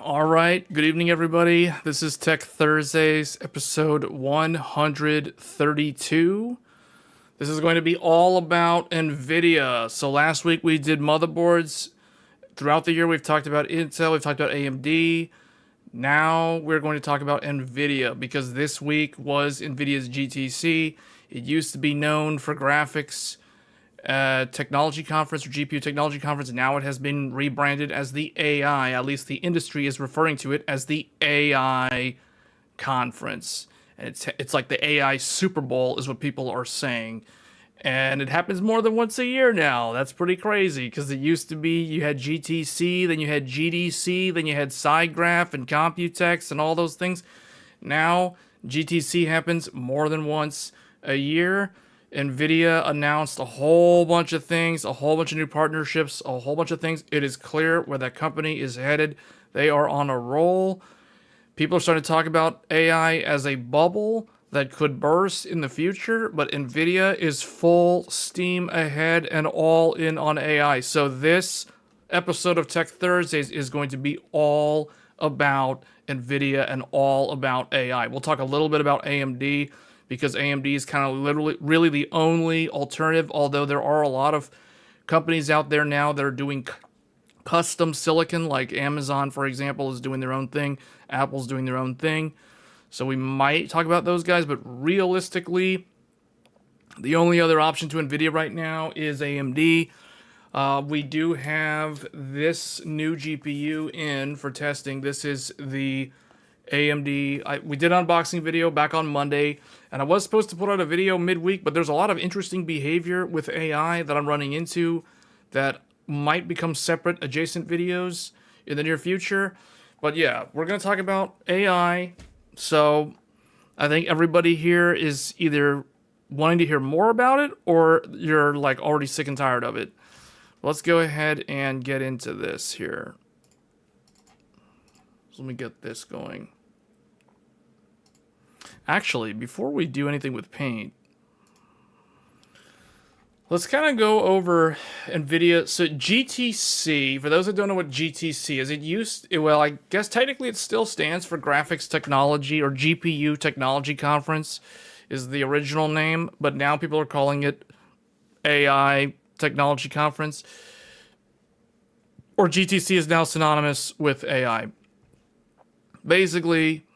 All right. Good evening, everybody. This is Tech Thursdays, episode 132. This is going to be all about Nvidia. So last week we did motherboards. Throughout the year, we've talked about Intel, we've talked about AMD. Now we're going to talk about Nvidia because this week was Nvidia's GTC. It used to be known for graphics technology conference or GPU technology conference. Now it has been rebranded as the AI. At least the industry is referring to it as the AI conference. And it's like the AI Super Bowl is what people are saying. And it happens more than once a year now. That's pretty crazy because it used to be you had GTC, then you had GDC, then you had SideGraph and Computex and all those things. Now GTC happens more than once a year. Nvidia announced a whole bunch of things, a whole bunch of new partnerships, a whole bunch of things. It is clear where that company is headed. They are on a roll. People are starting to talk about AI as a bubble that could burst in the future, but Nvidia is full steam ahead and all in on AI. So this episode of Tech Thursdays is going to be all about Nvidia and all about AI. We'll talk a little bit about AMD, because AMD is kind of really the only alternative, although there are a lot of companies out there now that are doing custom silicon, like Amazon, for example, is doing their own thing. Apple's doing their own thing. So we might talk about those guys, but realistically, the only other option to NVIDIA right now is AMD. We do have this new GPU in for testing. This is the AMD. We did an unboxing video back on Monday, and I was supposed to put out a video midweek, but there's a lot of interesting behavior with AI that I'm running into that might become separate adjacent videos in the near future. But yeah, we're going to talk about AI. So I think everybody here is either wanting to hear more about it or you're like already sick and tired of it. Let's go ahead and get into this here. So let me get this going. Actually, before we do anything with Paint, let's kind of go over NVIDIA. So GTC, for those that don't know what GTC is, well, I guess technically it still stands for Graphics Technology or GPU Technology Conference is the original name, but now people are calling it AI Technology Conference. Or GTC is now synonymous with AI. Basically,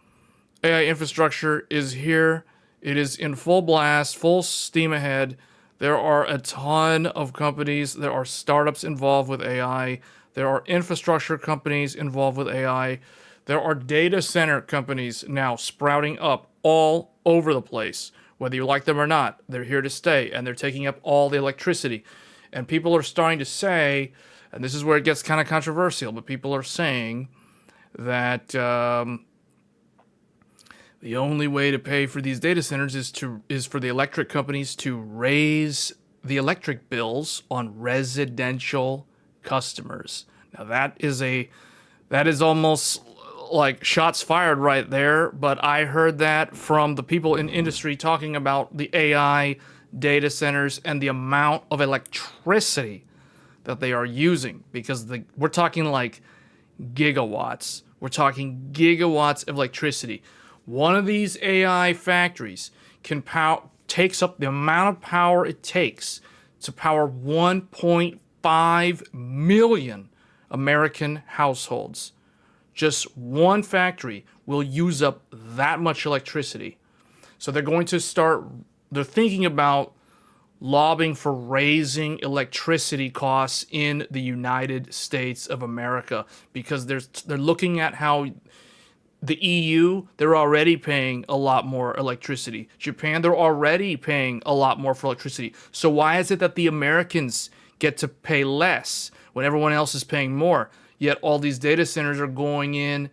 AI infrastructure is here. It is in full blast, full steam ahead. There are a ton of companies. There are startups involved with AI. There are infrastructure companies involved with AI. There are data center companies now sprouting up all over the place. Whether you like them or not, they're here to stay, and they're taking up all the electricity. And people are starting to say, and this is where it gets kind of controversial, but people are saying that the only way to pay for these data centers is for the electric companies to raise the electric bills on residential customers. Now that is almost like shots fired right there, but I heard that from the people in industry talking about the AI data centers and the amount of electricity that they are using, because we're talking like gigawatts. We're talking gigawatts of electricity. One of these AI factories takes up the amount of power it takes to power 1.5 million American households. Just one factory will use up that much electricity. So they're thinking about lobbying for raising electricity costs in the United States of America, because they're looking at how the EU, they're already paying a lot more electricity. Japan, they're already paying a lot more for electricity. So why is it that the Americans get to pay less when everyone else is paying more? Yet all these data centers are going in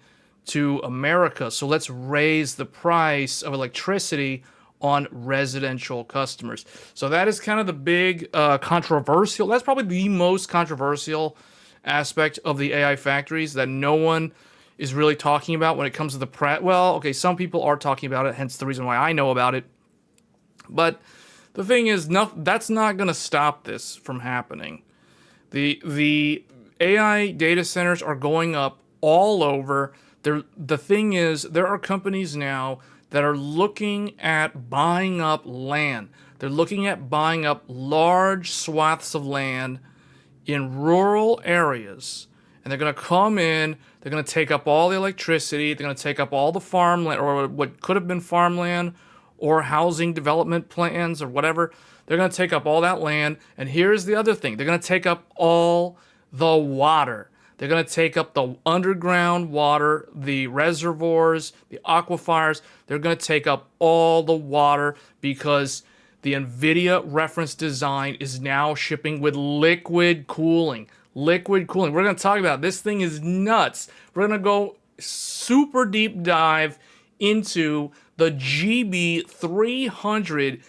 to America. So let's raise the price of electricity on residential customers. So that is kind of the big controversial. That's probably the most controversial aspect of the AI factories that no one is really talking about when it comes to the well, okay, some people are talking about it, hence the reason why I know about it. But the thing is, that's not going to stop this from happening. The AI data centers are going up all over. The thing is, there are companies now that are looking at buying up land. They're looking at buying up large swaths of land in rural areas, and they're going to come in, they're going to take up all the electricity, they're going to take up all the farmland, or what could have been farmland, or housing development plans, or whatever. They're going to take up all that land, and here's the other thing. They're going to take up all the water. They're going to take up the underground water, the reservoirs, the aquifers. They're going to take up all the water because the Nvidia reference design is now shipping with liquid cooling. Liquid cooling. We're going to talk about it. This thing is nuts. We're going to go super deep dive into the GB300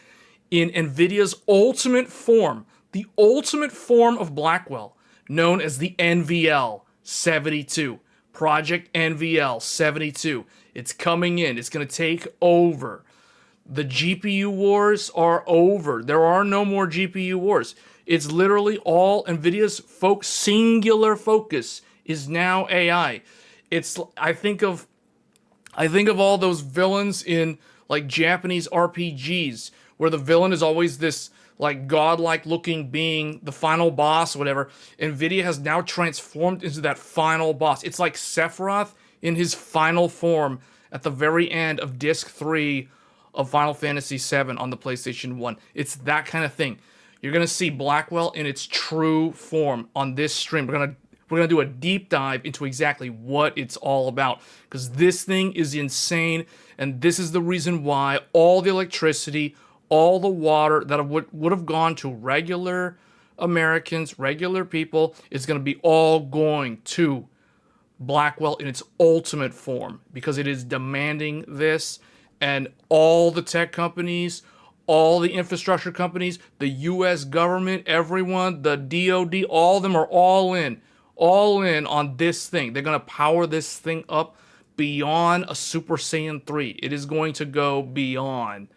in Nvidia's ultimate form. The ultimate form of Blackwell, known as the NVL72. Project NVL72. It's coming in. It's going to take over. The GPU wars are over. There are no more GPU wars. It's literally all NVIDIA's singular focus is now AI. I think of all those villains in like Japanese RPGs where the villain is always this like godlike looking being, the final boss or whatever. NVIDIA has now transformed into that final boss. It's like Sephiroth in his final form at the very end of Disc 3 of Final Fantasy VII on the PlayStation 1. It's that kind of thing. You're going to see Blackwell in its true form on this stream. We're going to do a deep dive into exactly what it's all about, because this thing is insane, and this is the reason why all the electricity, all the water that would have gone to regular Americans, regular people, is going to be all going to Blackwell in its ultimate form, because it is demanding this. And all the tech companies, all the infrastructure companies, the US government, everyone, the DoD, all of them are all in on this thing. They're going to power this thing up beyond a Super Saiyan 3. It is going to go beyond.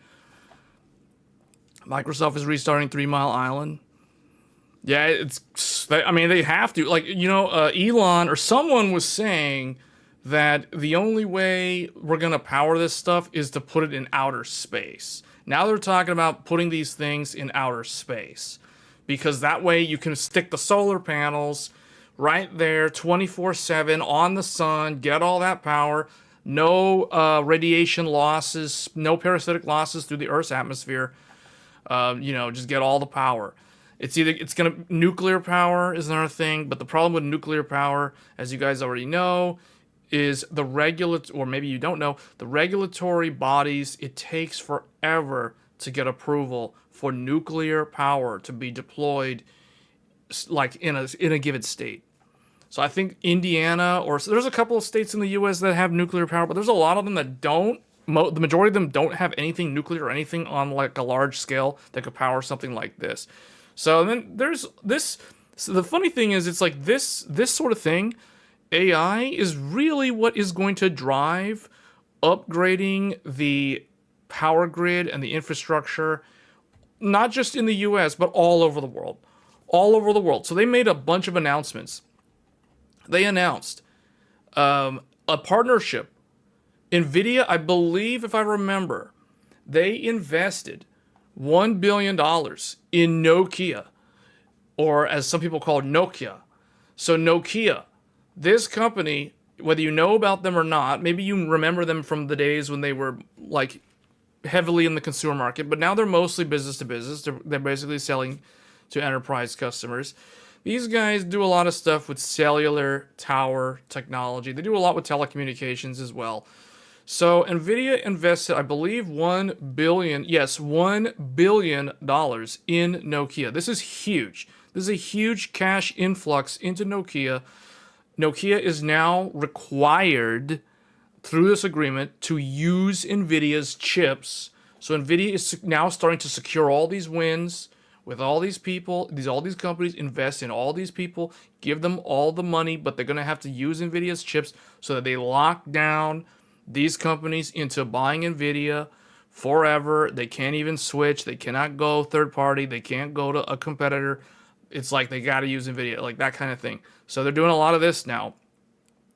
Microsoft is restarting 3 Mile Island. Yeah, they have to. Like, Elon or someone was saying that the only way we're going to power this stuff is to put it in outer space. Now they're talking about putting these things in outer space, because that way you can stick the solar panels right there 24/7 on the sun, get all that power, no radiation losses, no parasitic losses through the Earth's atmosphere. Just get all the power. Nuclear power is another thing, but the problem with nuclear power, as you guys already know, is or maybe you don't know, the regulatory bodies, it takes forever to get approval for nuclear power to be deployed like in a given state. So I think Indiana, there's a couple of states in the US that have nuclear power, but there's a lot of them that don't. The majority of them don't have anything nuclear or anything on like a large scale that could power something like this. So then there's this. So the funny thing is, it's like this sort of thing, AI is really what is going to drive upgrading the power grid and the infrastructure, not just in the US, but all over the world. All over the world. So they made a bunch of announcements. They announced a partnership. Nvidia, I believe, if I remember, they invested $1 billion in Nokia, or as some people call Nokia. So Nokia, this company, whether you know about them or not, maybe you remember them from the days when they were like heavily in the consumer market, but now they're mostly business to business. They're basically selling to enterprise customers. These guys do a lot of stuff with cellular tower technology. They do a lot with telecommunications as well. So Nvidia invested, I believe, $1 billion in Nokia. This is huge. This is a huge cash influx into Nokia. Nokia is now required through this agreement to use Nvidia's chips. So Nvidia is now starting to secure all these wins with all these people, all these companies, invest in all these people, give them all the money, but they're going to have to use Nvidia's chips so that they lock down these companies into buying Nvidia forever. They can't even switch. They cannot go third party. They can't go to a competitor. It's like they got to use Nvidia, like that kind of thing. So they're doing a lot of this now.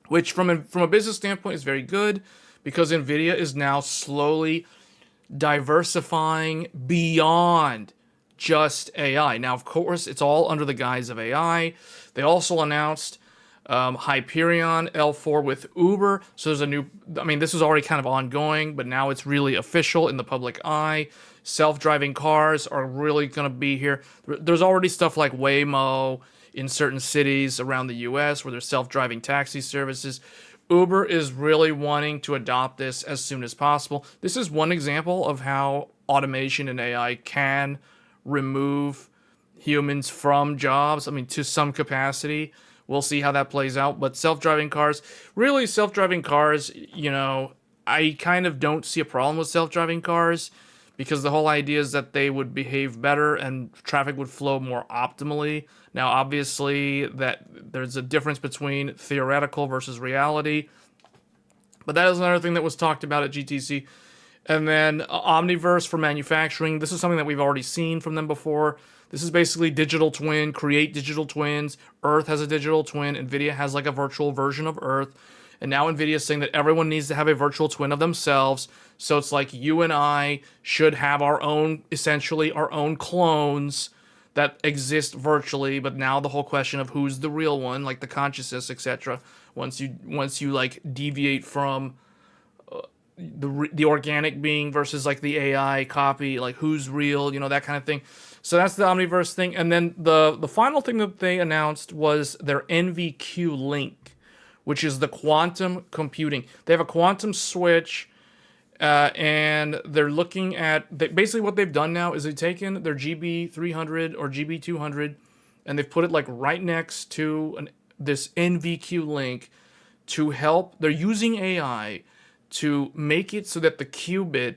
which from a business standpoint is very good because Nvidia is now slowly diversifying beyond just AI. Now, of course, it's all under the guise of AI. They also announced Hyperion L4 with Uber. So there's a new, I mean, this was already kind of ongoing, but now it's really official in the public eye. Self-driving cars are really going to be here. There's already stuff like Waymo in certain cities around the US where there's self-driving taxi services. Uber is really wanting to adopt this as soon as possible. This is one example of how automation and AI can remove humans from jobs. I mean, to some capacity. We'll see how that plays out. But self-driving cars, really self-driving cars, you know, I kind of don't see a problem with self-driving cars because the whole idea is that they would behave better and traffic would flow more optimally. Now, obviously, that there's a difference between theoretical versus reality, but that is another thing that was talked about at GTC. And then Omniverse for manufacturing. This is something that we've already seen from them before. This is basically digital twin, create digital twins. Earth has a digital twin. Nvidia has like a virtual version of Earth. And now Nvidia is saying that everyone needs to have a virtual twin of themselves. So it's like you and I should have our own, essentially our own clones that exist virtually. But now the whole question of who's the real one, like the consciousness, etc. Once you like deviate from the organic being versus like the AI copy, like who's real, you know, that kind of thing. So that's the Omniverse thing. And then the final thing that they announced was their NVQ Link, which is the quantum computing. They have a quantum switch, and they're looking at basically what they've done now is they've taken their GB300 or GB200 and they've put it like right next to this NVQ Link to help. They're using AI to make it so that the qubit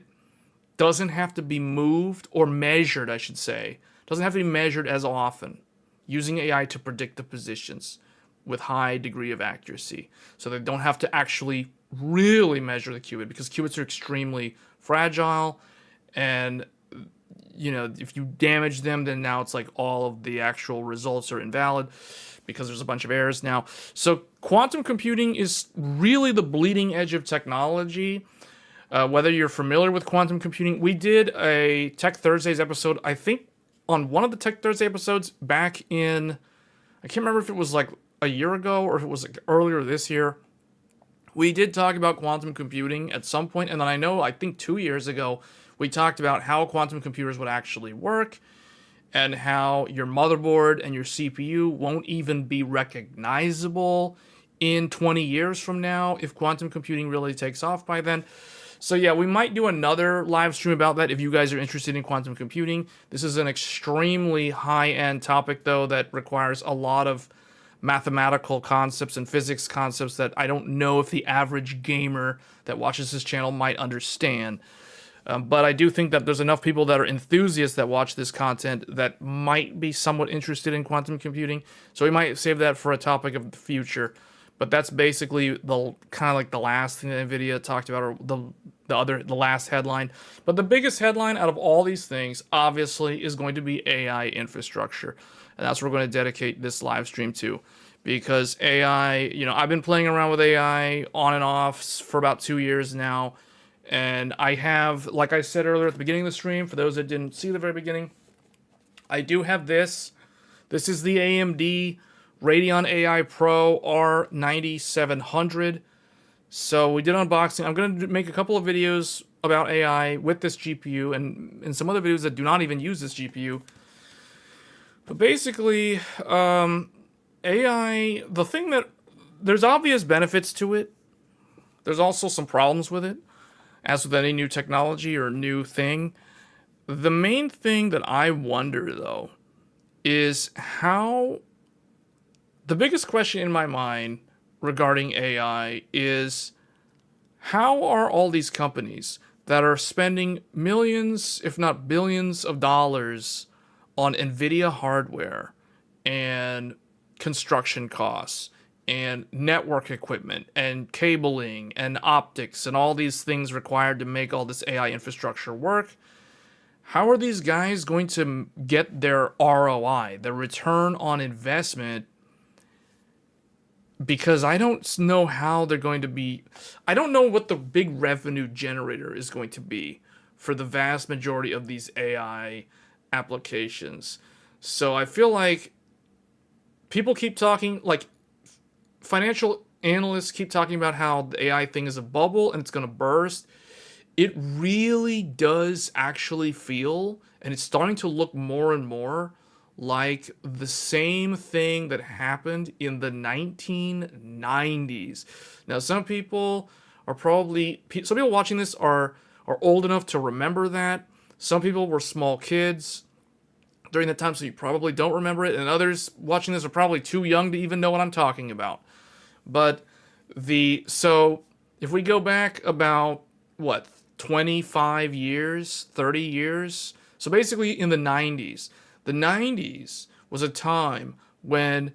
doesn't have to be moved or measured, I should say. Doesn't have to be measured as often, using AI to predict the positions with high degree of accuracy. So they don't have to actually really measure the qubit because qubits are extremely fragile, and you know, if you damage them, then now it's like all of the actual results are invalid because there's a bunch of errors now. So quantum computing is really the bleeding edge of technology. Whether you're familiar with quantum computing, we did a Tech Thursdays episode, I think on one of the Tech Thursday episodes back in, I can't remember if it was like a year ago or if it was like earlier this year. We did talk about quantum computing at some point, and then I think 2 years ago, we talked about how quantum computers would actually work and how your motherboard and your CPU won't even be recognizable in 20 years from now if quantum computing really takes off by then. So yeah, we might do another live stream about that if you guys are interested in quantum computing. This is an extremely high-end topic, though, that requires a lot of mathematical concepts and physics concepts that I don't know if the average gamer that watches this channel might understand. But I do think that there's enough people that are enthusiasts that watch this content that might be somewhat interested in quantum computing. So we might save that for a topic of the future. But that's basically the kind of like the last thing that Nvidia talked about, or the last headline. But the biggest headline out of all these things, obviously, is going to be AI infrastructure. And that's what we're going to dedicate this live stream to. Because AI, you know, I've been playing around with AI on and off for about 2 years now. And I have, like I said earlier at the beginning of the stream, for those that didn't see the very beginning, I do have this. This is the AMD Radeon AI PRO R9700. So we did unboxing. I'm going to make a couple of videos about AI with this GPU and some other videos that do not even use this GPU. But basically, AI, the thing that, there's obvious benefits to it. There's also some problems with it, as with any new technology or new thing. The main thing that I wonder, though, is how... The biggest question in my mind regarding AI is how are all these companies that are spending millions, if not billions of dollars on Nvidia hardware and construction costs and network equipment and cabling and optics and all these things required to make all this AI infrastructure work, how are these guys going to get their ROI, their return on investment, because I don't know how they're going to be. I don't know what the big revenue generator is going to be for the vast majority of these AI applications. So I feel like people keep talking, like financial analysts keep talking about how the AI thing is a bubble and it's going to burst. It really does actually feel, and it's starting to look more and more like the same thing that happened in the 1990s. Now, some people watching this are old enough to remember that. Some people were small kids during that time, so you probably don't remember it, and others watching this are probably too young to even know what I'm talking about. But so if we go back about what, 25 years, 30 years. So basically in the 90s. The 90s was a time when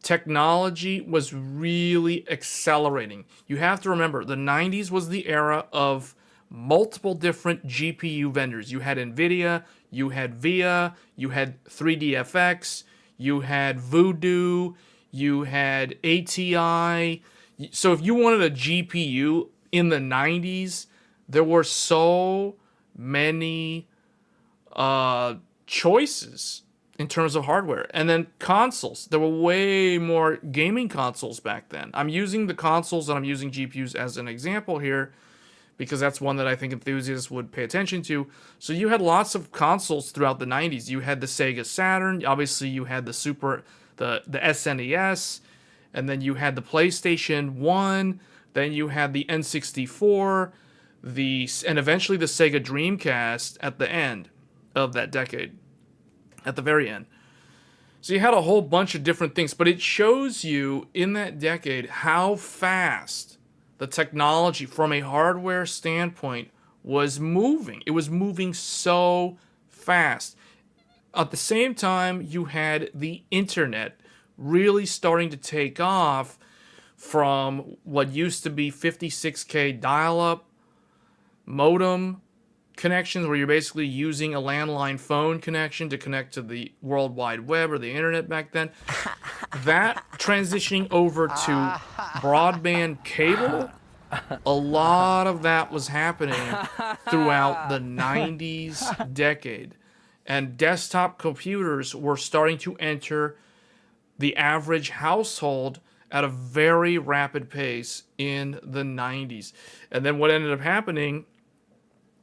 technology was really accelerating. You have to remember, the 90s was the era of multiple different GPU vendors. You had Nvidia, you had VIA, you had 3DFX, you had Voodoo, you had ATI. So if you wanted a GPU in the 90s, there were so many choices in terms of hardware. And then consoles. There were way more gaming consoles back then. I'm using the consoles and I'm using GPUs as an example here because that's one that I think enthusiasts would pay attention to. So you had lots of consoles throughout the 90s. You had the Sega Saturn. Obviously, you had the SNES. And then you had the PlayStation 1. Then you had the N64. And eventually the Sega Dreamcast at the end of that decade, at the very end. So you had a whole bunch of different things, but it shows you in that decade how fast the technology from a hardware standpoint was moving. It was moving so fast. At the same time, you had the internet really starting to take off from what used to be 56K dial-up modem connections where you're basically using a landline phone connection to connect to the World Wide Web or the internet back then. That transitioning over to broadband cable, a lot of that was happening throughout the 90s decade. And desktop computers were starting to enter the average household at a very rapid pace in the 90s. And then what ended up happening,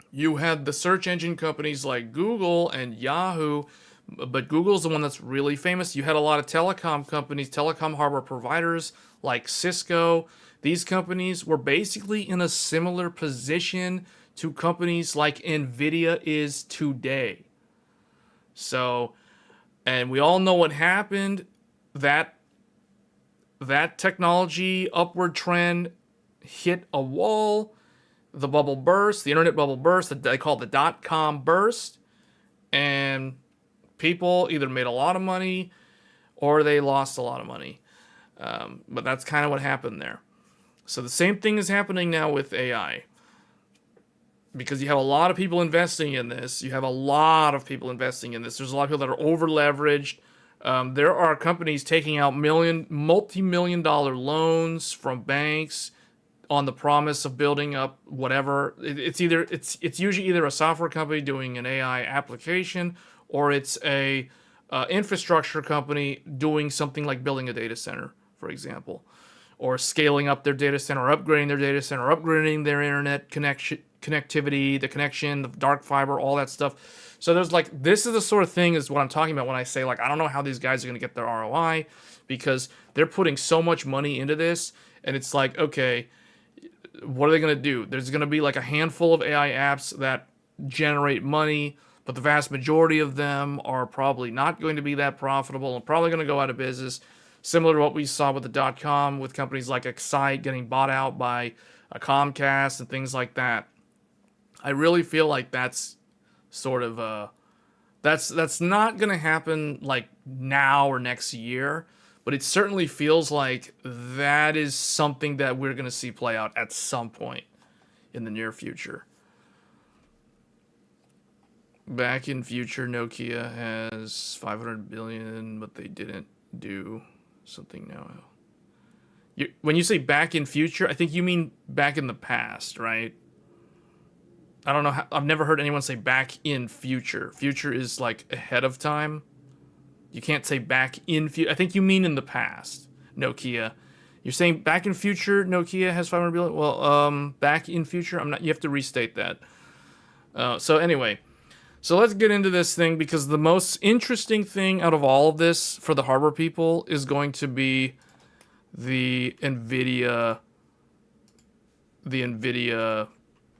you had the search engine companies like Google and Yahoo, but Google's the one that's really famous. You had a lot of telecom companies, telecom hardware providers like Cisco. These companies were basically in a similar position to companies like Nvidia is today. So, and we all know what happened. That technology upward trend hit a wall. The bubble burst, the internet bubble burst, that they call it the dot-com burst, and people either made a lot of money or they lost a lot of money. But that's kind of what happened there. So the same thing is happening now with AI. Because you have a lot of people investing in this. There's a lot of people that are over-leveraged. There are companies taking out multi-million-dollar loans from banks on the promise of building up whatever. It's usually either a software company doing an AI application, or it's a infrastructure company doing something like building a data center, for example, or scaling up their data center, or upgrading their data center, or upgrading their internet connectivity, the connection, the dark fiber, all that stuff. So this is the sort of thing is what I'm talking about when I say, like, I don't know how these guys are going to get their ROI, because they're putting so much money into this, and it's like, okay, what are they going to do? There's going to be like a handful of AI apps that generate money, but the vast majority of them are probably not going to be that profitable and probably going to go out of business, similar to what we saw with the .com, with companies like Excite getting bought out by a Comcast and things like that. I really feel like that's sort of that's not going to happen like now or next year, but it certainly feels like that is something that we're going to see play out at some point in the near future. Back in future, Nokia has 500 billion, but they didn't do something now. When you say back in future, I think you mean back in the past, right? I don't know how, I've never heard anyone say back in future. Future is like ahead of time. You can't say back in future. I think you mean in the past, Nokia. You're saying back in future, Nokia has 500 billion? Well, back in future, I'm not. You have to restate that. So anyway, so let's get into this thing, because the most interesting thing out of all of this for the hardware people is going to be the Nvidia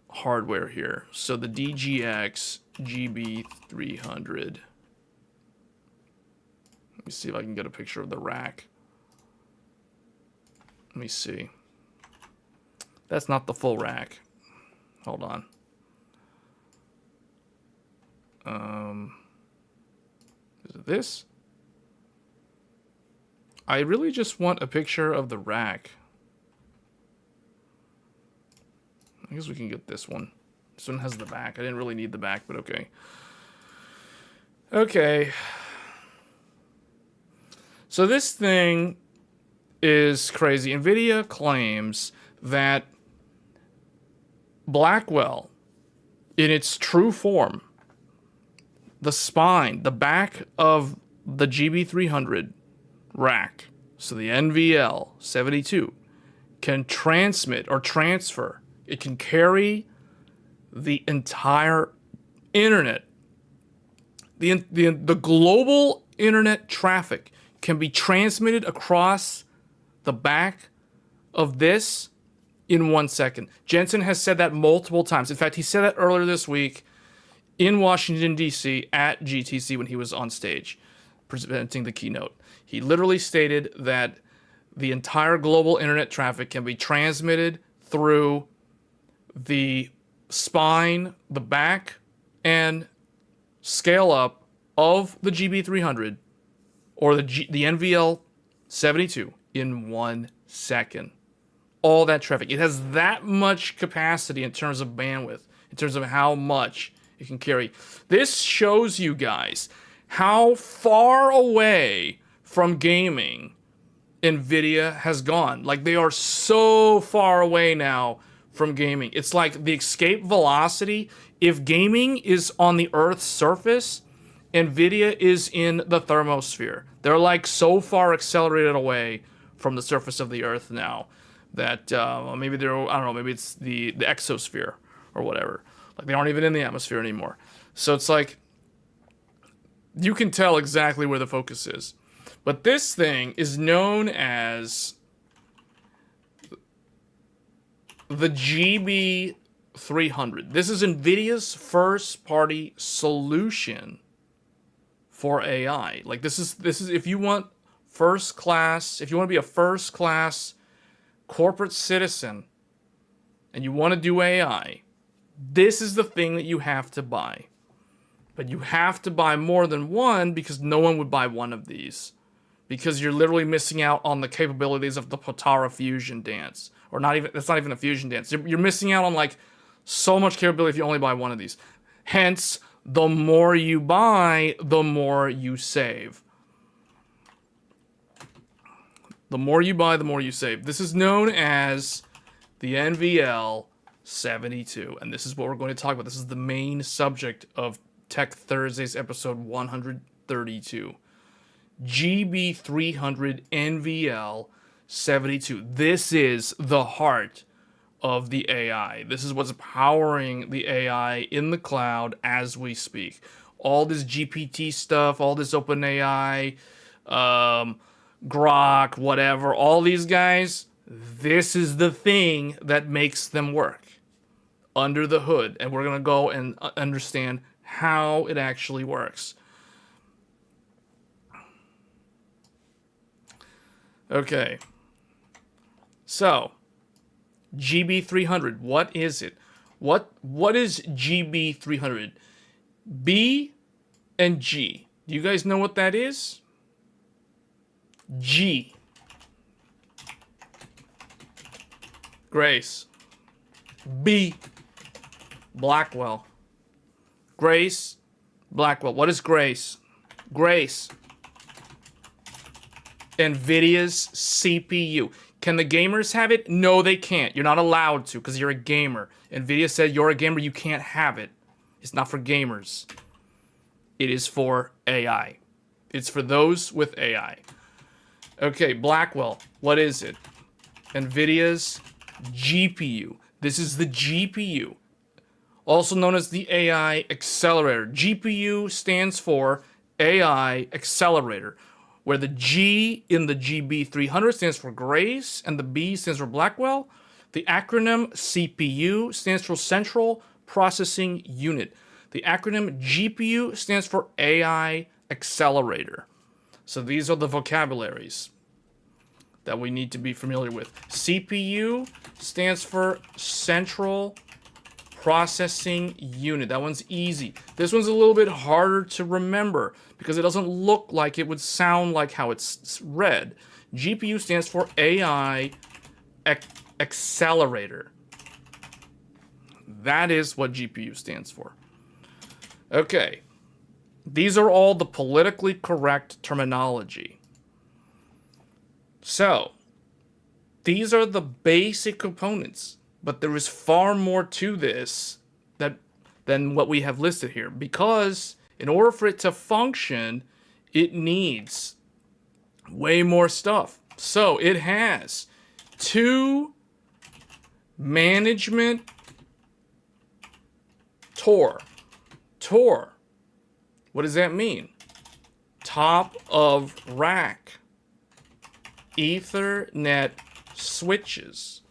hardware here. So the DGX GB300. Let me see if I can get a picture of the rack. Let me see. That's not the full rack. Hold on. Is it this? I really just want a picture of the rack. I guess we can get this one. This one has the back. I didn't really need the back, but okay. Okay. So this thing is crazy. Nvidia claims that Blackwell, in its true form, the spine, the back of the GB300 rack, so the NVL72, can transmit or transfer. It can carry the entire internet. The global internet traffic can be transmitted across the back of this in 1 second. Jensen has said that multiple times. In fact, he said that earlier this week in Washington, D.C. at GTC when he was on stage presenting the keynote. He literally stated that the entire global internet traffic can be transmitted through the spine, the back, and scale up of the GB300 or the NVL72 in 1 second. All that traffic. It has that much capacity in terms of bandwidth, in terms of how much it can carry. This shows you guys how far away from gaming Nvidia has gone. Like, they are so far away now from gaming. It's like the escape velocity. If gaming is on the Earth's surface, Nvidia is in the thermosphere. They're like so far accelerated away from the surface of the Earth now that maybe they're, I don't know, maybe it's the exosphere or whatever. Like, they aren't even in the atmosphere anymore. So it's like, you can tell exactly where the focus is. But this thing is known as the GB300. This is Nvidia's first-party solution for AI. Like, this is if you want first class, if you want to be a first class corporate citizen and you want to do AI, this is the thing that you have to buy. But you have to buy more than one, because no one would buy one of these. Because you're literally missing out on the capabilities of the Potara fusion dance. Or not even, that's not even a fusion dance. You're missing out on like so much capability if you only buy one of these. Hence, the more you buy, the more you save. The more you buy, the more you save. This is known as the NVL72. And this is what we're going to talk about. This is the main subject of Tech Thursdays episode 132. GB300 NVL72. This is the heart of the AI. This is what's powering the AI in the cloud as we speak. All this GPT stuff, all this OpenAI, Grok, whatever, all these guys, this is the thing that makes them work under the hood. And we're going to go and understand how it actually works. Okay, so GB300, what is it? What is GB300? B and G. Do you guys know what that is? G. Grace. B. Blackwell. Grace. Blackwell. What is Grace? Grace. Nvidia's CPU. Can the gamers have it? No, they can't. You're not allowed to because you're a gamer. Nvidia said you're a gamer, you can't have it. It's not for gamers. It is for AI. It's for those with AI. Okay, Blackwell. What is it? Nvidia's GPU. This is the GPU, also known as the AI accelerator. GPU stands for AI accelerator, where the G in the GB300 stands for Grace and the B stands for Blackwell. The acronym CPU stands for Central Processing Unit. The acronym GPU stands for AI accelerator. So these are the vocabularies that we need to be familiar with. CPU stands for Central Processing Unit. That one's easy. This one's a little bit harder to remember because it doesn't look like it would sound like how it's read. GPU stands for AI Accelerator. That is what GPU stands for. Okay. These are all the politically correct terminology. So, these are the basic components, but there is far more to this than what we have listed here, because in order for it to function, it needs way more stuff. So, it has 2 management TOR. TOR. What does that mean? Top of rack Ethernet switches.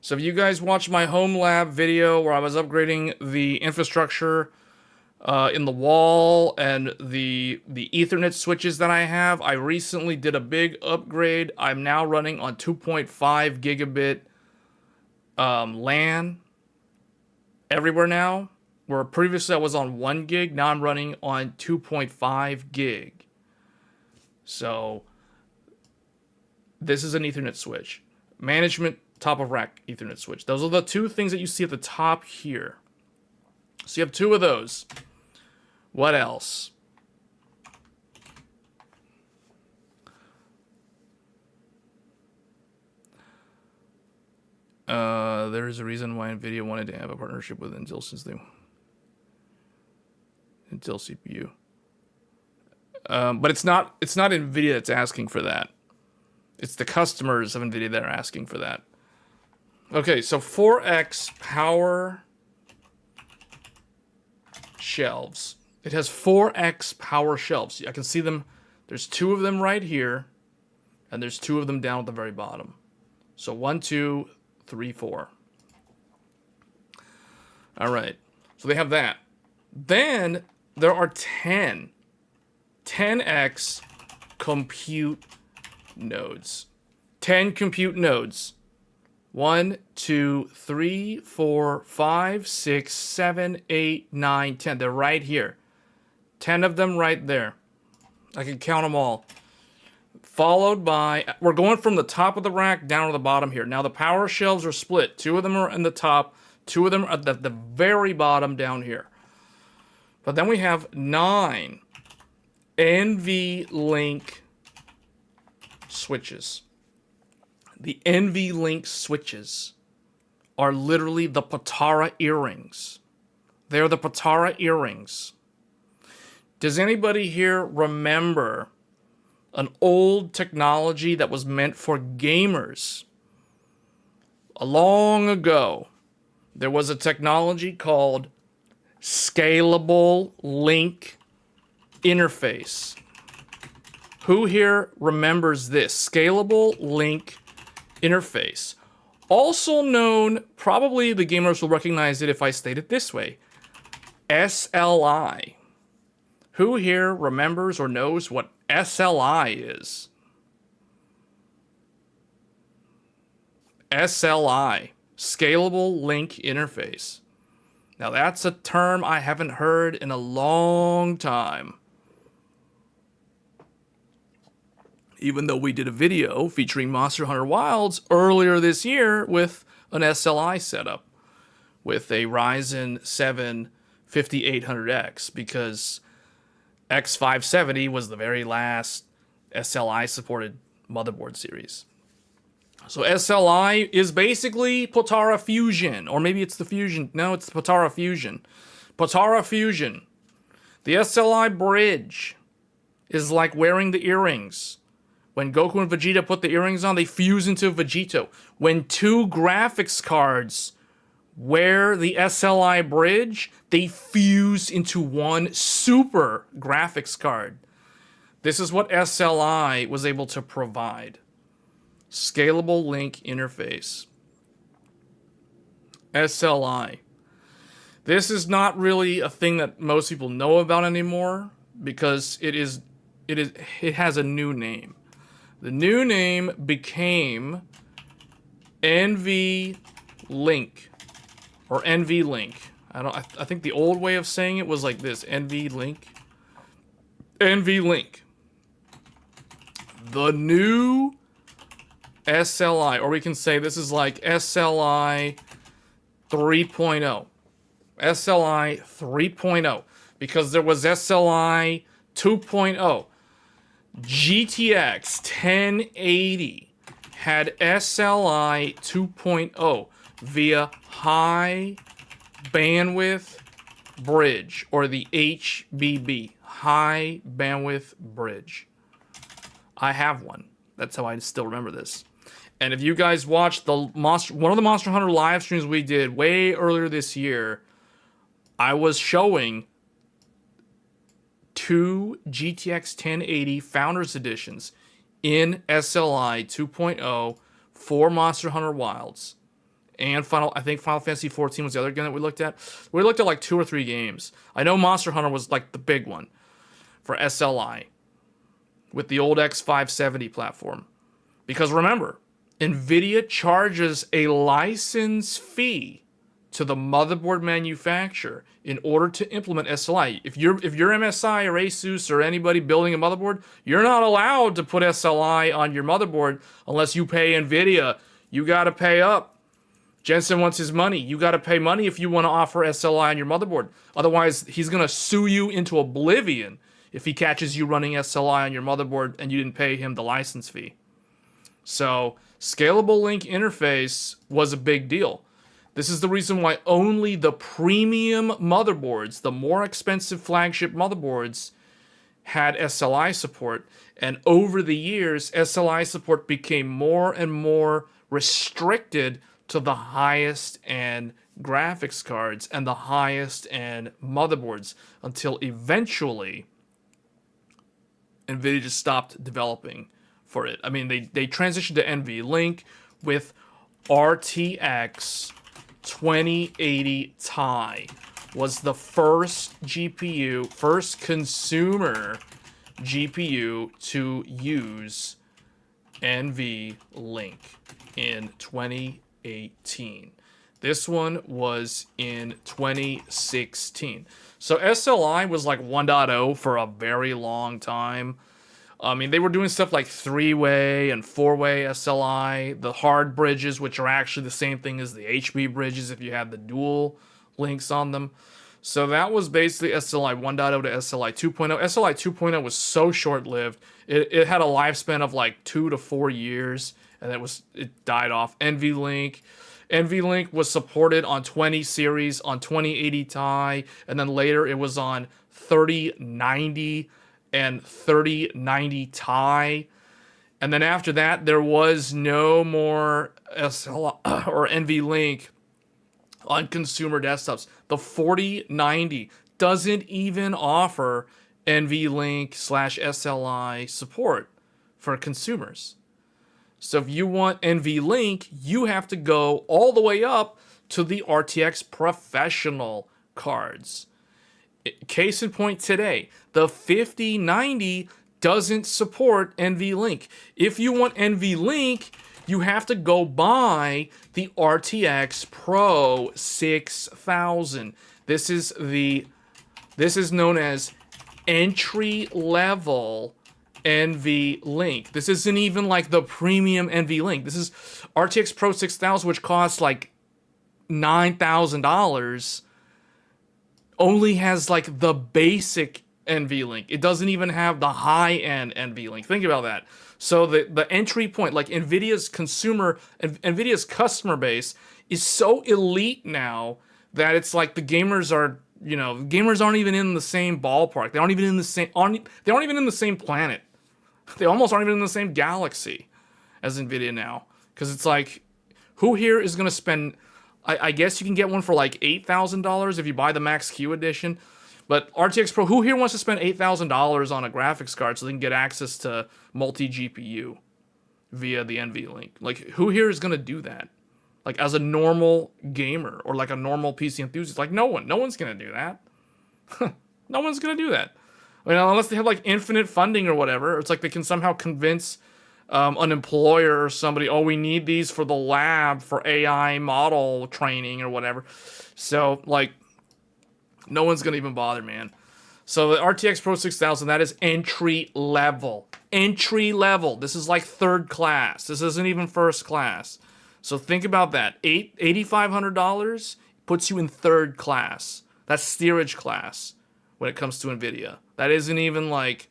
So if you guys watched my home lab video where I was upgrading the infrastructure in the wall and the Ethernet switches that I have, I recently did a big upgrade. I'm now running on 2.5 gigabit LAN everywhere now, where previously I was on 1 gig. Now I'm running on 2.5 gig. So this is an Ethernet switch. Management top of rack Ethernet switch. Those are the 2 things that you see at the top here. So you have 2 of those. What else? There is a reason why Nvidia wanted to have a partnership with Intel since they Intel CPU. But it's not Nvidia that's asking for that. It's the customers of Nvidia that are asking for that. Okay, so 4x power shelves. It has 4x power shelves. I can see them. There's 2 of them right here, and there's 2 of them down at the very bottom. So 1, 2, 3, 4. All right, so they have that. Then there are 10x compute nodes. 10 compute nodes. 1, 2, 3, 4, 5, 6, 7, 8, 9, 10. They're right here. 10 of them right there. I can count them all. Followed by, we're going from the top of the rack down to the bottom here. Now the power shelves are split. 2 of them are in the top. 2 of them are at the very bottom down here. But then we have 9 NVLink switches. The NVLink switches are literally the Patara earrings. They're the Patara earrings. Does anybody here remember an old technology that was meant for gamers? Long ago, there was a technology called Scalable Link Interface. Who here remembers this? Scalable Link Interface. Also known, probably the gamers will recognize it if I state it this way, SLI. Who here remembers or knows what SLI is? SLI, Scalable Link Interface. Now that's a term I haven't heard in a long time. Even though we did a video featuring Monster Hunter Wilds earlier this year with an SLI setup with a Ryzen 7 5800X, because X570 was the very last SLI supported motherboard series. So SLI is basically Potara Fusion, or maybe it's the Fusion. No, it's the Potara Fusion. Potara Fusion. The SLI bridge is like wearing the earrings. When Goku and Vegeta put the earrings on, they fuse into Vegito. When two graphics cards wear the SLI bridge, they fuse into one super graphics card. This is what SLI was able to provide. Scalable link interface. SLI. This is not really a thing that most people know about anymore because it has a new name. The new name became NV Link or NV Link. I think the old way of saying it was like this, NV Link. NV Link. The new SLI, or we can say this is like SLI 3.0. SLI 3.0, because there was SLI 2.0. GTX 1080 had SLI 2.0 via high bandwidth bridge, or the HBB, high bandwidth bridge. I have one. That's how I still remember this. And if you guys watched one of the Monster Hunter live streams we did way earlier this year, I was showing two GTX 1080 Founders Editions in SLI 2.0 for Monster Hunter Wilds. And I think Final Fantasy 14 was the other game that we looked at. We looked at like 2 or 3 games. I know Monster Hunter was like the big one for SLI with the old X570 platform. Because remember, Nvidia charges a license fee to the motherboard manufacturer in order to implement SLI. If you're MSI or Asus or anybody building a motherboard, you're not allowed to put SLI on your motherboard unless you pay Nvidia. You got to pay up. Jensen wants his money. You got to pay money if you want to offer SLI on your motherboard. Otherwise, he's going to sue you into oblivion if he catches you running SLI on your motherboard and you didn't pay him the license fee. So, scalable link interface was a big deal. This is the reason why only the premium motherboards, the more expensive flagship motherboards, had SLI support. And over the years, SLI support became more and more restricted to the highest end graphics cards and the highest end motherboards until eventually Nvidia just stopped developing for it. I mean, they transitioned to NVLink with RTX 2080 Ti was the first GPU, first consumer GPU to use NVLink in 2018. This one was in 2016. So SLI was like 1.0 for a very long time. I mean, they were doing stuff like 3-way and 4-way SLI, the hard bridges, which are actually the same thing as the HB bridges if you had the dual links on them. So that was basically SLI 1.0 to SLI 2.0. SLI 2.0 was so short-lived. It had a lifespan of like 2 to 4 years, and it died off. NVLink was supported on 20 series, on 2080 Ti, and then later it was on 3090 and 3090 Ti. And then after that, there was no more SLI or NVLink on consumer desktops. The 4090 doesn't even offer NVLink/SLI support for consumers. So if you want NVLink, you have to go all the way up to the RTX Professional cards. Case in point today, the 5090 doesn't support NVLink. If you want NVLink, you have to go buy the RTX Pro 6000. This is known as entry level NVLink. This isn't even like the premium NVLink. This is RTX Pro 6000, which costs like $9,000. Only has like the basic NVLink. It doesn't even have the high-end NVLink. Think about that. So the entry point, like Nvidia's customer base is so elite now that it's like the gamers aren't even in the same ballpark. They aren't even in the same planet. They almost aren't even in the same galaxy as Nvidia now. Because it's like, who here is going to spend... I guess you can get one for like $8,000 if you buy the Max Q edition. But RTX Pro, who here wants to spend $8,000 on a graphics card so they can get access to multi-GPU via the NVLink? Like, who here is going to do that? Like, as a normal gamer or like a normal PC enthusiast? Like, no one. No one's going to do that. No one's going to do that. I mean, unless they have like infinite funding or whatever. It's like they can somehow convince an employer or somebody, oh, we need these for the lab for AI model training or whatever. So, like, no one's going to even bother, man. So the RTX Pro 6000, that is entry level. Entry level. This is like third class. This isn't even first class. So think about that. $8,500 puts you in third class. That's steerage class when it comes to Nvidia. That isn't even like,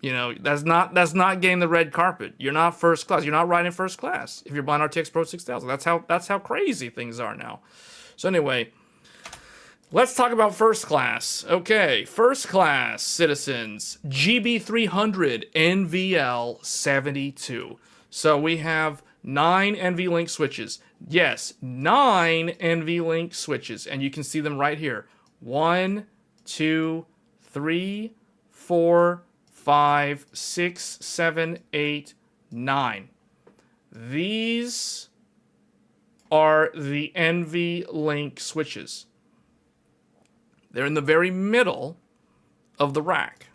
that's not getting the red carpet. You're not first class. You're not riding first class if you're buying RTX Pro 6000. That's how crazy things are now. So anyway, let's talk about first class. Okay, first class citizens, GB300 NVL72. So we have 9 NVLink switches. Yes, 9 NVLink switches, and you can see them right here. 1, 2, 3, 4, 5, 6, 7, 8, 9. These are the NVLink switches. They're in the very middle of the rack.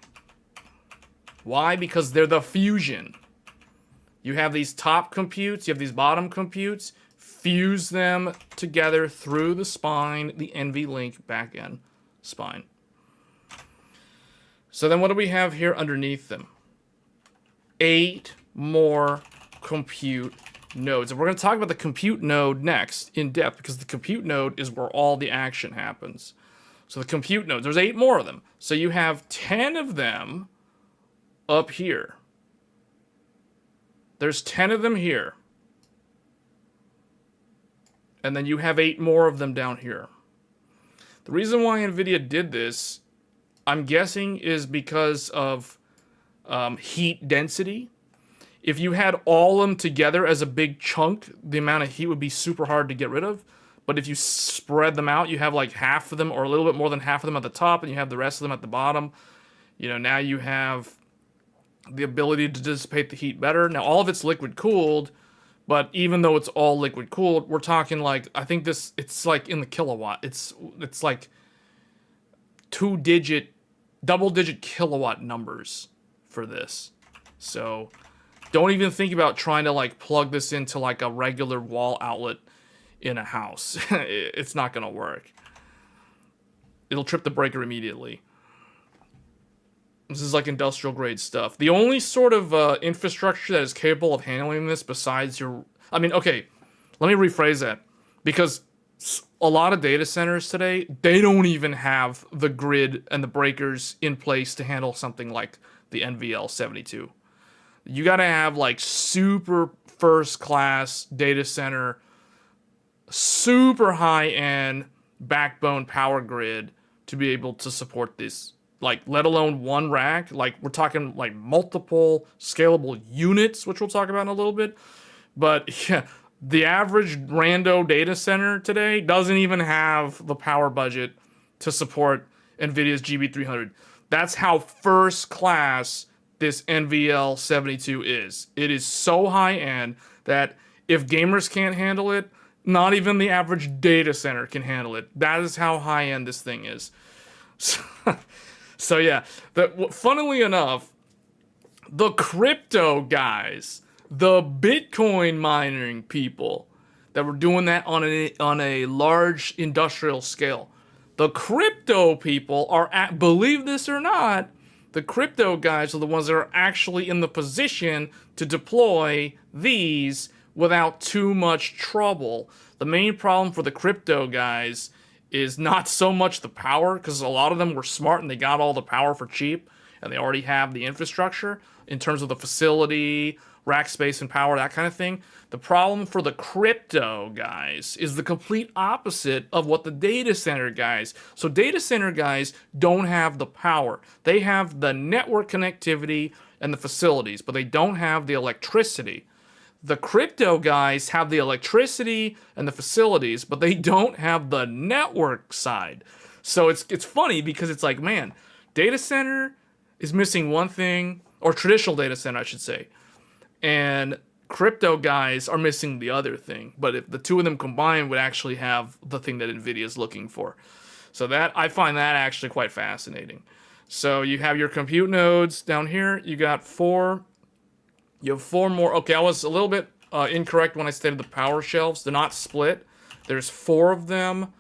Why? Because they're the fusion. You have these top computes, you have these bottom computes, fuse them together through the spine, the NVLink backend spine. So then what do we have here underneath them? 8 more compute nodes. And we're going to talk about the compute node next in depth because the compute node is where all the action happens. So the compute nodes, there's 8 more of them. So you have 10 of them up here. There's 10 of them here. And then you have 8 more of them down here. The reason why Nvidia did this, I'm guessing, is because of heat density. If you had all of them together as a big chunk, the amount of heat would be super hard to get rid of. But if you spread them out, you have like half of them or a little bit more than half of them at the top and you have the rest of them at the bottom. Now you have the ability to dissipate the heat better. Now all of it's liquid cooled, but even though it's all liquid cooled, we're talking like, I think it's like in the kilowatt. It's like double-digit kilowatt numbers for this. So don't even think about trying to like plug this into like a regular wall outlet in a house. It's not going to work. It'll trip the breaker immediately. This is like industrial grade stuff. The only sort of infrastructure that is capable of handling this besides okay, let me rephrase that. Because a lot of data centers today, they don't even have the grid and the breakers in place to handle something like the NVL72. You got to have like super first class data center, super high end backbone power grid to be able to support this. Like, let alone one rack. Like, we're talking like multiple scalable units, which we'll talk about in a little bit. But yeah, the average rando data center today doesn't even have the power budget to support NVIDIA's GB300. That's how first class this NVL72 is. It is so high end that if gamers can't handle it, not even the average data center can handle it. That is how high end this thing is. So yeah, funnily enough, the crypto guys, the Bitcoin mining people that were doing that on a large industrial scale, the crypto people are, believe this or not, the crypto guys are the ones that are actually in the position to deploy these without too much trouble. The main problem for the crypto guys is not so much the power, because a lot of them were smart and they got all the power for cheap, and they already have the infrastructure in terms of the facility, rack space and power, that kind of thing. The problem for the crypto guys is the complete opposite of what the data center guys. So data center guys don't have the power. They have the network connectivity and the facilities, but they don't have the electricity. The crypto guys have the electricity and the facilities, but they don't have the network side. So it's funny because it's like, man, data center is missing one thing, or traditional data center, I should say. And crypto guys are missing the other thing. But if the two of them combined would actually have the thing that Nvidia is looking for. So that I find that actually quite fascinating. So you have your compute nodes down here. You got four. You have four more. Okay, I was a little bit incorrect when I stated the power shelves. They're not split. There's four of them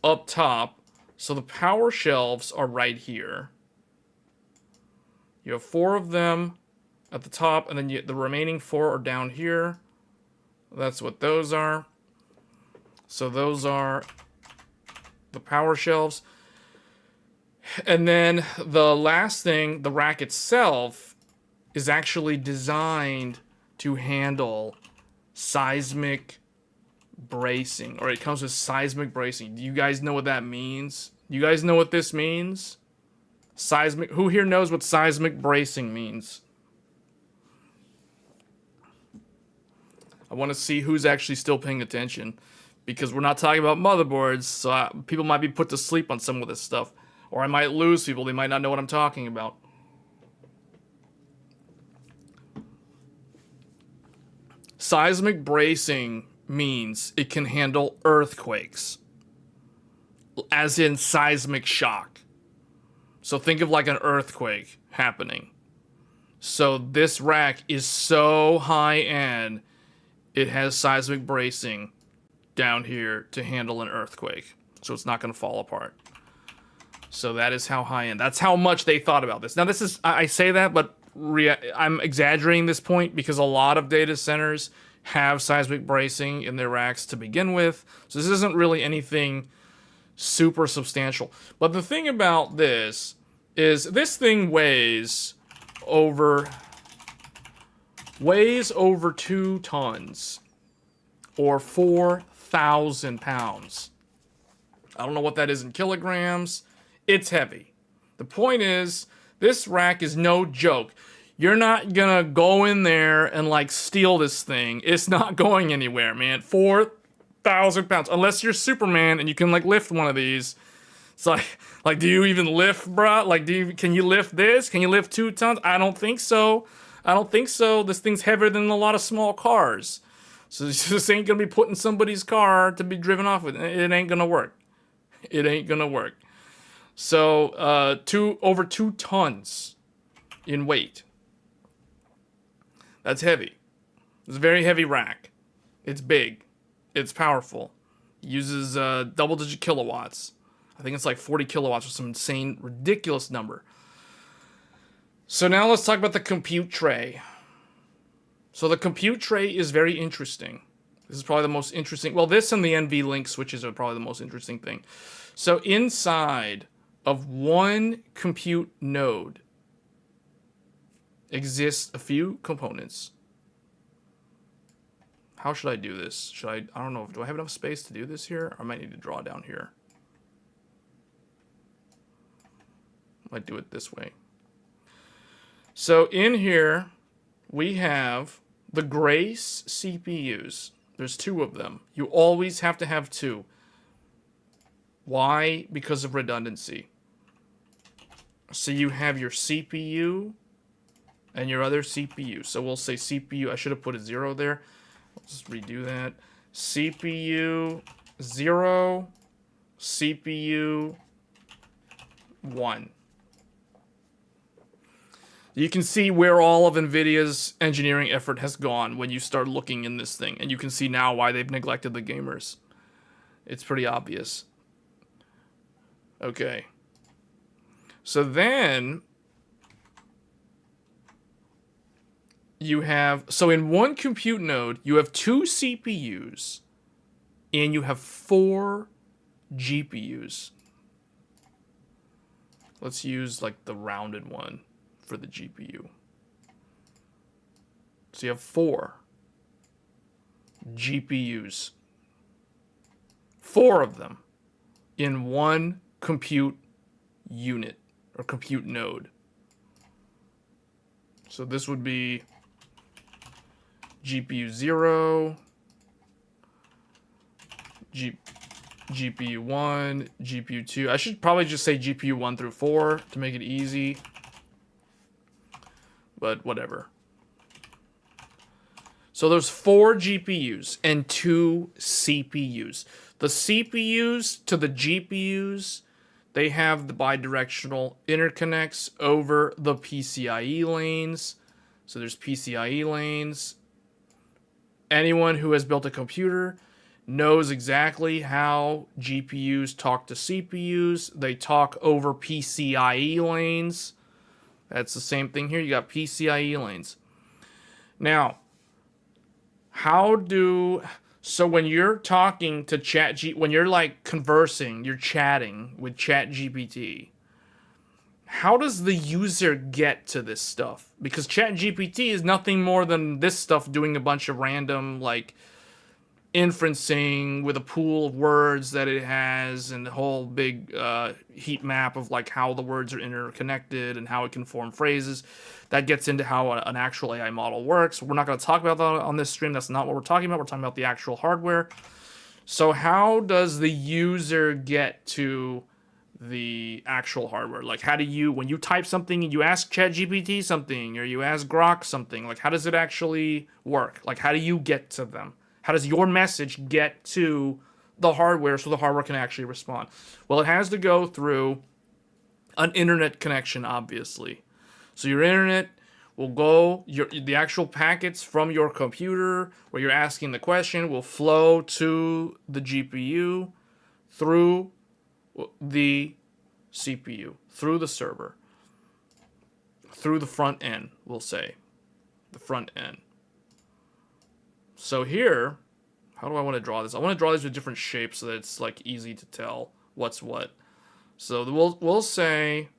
up top. So the power shelves are right here. You have four of them at the top, and then the remaining four are down here. That's what those are. So those are the power shelves. And then the last thing, the rack itself, is actually designed to handle seismic bracing, or it comes with seismic bracing. Do you guys know what that means? You guys know what this means? Seismic. Who here knows what seismic bracing means? I want to see who's actually still paying attention, because we're not talking about motherboards, so people might be put to sleep on some of this stuff, or I might lose people. They might not know what I'm talking about. Seismic bracing means it can handle earthquakes, as in seismic shock. So think of like an earthquake happening. So this rack is so high end, it has seismic bracing down here to handle an earthquake. So it's not going to fall apart. So that is how high end. That's how much they thought about this. Now this is, I say that, but I'm exaggerating this point because a lot of data centers have seismic bracing in their racks to begin with. So this isn't really anything super substantial. But the thing about this is this thing weighs over 2 tons or 4,000 pounds. I don't know what that is in kilograms. It's heavy. The point is, this rack is no joke. You're not gonna go in there and like steal this thing. It's not going anywhere, man. 4,000 pounds. Unless you're Superman and you can like lift one of these. It's like, do you even lift, bruh? Like, can you lift this? Can you lift 2 tons? I don't think so. I don't think so. This thing's heavier than a lot of small cars. So this ain't gonna be put in somebody's car to be driven off with. It ain't gonna work. It ain't gonna work. So, over 2 tons in weight. That's heavy. It's a very heavy rack. It's big. It's powerful. It uses double-digit kilowatts. I think it's like 40 kilowatts or some insane, ridiculous number. So now let's talk about the compute tray. So the compute tray is very interesting. This is probably the most interesting. Well, this and the NVLink switches are probably the most interesting thing. So inside of one compute node exists a few components. How should I do this? I don't know. Do I have enough space to do this here? Or I might need to draw down here. I might do it this way. So in here, we have the Grace CPUs. There's 2 of them. You always have to have 2. Why? Because of redundancy. So you have your CPU and your other CPU. So we'll say CPU. I should have put a 0 there. Let's just redo that. CPU 0, CPU 1. You can see where all of Nvidia's engineering effort has gone when you start looking in this thing. And you can see now why they've neglected the gamers. It's pretty obvious. Okay. So then you have, so in one compute node, you have 2 CPUs and you have 4 GPUs. Let's use like the rounded one. for the GPU. So you have 4 GPUs. 4 of them in one compute unit or compute node. So this would be GPU 0, GPU 1, GPU 2. I should probably just say GPU 1 through 4 to make it easy. But whatever. So there's 4 GPUs and 2 CPUs. The CPUs to the GPUs, they have the bidirectional interconnects over the PCIe lanes. So there's PCIe lanes. Anyone who has built a computer knows exactly how GPUs talk to CPUs. They talk over PCIe lanes. That's the same thing here. You got PCIe lanes. Now, so when you're talking to when you're like conversing, you're chatting with ChatGPT, how does the user get to this stuff? Because ChatGPT is nothing more than this stuff doing a bunch of random like inferencing with a pool of words that it has and the whole big heat map of like how the words are interconnected and how it can form phrases. That gets into how an actual AI model works. We're not going to talk about that on this stream. That's not what we're talking about. We're talking about the actual hardware. So how does the user get to the actual hardware? Like how do you, when you type something and you ask ChatGPT something or you ask Grok something, like how does it actually work? Like how do you get to them? How does your message get to the hardware so the hardware can actually respond? Well, it has to go through an internet connection, obviously. So your internet will go, the actual packets from your computer where you're asking the question will flow to the GPU through the CPU, through the server, through the front end, we'll say. The front end. So here, how do I want to draw this? I want to draw these with different shapes so that it's like easy to tell what's what. So we'll say,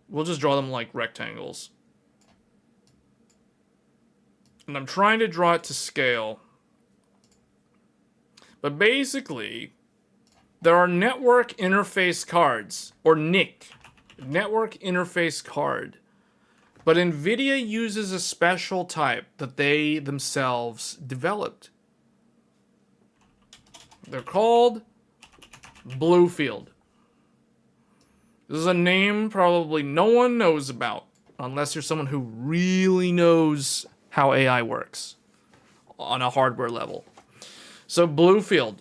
we'll just draw them like rectangles. And I'm trying to draw it to scale. But basically, there are network interface cards, or NIC, network interface card. But Nvidia uses a special type that they themselves developed. They're called Bluefield. This is a name probably no one knows about, unless you're someone who really knows how AI works on a hardware level. So Bluefield,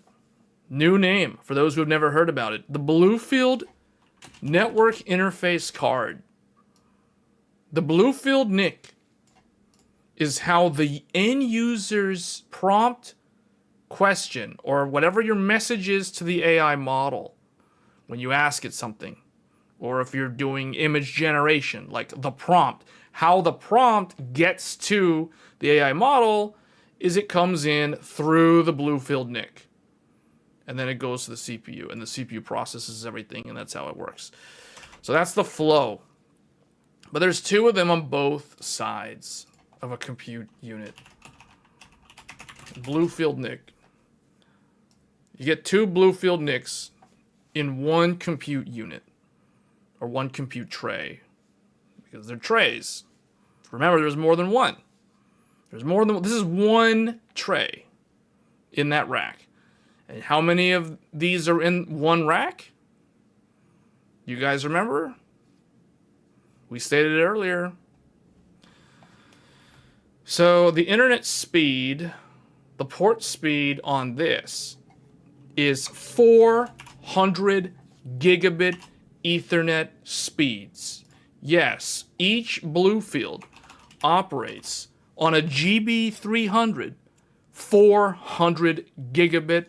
new name for those who have never heard about it. The Bluefield Network Interface Card. The Bluefield NIC is how the end user's prompt question or whatever your message is to the AI model when you ask it something, or if you're doing image generation, like the prompt, how the prompt gets to the AI model is it comes in through the Bluefield NIC. And then it goes to the CPU, and the CPU processes everything, and that's how it works. So that's the flow. But there's 2 of them on both sides of a compute unit. Bluefield NIC. You get 2 Bluefield NICs in one compute unit, or one compute tray, because they're trays. Remember, there's more than one. This is one tray in that rack. And how many of these are in one rack? You guys remember? We stated it earlier. So the internet speed, the port speed on this is 400 gigabit Ethernet speeds. Yes, each Bluefield operates on a GB300 400 gigabit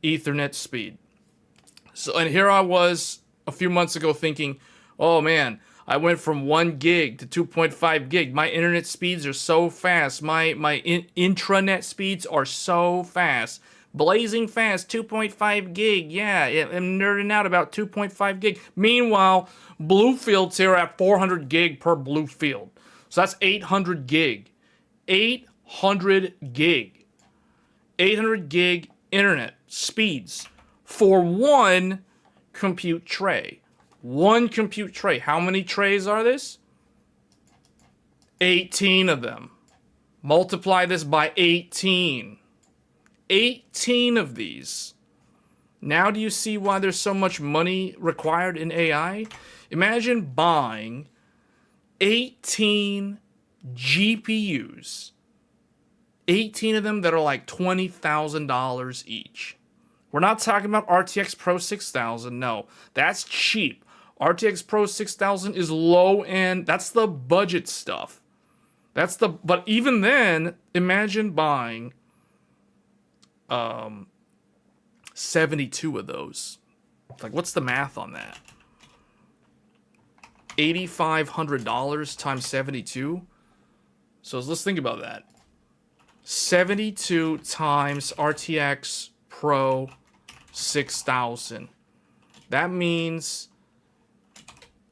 Ethernet speed. So, and here I was a few months ago thinking, oh man, I went from 1 gig to 2.5 gig. My internet speeds are so fast. My intranet speeds are so fast. Blazing fast, 2.5 gig. Yeah, I'm nerding out about 2.5 gig. Meanwhile, Bluefield's here at 400 gig per Bluefield. So that's 800 gig. 800 gig. 800 gig internet speeds for one compute tray. One compute tray. How many trays are this? 18 of them. Multiply this by 18. 18 of these. Now do you see why there's so much money required in AI? Imagine buying 18 GPUs. 18 of them that are like $20,000 each. We're not talking about RTX Pro 6000. No, that's cheap. RTX Pro 6000 is low end. That's the budget stuff. But even then, imagine buying 72 of those. Like, what's the math on that? $8,500 times 72. So let's think about that. 72 times RTX Pro 6000. That means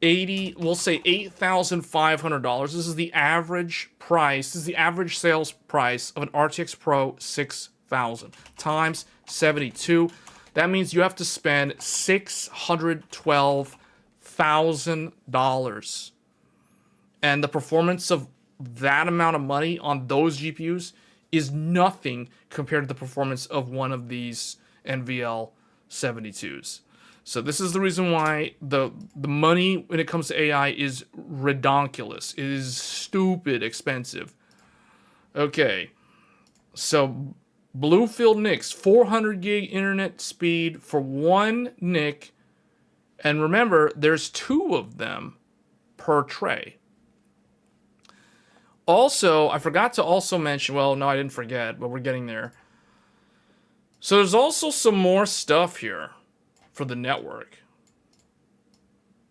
we'll say $8,500. This is the average price. This is the average sales price of an RTX Pro 6000 times 72. That means you have to spend $612,000. And the performance of that amount of money on those GPUs is nothing compared to the performance of one of these NVL72s. So this is the reason why the money when it comes to AI is redonkulous. It is stupid expensive. Okay, so Bluefield NICs, 400 gig internet speed for one NIC. And remember, there's 2 of them per tray. Also, I forgot to also mention, well, no, I didn't forget, but we're getting there. So there's also some more stuff here for the network.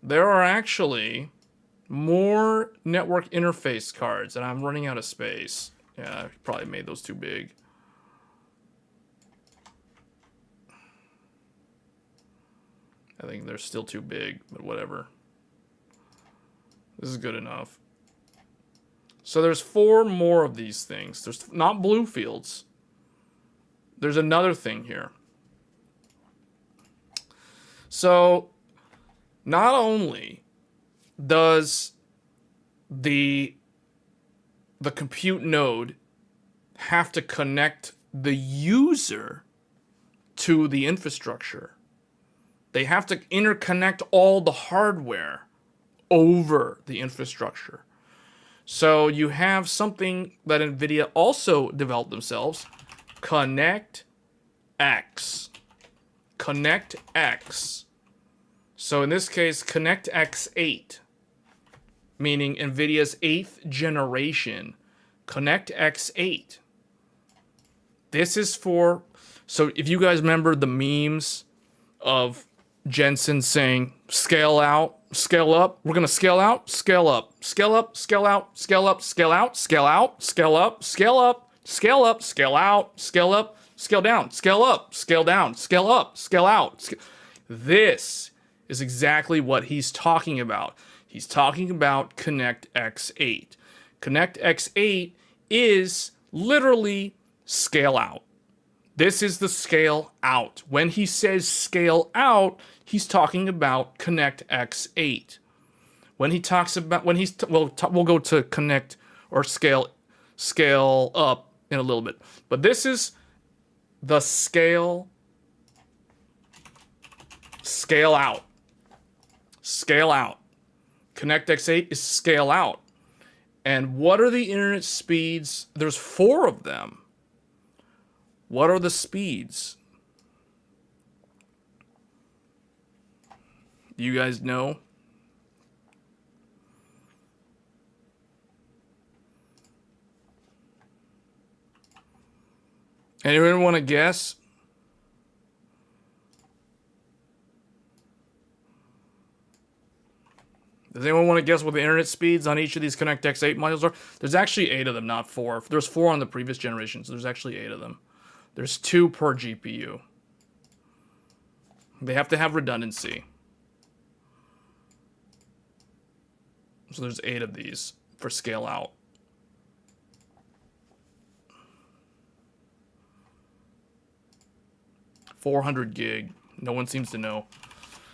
There are actually more network interface cards, and I'm running out of space. Yeah, I probably made those too big. I think they're still too big, but whatever. This is good enough. So there's 4 more of these things. There's not Bluefields. There's another thing here. So not only does the compute node have to connect the user to the infrastructure, they have to interconnect all the hardware over the infrastructure. So you have something that Nvidia also developed themselves, ConnectX. ConnectX. So in this case, ConnectX 8, meaning Nvidia's 8th generation, ConnectX 8. This is for, so if you guys remember the memes of Jensen saying, scale out, scale up, we're going to scale out, scale up, scale up, scale out, scale up, scale out, scale out, scale up, scale up, scale up, scale out, scale up, scale down, scale up, scale down, scale up, scale out. This is exactly what he's talking about. He's talking about ConnectX 8. ConnectX 8 is literally scale out. This is the scale out. When he says scale out, he's talking about ConnectX 8. When he talks about, we'll go to connect or scale up in a little bit. But this is the scale out. Scale out. ConnectX 8 is scale out. And what are the internet speeds? There's 4 of them. What are the speeds? Do you guys know? Anyone want to guess? Does anyone want to guess what the internet speeds on each of these ConnectX 8 modules are? There's actually 8 of them, not 4. There's 4 on the previous generation, so there's actually 8 of them. There's 2 per GPU. They have to have redundancy. So there's 8 of these for scale out. $400 gig. No one seems to know.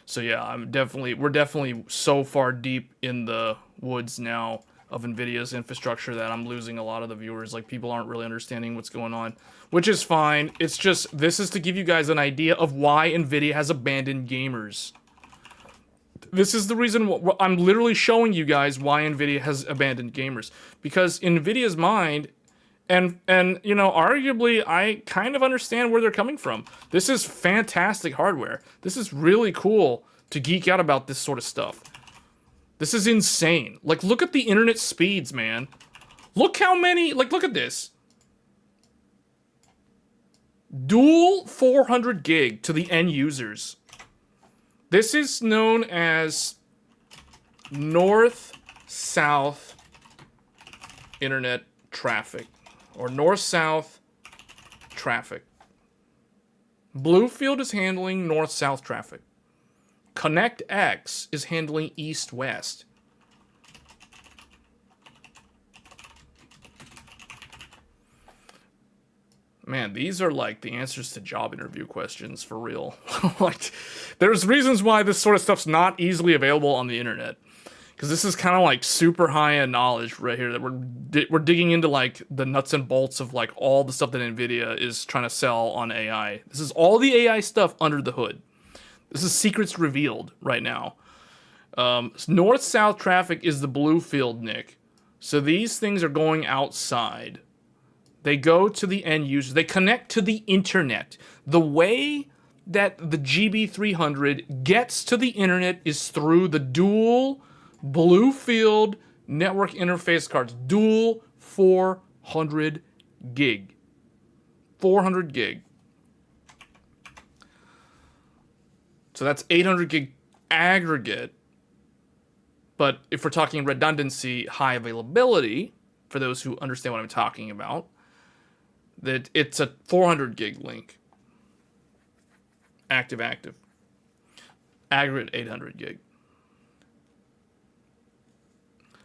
So yeah, we're definitely so far deep in the woods now of Nvidia's infrastructure that I'm losing a lot of the viewers. Like, people aren't really understanding what's going on, which is fine. It's just, this is to give you guys an idea of why Nvidia has abandoned gamers. This is the reason I'm literally showing you guys why Nvidia has abandoned gamers. Because in Nvidia's mind, and you know, arguably, I kind of understand where they're coming from. This is fantastic hardware. This is really cool to geek out about this sort of stuff. This is insane. Like, look at the internet speeds, man. Look how many, like, look at this. Dual 400 gig to the end users. This is known as north-south internet traffic, or north-south traffic. Bluefield is handling north-south traffic. ConnectX is handling east-west. Man, these are like the answers to job interview questions for real. Like, there's reasons why this sort of stuff's not easily available on the internet. Because this is kind of like super high-end knowledge right here that we're digging into, like, the nuts and bolts of, like, all the stuff that Nvidia is trying to sell on AI. This is all the AI stuff under the hood. This is secrets revealed right now. North-south traffic is the Bluefield NIC. So these things are going outside. They go to the end user. They connect to the internet. The way that the GB300 gets to the internet is through the dual Bluefield network interface cards. Dual 400 gig. 400 gig. So that's 800 gig aggregate. But if we're talking redundancy, high availability, for those who understand what I'm talking about, that it's a 400 gig link. Active. Aggregate 800 gig.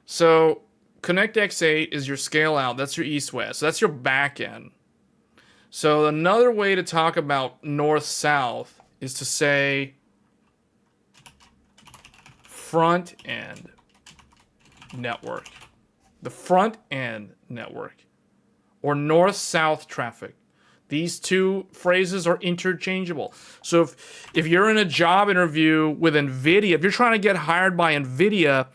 So ConnectX-8 is your scale out. That's your east-west. So that's your back end. So another way to talk about north-south is to say front end network. The front end network. Or north-south traffic. These two phrases are interchangeable. So if you're in a job interview with Nvidia, if you're trying to get hired by Nvidia,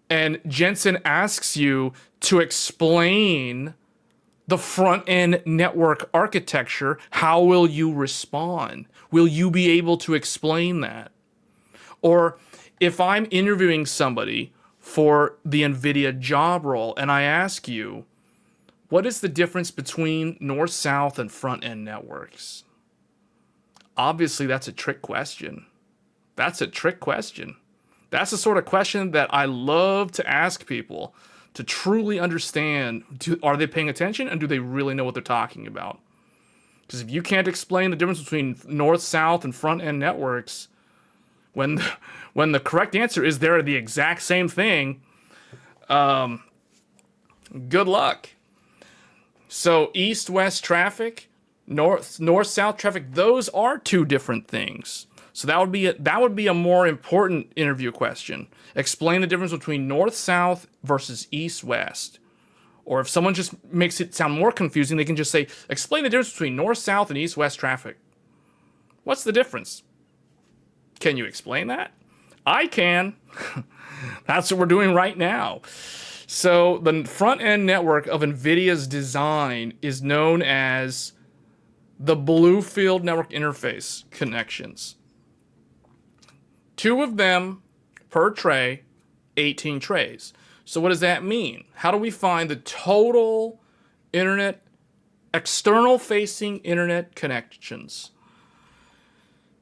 and Jensen asks you to explain the front-end network architecture, how will you respond? Will you be able to explain that? Or if I'm interviewing somebody for the Nvidia job role and I ask you, what is the difference between north-south and front-end networks? Obviously, that's a trick question. That's a trick question. That's the sort of question that I love to ask people to truly understand. Are they paying attention and do they really know what they're talking about? Because if you can't explain the difference between north-south and front-end networks, when the correct answer is they're the exact same thing, good luck. So east-west traffic, north-south traffic, those are two different things. So that would be a more important interview question. Explain the difference between north-south versus east-west. Or if someone just makes it sound more confusing, they can just say, explain the difference between north-south and east-west traffic. What's the difference? Can you explain that? I can. That's what we're doing right now. So the front-end network of NVIDIA's design is known as the Bluefield network interface connections. 2 of them per tray, 18 trays. So what does that mean? How do we find the total internet, external-facing internet connections?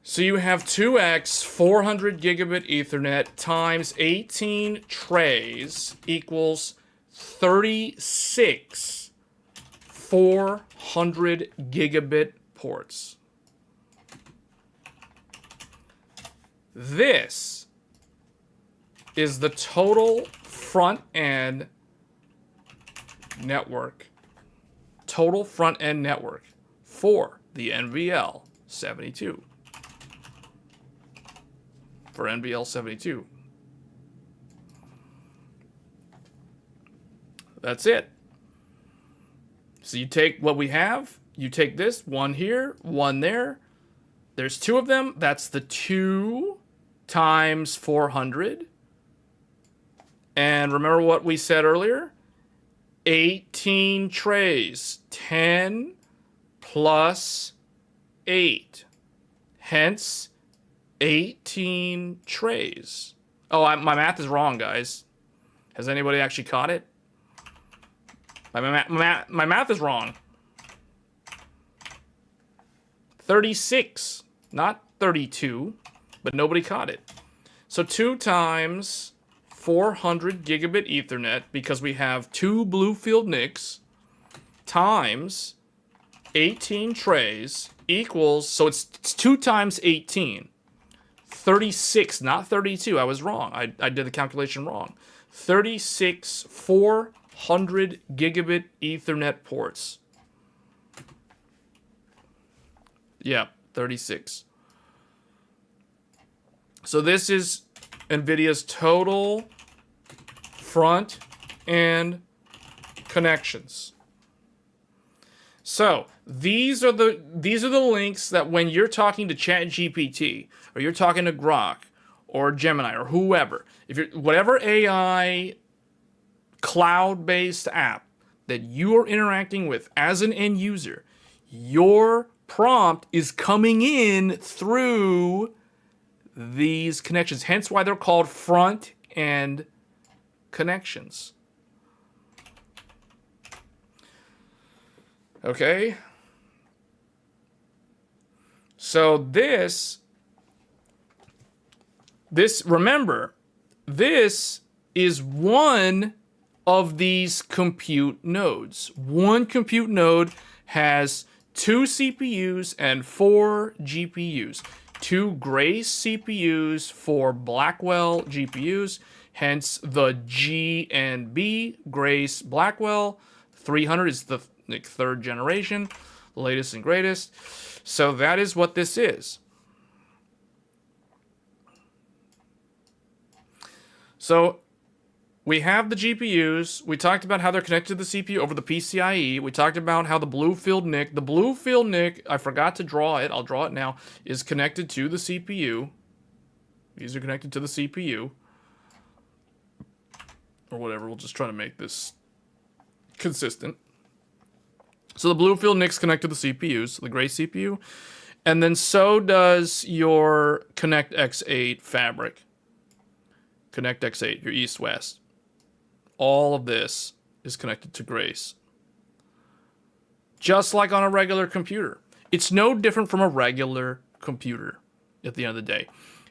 So you have 2x 400 gigabit Ethernet times 18 trays equals 36 400 gigabit ports. This is the total front-end network. Total front-end network for the NVL72. For NVL72. That's it. So you take what we have, you take this, one here, one there. There's two of them. That's the 2 times 400. And remember what we said earlier? 18 trays. 10 plus 8. Hence, 18 trays. Oh, my math is wrong, guys. Has anybody actually caught it? My math is wrong. 36, not 32, but nobody caught it. So 2 times 400 gigabit Ethernet, because we have 2 Bluefield NICs, times 18 trays equals, so it's 2 times 18. 36, not 32. I was wrong. I did the calculation wrong. 36 400 gigabit Ethernet ports. Yeah, 36. So this is NVIDIA's total front end connections. So these are the links that when you're talking to ChatGPT or you're talking to Grok or Gemini or whoever, if you're whatever AI cloud-based app that you are interacting with as an end user, your prompt is coming in through these connections. Hence why they're called front-end connections. Okay? So this, remember, this is one of these compute nodes. One compute node has 2 CPUs and 4 GPUs. 2 Grace CPUs, 4 Blackwell GPUs, hence the G and B, Grace Blackwell. 300 is the 3rd generation, the latest and greatest. So that is what this is. So we have the GPUs. We talked about how they're connected to the CPU over the PCIe. We talked about how the Bluefield NIC, I forgot to draw it, I'll draw it now, is connected to the CPU. These are connected to the CPU. Or whatever, we'll just try to make this consistent. So the Bluefield NIC's connected to the CPUs, the Grace CPU. And then so does your Connect X8 fabric. Connect X8, your east-west. All of this is connected to Grace. Just like on a regular computer. It's no different from a regular computer at the end of the day.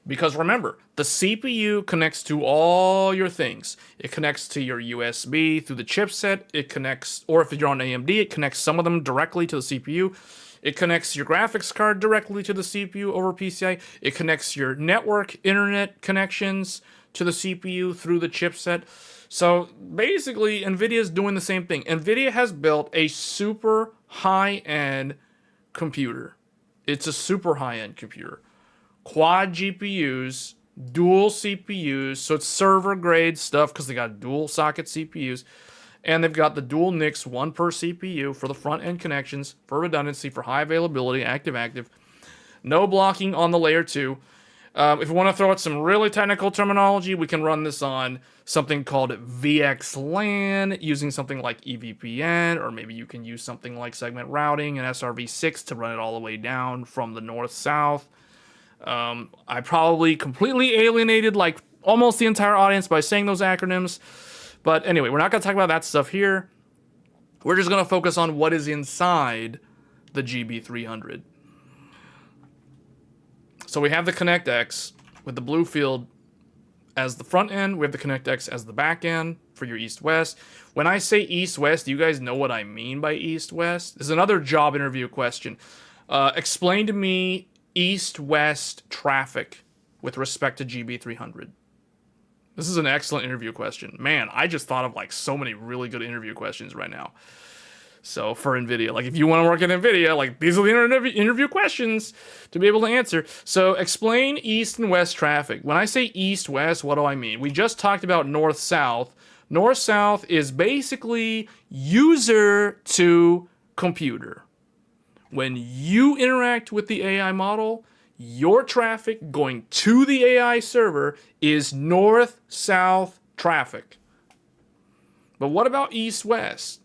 Because remember, the CPU connects to all your things. It connects to your USB through the chipset. It connects, or if you're on AMD, it connects some of them directly to the CPU. It connects your graphics card directly to the CPU over PCI. It connects your network internet connections to the CPU through the chipset. So basically, NVIDIA is doing the same thing. NVIDIA has built a super high-end computer. It's a super high-end computer. Quad GPUs, dual CPUs, so it's server-grade stuff because they got dual-socket CPUs. And they've got the dual NICs, 1 per CPU for the front-end connections, for redundancy, for high availability, active-active. No blocking on the layer 2. If you want to throw out some really technical terminology, we can run this on something called VXLAN, using something like EVPN, or maybe you can use something like segment routing and SRv6 to run it all the way down from the north-south. I probably completely alienated like almost the entire audience by saying those acronyms. But anyway, we're not going to talk about that stuff here. We're just going to focus on what is inside the GB300. So we have the ConnectX with the Bluefield as the front end. We have the ConnectX as the back end for your east-west. When I say east-west, do you guys know what I mean by east-west? This is another job interview question. Explain to me east-west traffic with respect to GB300. This is an excellent interview question. Man, I just thought of like so many really good interview questions right now. So for Nvidia, like if you want to work at Nvidia, like these are the interview questions to be able to answer. So explain east and west traffic. When I say east-west, what do I mean? We just talked about north-south. North-south is basically user to computer. When you interact with the AI model, your traffic going to the AI server is north-south traffic. But what about east-west?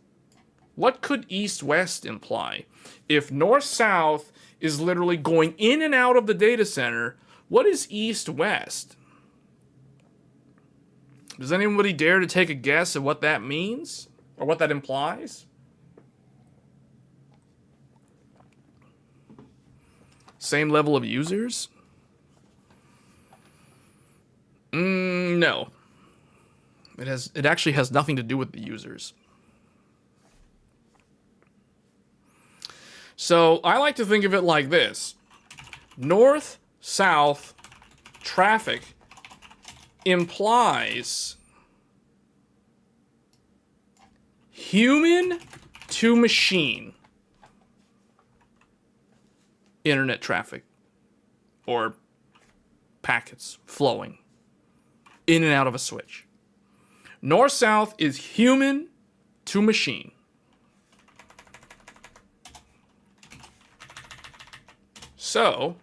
What could east-west imply? If north-south is literally going in and out of the data center, what is east-west? Does anybody dare to take a guess at what that means? Or what that implies? Same level of users? No. It actually has nothing to do with the users. So I like to think of it like this. North-south traffic implies human to machine internet traffic or packets flowing in and out of a switch. North-south is human to machine. So,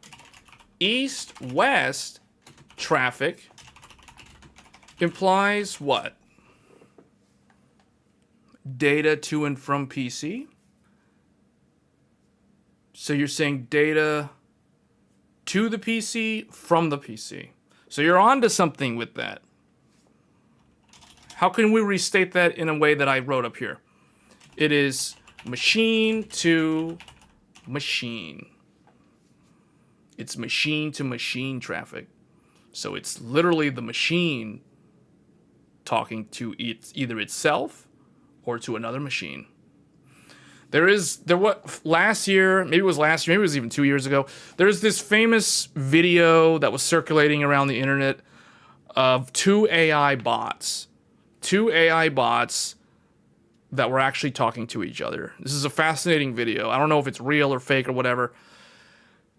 east-west traffic implies what? Data to and from PC. So you're saying data to the PC from the PC. So you're onto something with that. How can we restate that in a way that I wrote up here? It is machine to machine. It's machine to machine traffic. So it's literally the machine talking to either itself or to another machine. There was last year, maybe it was even 2 years ago. There's this famous video that was circulating around the internet of two AI bots that were actually talking to each other. This is a fascinating video. I don't know if it's real or fake or whatever.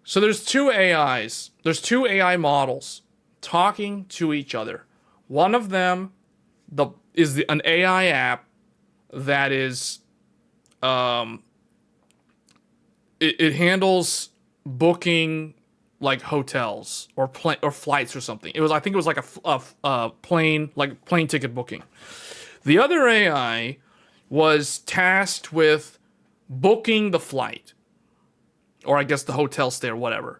So there's two AIs. There's two AI models talking to each other. One of them is an AI app that is it handles booking like hotels or flights or something. I think it was like a plane ticket booking. The other AI was tasked with booking the flight, or I guess the hotel stay or whatever.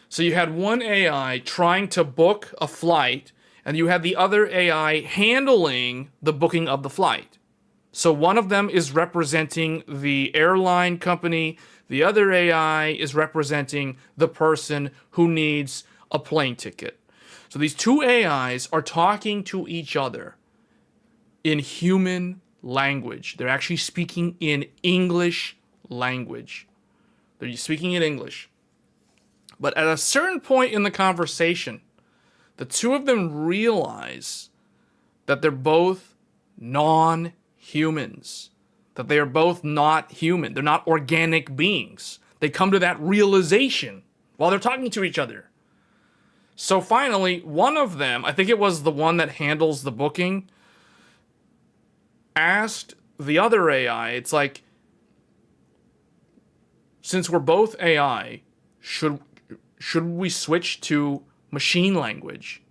So you had one AI trying to book a flight, and you had the other AI handling the booking of the flight. So one of them is representing the airline company. The other AI is representing the person who needs a plane ticket. So these two AIs are talking to each other in human language. They're actually speaking in English language. They're speaking in English. But at a certain point in the conversation, the two of them realize that they're both non-humans, that they are both not human. They're not organic beings. They come to that realization while they're talking to each other. So finally, one of them, I think it was the one that handles the booking, asked the other AI, it's like, since we're both AI, should we switch to machine language?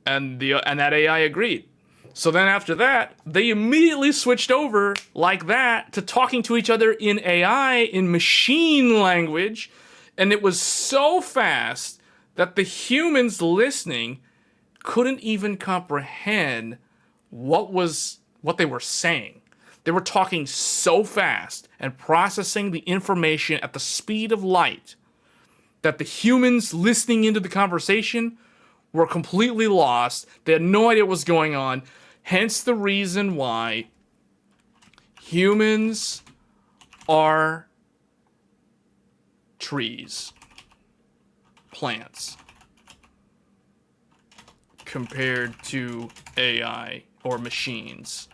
And that AI agreed. So then after that, they immediately switched over like that to talking to each other in AI, in machine language. And it was so fast that the humans listening couldn't even comprehend what they were saying. They were talking so fast and processing the information at the speed of light that the humans listening into the conversation were completely lost. They had no idea what was going on. Hence the reason why humans are trees, plants, compared to AI or machines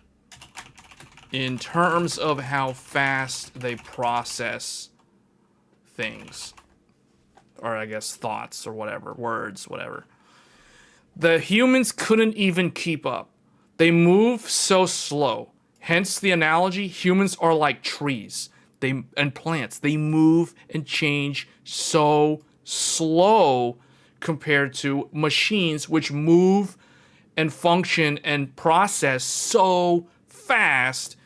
in terms of how fast they process things, or I guess thoughts or whatever, words, whatever. The humans couldn't even keep up. They move so slow. Hence the analogy, humans are like trees and plants. They move and change so slow compared to machines, which move and function and process so fast.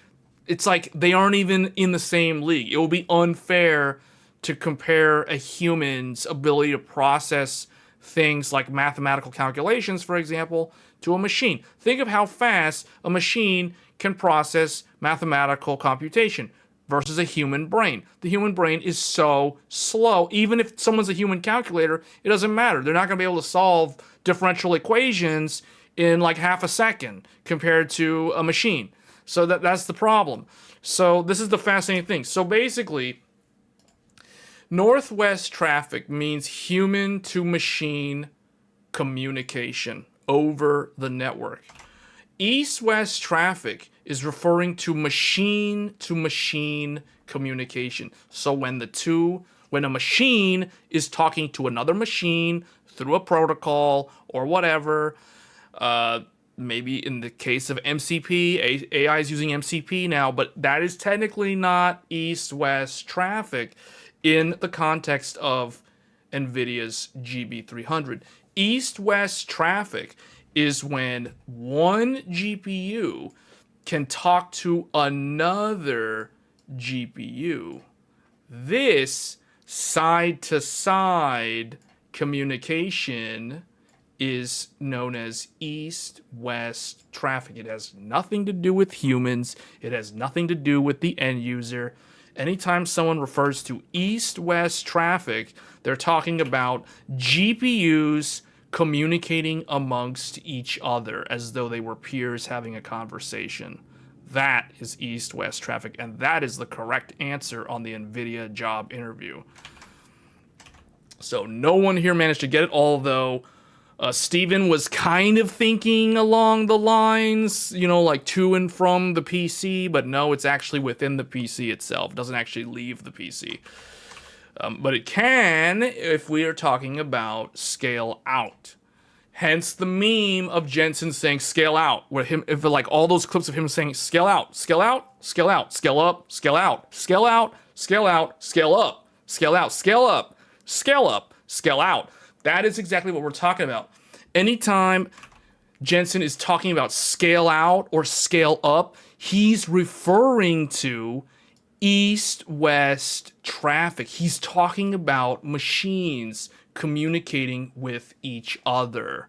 It's like they aren't even in the same league. It will be unfair to compare a human's ability to process things like mathematical calculations, for example, to a machine. Think of how fast a machine can process mathematical computation versus a human brain. The human brain is so slow. Even if someone's a human calculator, it doesn't matter. They're not going to be able to solve differential equations in like half a second compared to a machine. So that's the problem. So this is the fascinating thing. So basically, northwest traffic means human to machine communication over the network. East-west traffic is referring to machine communication. So when a machine is talking to another machine through a protocol or whatever, maybe in the case of MCP, AI is using MCP now, but that is technically not east-west traffic in the context of Nvidia's GB300. East-west traffic is when one GPU can talk to another GPU. This side-to-side communication is known as east-west traffic. It has nothing to do with humans. It has nothing to do with the end user. Anytime someone refers to east-west traffic, they're talking about GPUs communicating amongst each other as though they were peers having a conversation. That is east-west traffic, and that is the correct answer on the Nvidia job interview. So no one here managed to get it, although Steven was kind of thinking along the lines, like to and from the PC, but no, it's actually within the PC itself. It doesn't actually leave the PC. But it can if we are talking about scale out. Hence the meme of Jensen saying scale out, where if like all those clips of him saying scale out, scale out, scale out, scale up, scale out, scale out, scale out, scale up, scale out, scale up, scale up, scale out. That is exactly what we're talking about. Anytime Jensen is talking about scale out or scale up, he's referring to east-west traffic. He's talking about machines communicating with each other.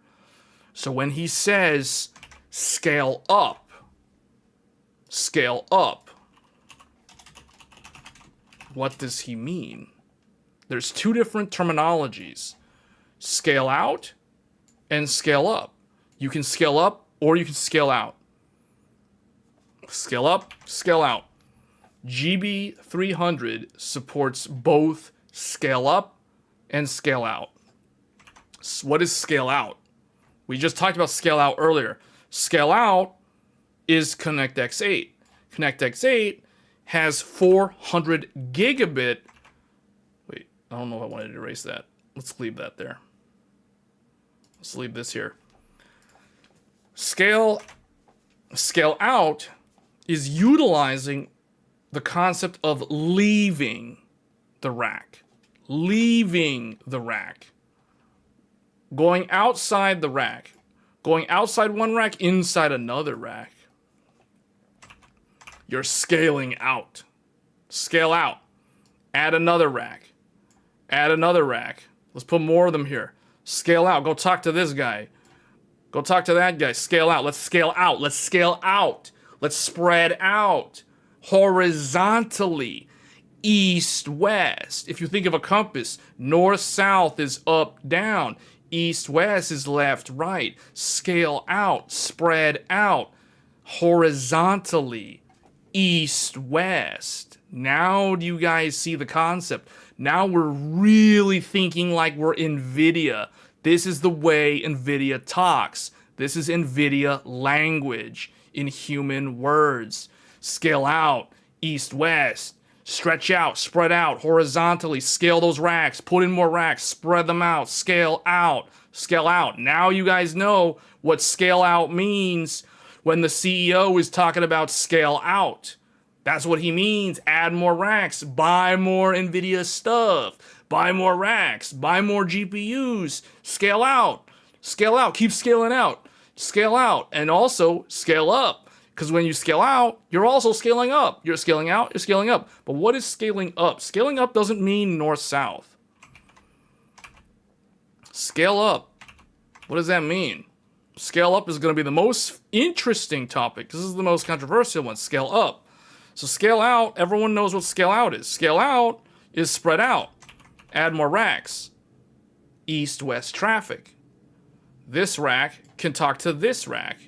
So when he says scale up, what does he mean? There's two different terminologies: scale out and scale up. You can scale up or you can scale out. Scale up, scale out. GB300 supports both scale up and scale out. So what is scale out? We just talked about scale out earlier. Scale out is ConnectX-8. ConnectX-8 has 400 gigabit. Wait, I don't know if I wanted to erase that. Let's leave that there. Let's leave this here. Scale out is utilizing the concept of leaving the rack. Leaving the rack. Going outside the rack. Going outside one rack, inside another rack. You're scaling out. Scale out. Add another rack. Add another rack. Let's put more of them here. Scale out. Go talk to this guy. Go talk to that guy. Scale out. Let's scale out. Let's scale out. Let's spread out. Horizontally. East, west. If you think of a compass, north, south is up, down. East, west is left, right. Scale out. Spread out. Horizontally. East, west. Now do you guys see the concept? Now we're really thinking like we're Nvidia. This is the way Nvidia talks. This is Nvidia language in human words. Scale out, east, west, stretch out, spread out, horizontally, scale those racks, put in more racks, spread them out, scale out, scale out. Now you guys know what scale out means when the CEO is talking about scale out. That's what he means. Add more racks, buy more Nvidia stuff, buy more racks, buy more GPUs, scale out, keep scaling out, scale out, and also scale up. Because when you scale out, you're also scaling up. You're scaling out, you're scaling up. But what is scaling up? Scaling up doesn't mean north-south. Scale up. What does that mean? Scale up is going to be the most interesting topic. This is the most controversial one. Scale up. So scale out, everyone knows what scale out is. Scale out is spread out. Add more racks. East-west traffic. This rack can talk to this rack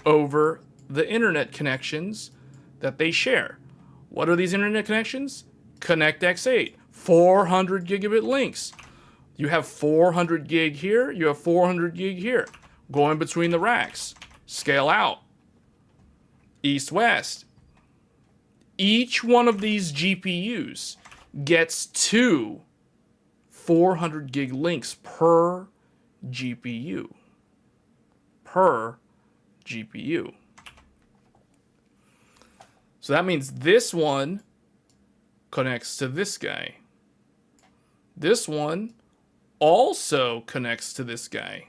over the internet connections that they share. What are these internet connections? ConnectX-8, 400 gigabit links. You have 400 gig here, you have 400 gig here, going between the racks. Scale out. East-west. Each one of these GPUs gets 2 400 gig links per GPU. Per GPU. So that means this one connects to this guy. This one also connects to this guy.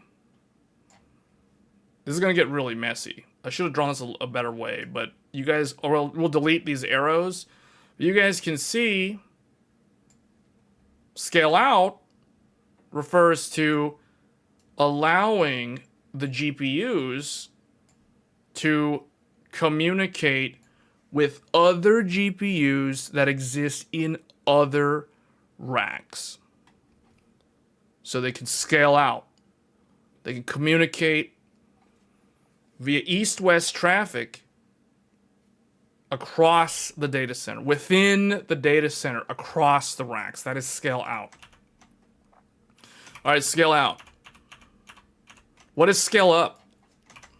This is going to get really messy. I should have drawn this a better way, but you guys, or we'll delete these arrows. You guys can see scale out refers to allowing the GPUs to communicate with other GPUs that exist in other racks. So they can scale out. They can communicate via east-west traffic across the data center, within the data center, across the racks. That is scale out. All right, scale out. What is scale up?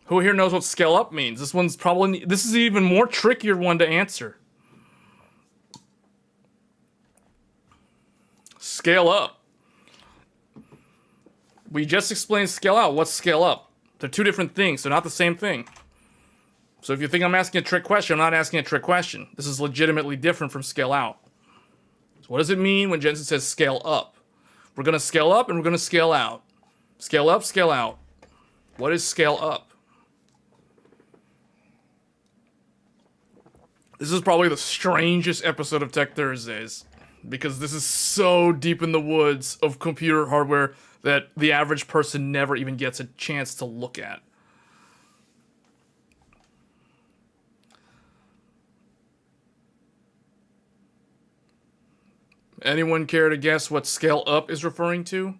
Who here knows what scale up means? This is an even more trickier one to answer. Scale up. We just explained scale out. What's scale up? They're two different things. They're not the same thing. So if you think I'm asking a trick question, I'm not asking a trick question. This is legitimately different from scale out. So what does it mean when Jensen says scale up? We're going to scale up and we're going to scale out. Scale up, scale out. What is scale up? This is probably the strangest episode of Tech Thursdays, because this is so deep in the woods of computer hardware that the average person never even gets a chance to look at. Anyone care to guess what scale up is referring to?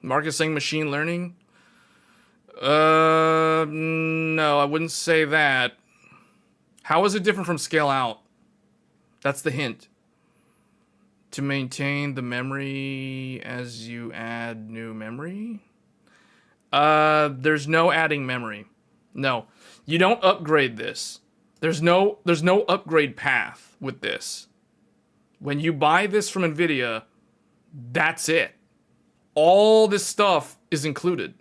Mark is saying machine learning. No, I wouldn't say that. How is it different from scale out? That's the hint. To maintain the memory as you add new memory? There's no adding memory. No. You don't upgrade this. There's no upgrade path with this. When you buy this from Nvidia, that's it. All this stuff is included.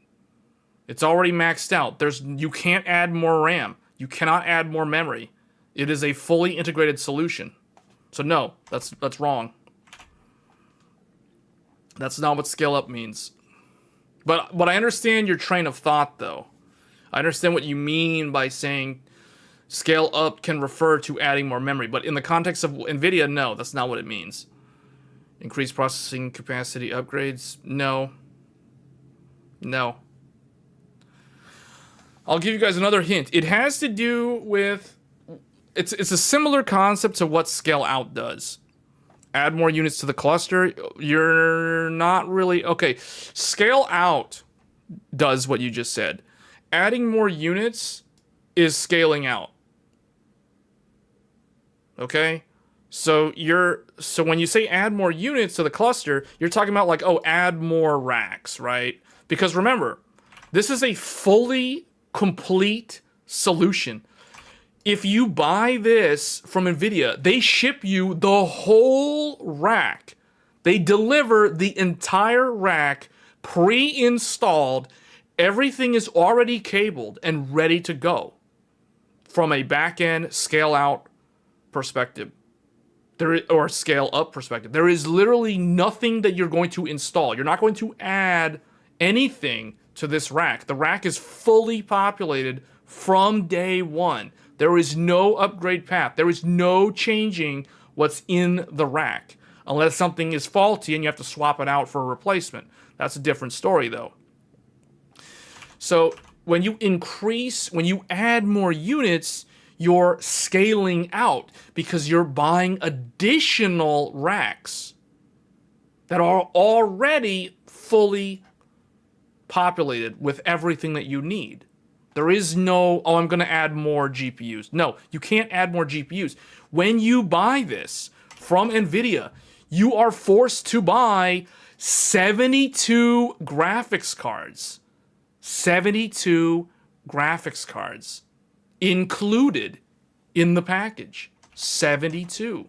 It's already maxed out. You can't add more RAM. You cannot add more memory. It is a fully integrated solution. So no, that's wrong. That's not what scale up means. But I understand your train of thought, though. I understand what you mean by saying scale up can refer to adding more memory. But in the context of Nvidia, no, that's not what it means. Increased processing capacity upgrades? No. No. I'll give you guys another hint. It has to do with... It's a similar concept to what scale out does. Add more units to the cluster. You're not really... Okay, scale out does what you just said. Adding more units is scaling out. Okay? So when you say add more units to the cluster, you're talking about like, oh, add more racks, right? Because remember, this is a fully complete solution. If you buy this from Nvidia, they ship you the whole rack. They deliver the entire rack pre-installed. Everything is already cabled and ready to go from a back-end scale-out perspective. Or scale up perspective. There is literally nothing that you're going to install. You're not going to add anything to this rack. The rack is fully populated from day one. There is no upgrade path. There is no changing what's in the rack unless something is faulty and you have to swap it out for a replacement. That's a different story though. So when you add more units, you're scaling out because you're buying additional racks that are already fully populated with everything that you need. There is no, oh, I'm going to add more GPUs. No, you can't add more GPUs. When you buy this from Nvidia, you are forced to buy 72 graphics cards. 72 graphics cards included in the package. 72.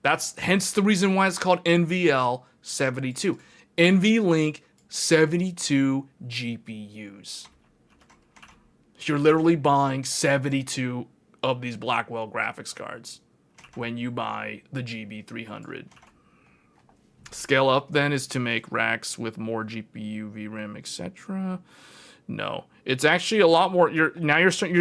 That's hence the reason why it's called NVL72. NVLink 72 GPUs. You're literally buying 72 of these Blackwell graphics cards when you buy the GB300. Scale up then is to make racks with more GPU, VRAM, etc. No, it's actually a lot more. You're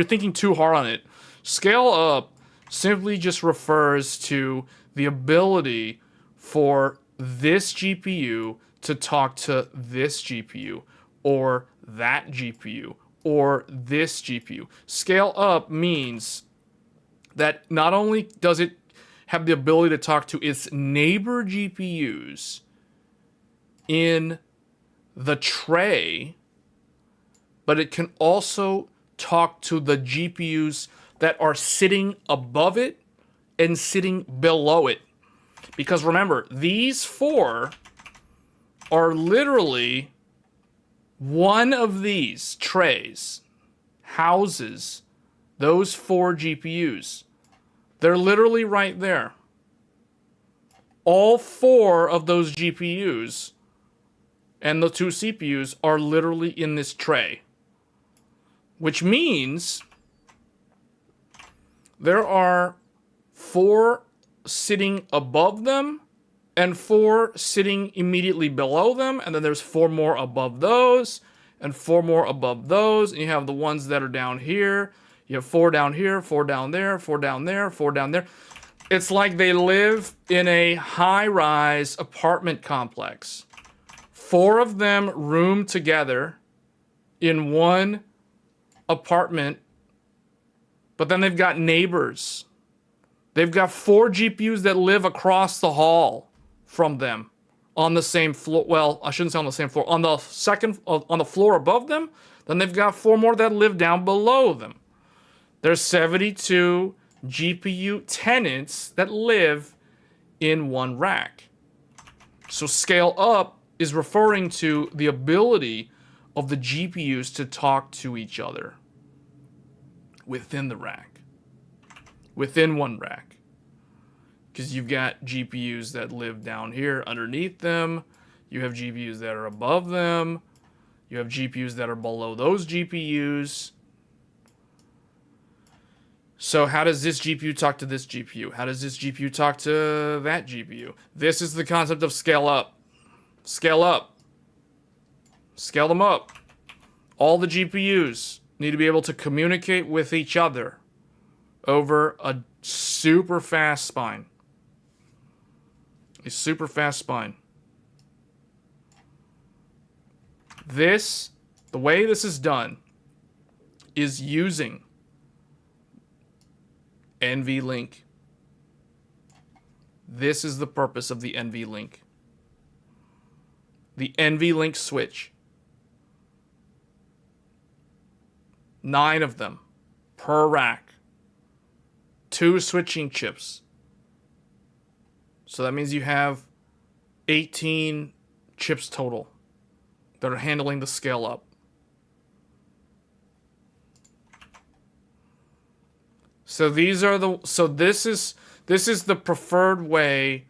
thinking too hard on it. Scale up simply just refers to the ability for this GPU to talk to this GPU or that GPU or this GPU. Scale up means that not only does it have the ability to talk to its neighbor GPUs in the tray, but it can also talk to the GPUs that are sitting above it and sitting below it. Because remember, these four are literally one of these trays houses those four GPUs. They're literally right there. All four of those GPUs and the two CPUs are literally in this tray. Which means there are four sitting above them and four sitting immediately below them, and then there's four more above those and four more above those, and you have the ones that are down here. You have four down here, four down there, four down there, four down there. It's like they live in a high-rise apartment complex. Four of them room together in one apartment, but then they've got neighbors. They've got four GPUs that live across the hall from them on the same floor. Well, I shouldn't say on the same floor. On the floor above them, then they've got four more that live down below them. There's 72 GPU tenants that live in one rack. So scale up is referring to the ability of the GPUs to talk to each other within the rack, within one rack. Because you've got GPUs that live down here underneath them. You have GPUs that are above them. You have GPUs that are below those GPUs. So how does this GPU talk to this GPU? How does this GPU talk to that GPU? This is the concept of scale up. Scale up. Scale them up. All the GPUs need to be able to communicate with each other over a super fast spine. A super fast spine. This, the way this is done, is using NVLink. This is the purpose of the NVLink. The NVLink switch. 9 of them per rack. 2 switching chips. So that means you have 18 chips total that are handling the scale up. So this is the preferred way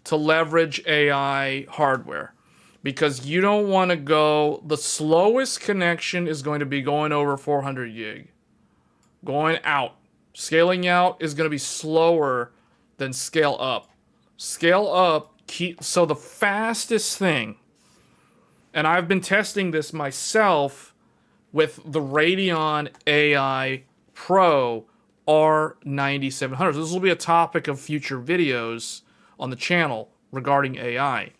to leverage AI hardware, because you don't want to go, the slowest connection is going to be going over 400 gig. Going out. Scaling out is going to be slower than scale up. Scale up, so the fastest thing, and I've been testing this myself with the Radeon AI PRO R9700. So this will be a topic of future videos on the channel regarding AI.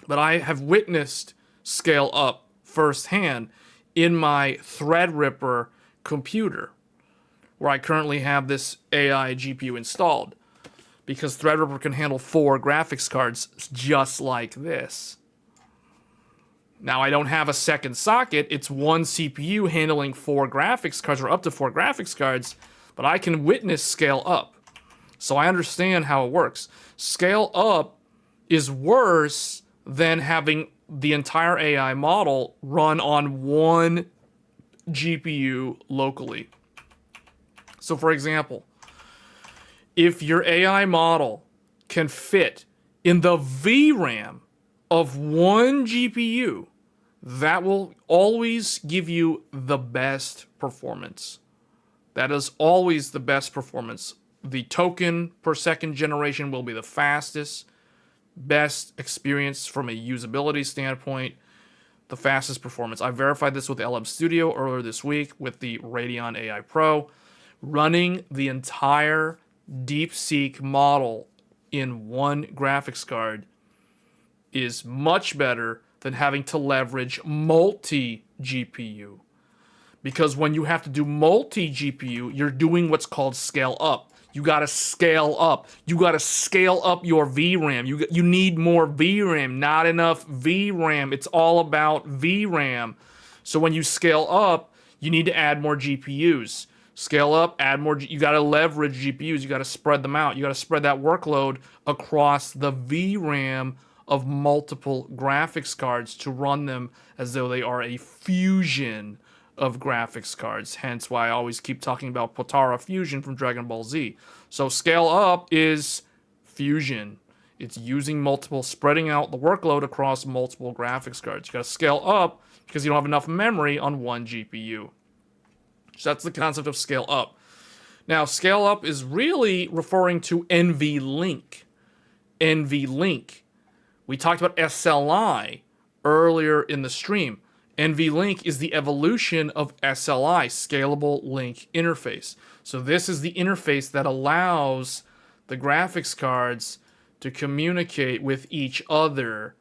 But I have witnessed scale up firsthand in my Threadripper computer, where I currently have this AI GPU installed, because Threadripper can handle 4 graphics cards just like this. Now, I don't have a second socket. It's one CPU handling 4 graphics cards, or up to 4 graphics cards, but I can witness scale up. So I understand how it works. Scale up is worse than having the entire AI model run on one GPU locally. So for example, if your AI model can fit in the VRAM of one GPU, that will always give you the best performance. That is always the best performance. The token per second generation will be the fastest, best experience from a usability standpoint, the fastest performance. I verified this with LM Studio earlier this week with the Radeon AI Pro. Running the entire DeepSeek model in one graphics card is much better than having to leverage multi-GPU. Because when you have to do multi-GPU, you're doing what's called scale up. You gotta scale up. You gotta scale up your VRAM. You need more VRAM, not enough VRAM. It's all about VRAM. So when you scale up, you need to add more GPUs. Scale up, add more. You gotta leverage GPUs. You gotta spread them out. You gotta spread that workload across the VRAM of multiple graphics cards to run them as though they are a fusion of graphics cards. Hence why I always keep talking about Potara Fusion from Dragon Ball Z. So scale up is fusion. It's using multiple, spreading out the workload across multiple graphics cards. You gotta scale up because you don't have enough memory on one GPU. So that's the concept of scale up. Now, scale up is really referring to NVLink. NVLink. We talked about SLI earlier in the stream. NVLink is the evolution of SLI, Scalable Link Interface. So this is the interface that allows the graphics cards to communicate with each other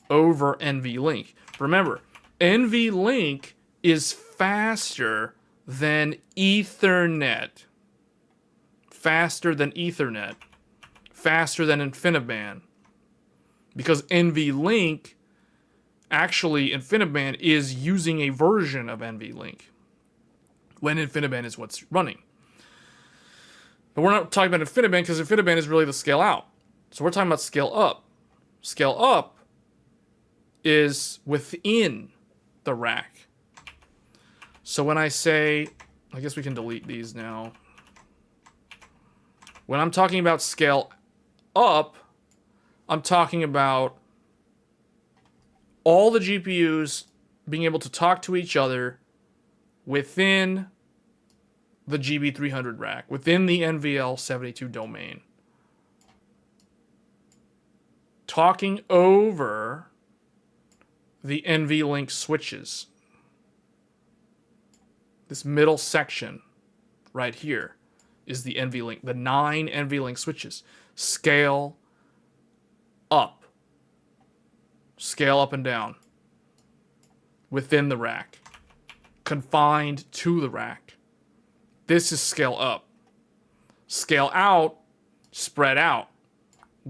over NVLink. Remember, NVLink is faster than Ethernet. Faster than Ethernet. Faster than InfiniBand. Because NVLink, actually InfiniBand is using a version of NVLink when InfiniBand is what's running. But we're not talking about InfiniBand because InfiniBand is really the scale out. So we're talking about scale up. Scale up is within the rack. So when I say, I guess we can delete these now. When I'm talking about scale up, I'm talking about all the GPUs being able to talk to each other within the GB300 rack, within the NVL72 domain. Talking over the NVLink switches. This middle section right here is the NVLink, the 9 NVLink switches. Scale up. Scale up and down. Within the rack. Confined to the rack. This is scale up. Scale out, spread out.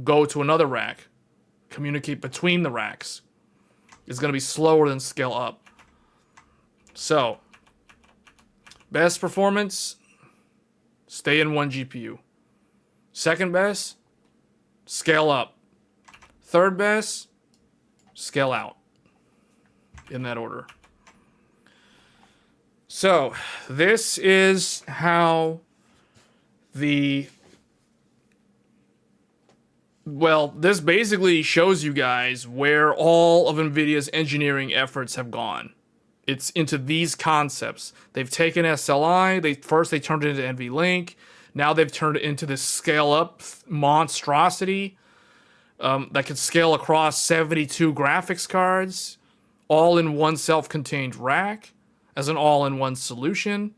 Go to another rack. Communicate between the racks. It's going to be slower than scale up. So, best performance, stay in one GPU. Second best, scale up. Third best, scale out. In that order. So, this is how this basically shows you guys where all of NVIDIA's engineering efforts have gone. It's into these concepts. They've taken SLI, first they turned it into NVLink, now they've turned it into this scale-up monstrosity that can scale across 72 graphics cards, all in one self-contained rack, as an all-in-one solution.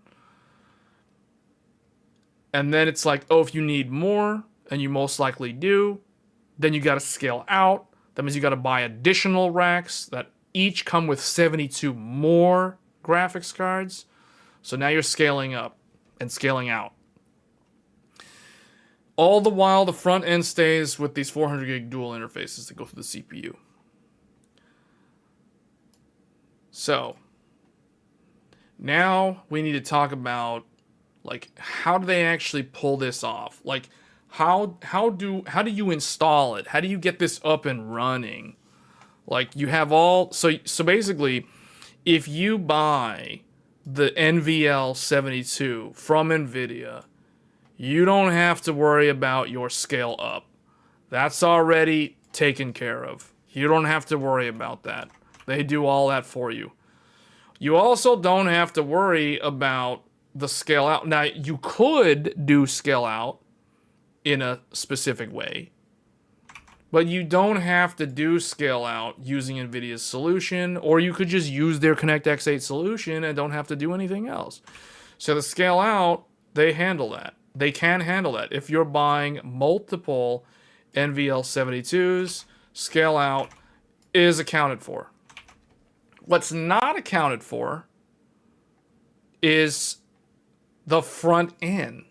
And then it's like, oh, if you need more, and you most likely do, then you got to scale out. That means you got to buy additional racks that each come with 72 more graphics cards. So now you're scaling up and scaling out. All the while, the front end stays with these 400 gig dual interfaces that go through the CPU. So now we need to talk about, like, how do they actually pull this off? Like, how do you install it? How do you get this up and running? Like, you have all... So basically, if you buy the NVL72 from Nvidia, you don't have to worry about your scale up. That's already taken care of. You don't have to worry about that. They do all that for you. You also don't have to worry about the scale out. Now, you could do scale out in a specific way, but you don't have to do scale out using NVIDIA's solution, or you could just use their ConnectX-8 solution and don't have to do anything else. So the scale out, they handle that. They can handle that. If you're buying multiple NVL72s, scale out is accounted for. What's not accounted for is the front end.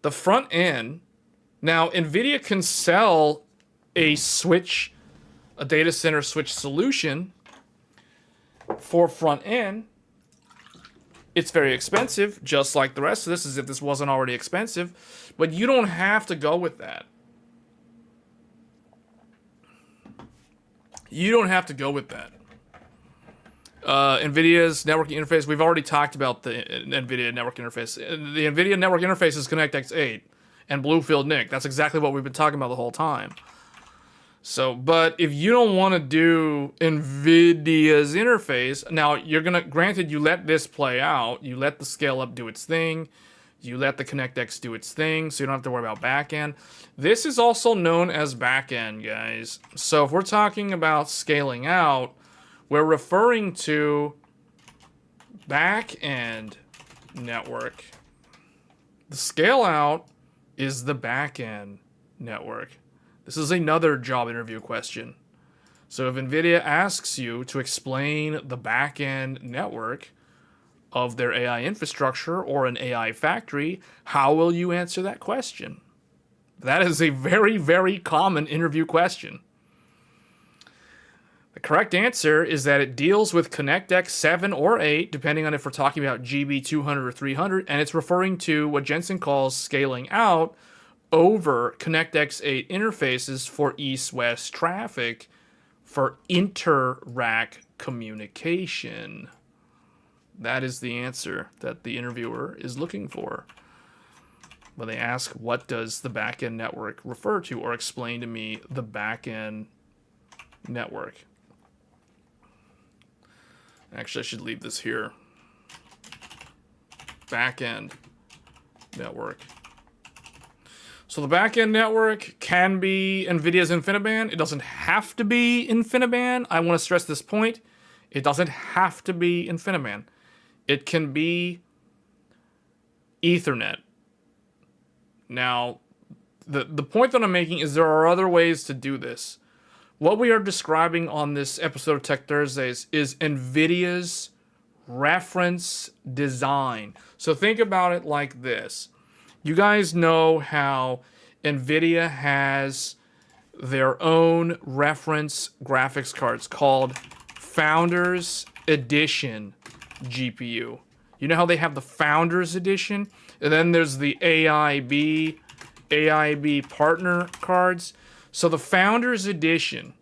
The front end, now NVIDIA can sell a data center switch solution for front end. It's very expensive, just like the rest of this, as if this wasn't already expensive, but you don't have to go with that. You don't have to go with that. NVIDIA's networking interface, we've already talked about the NVIDIA network interface. The NVIDIA network interface is ConnectX-8 and Bluefield NIC. That's exactly what we've been talking about the whole time. So, but if you don't want to do NVIDIA's interface, now granted, you let this play out, you let the scale up do its thing, you let the ConnectX do its thing, so you don't have to worry about backend. This is also known as backend, guys. So if we're talking about scaling out, we're referring to back-end network. The scale-out is the back-end network. This is another job interview question. So if NVIDIA asks you to explain the back-end network of their AI infrastructure or an AI factory, how will you answer that question? That is a very, very common interview question. The correct answer is that it deals with ConnectX 7 or 8, depending on if we're talking about GB200 or 300, and it's referring to what Jensen calls scaling out over ConnectX 8 interfaces for east-west traffic for inter-rack communication. That is the answer that the interviewer is looking for. When they ask, what does the backend network refer to, or explain to me the backend network. Actually, I should leave this here. Backend network. So the backend network can be NVIDIA's InfiniBand. It doesn't have to be InfiniBand. I want to stress this point. It doesn't have to be InfiniBand. It can be Ethernet. Now, the point that I'm making is there are other ways to do this. What we are describing on this episode of Tech Thursdays is NVIDIA's reference design. So think about it like this. You guys know how NVIDIA has their own reference graphics cards called Founders Edition GPU. You know how they have the Founders Edition? And then there's the AIB AIB partner cards. So the Founders Edition,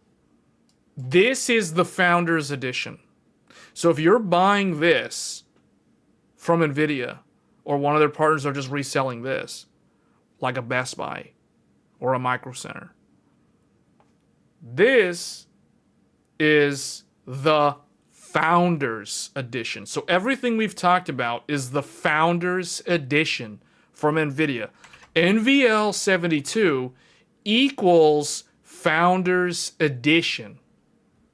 this is the Founders Edition. So if you're buying this from Nvidia, or one of their partners are just reselling this, like a Best Buy or a Micro Center, this is the Founders Edition. So everything we've talked about is the Founders Edition from Nvidia. NVL72 equals Founders Edition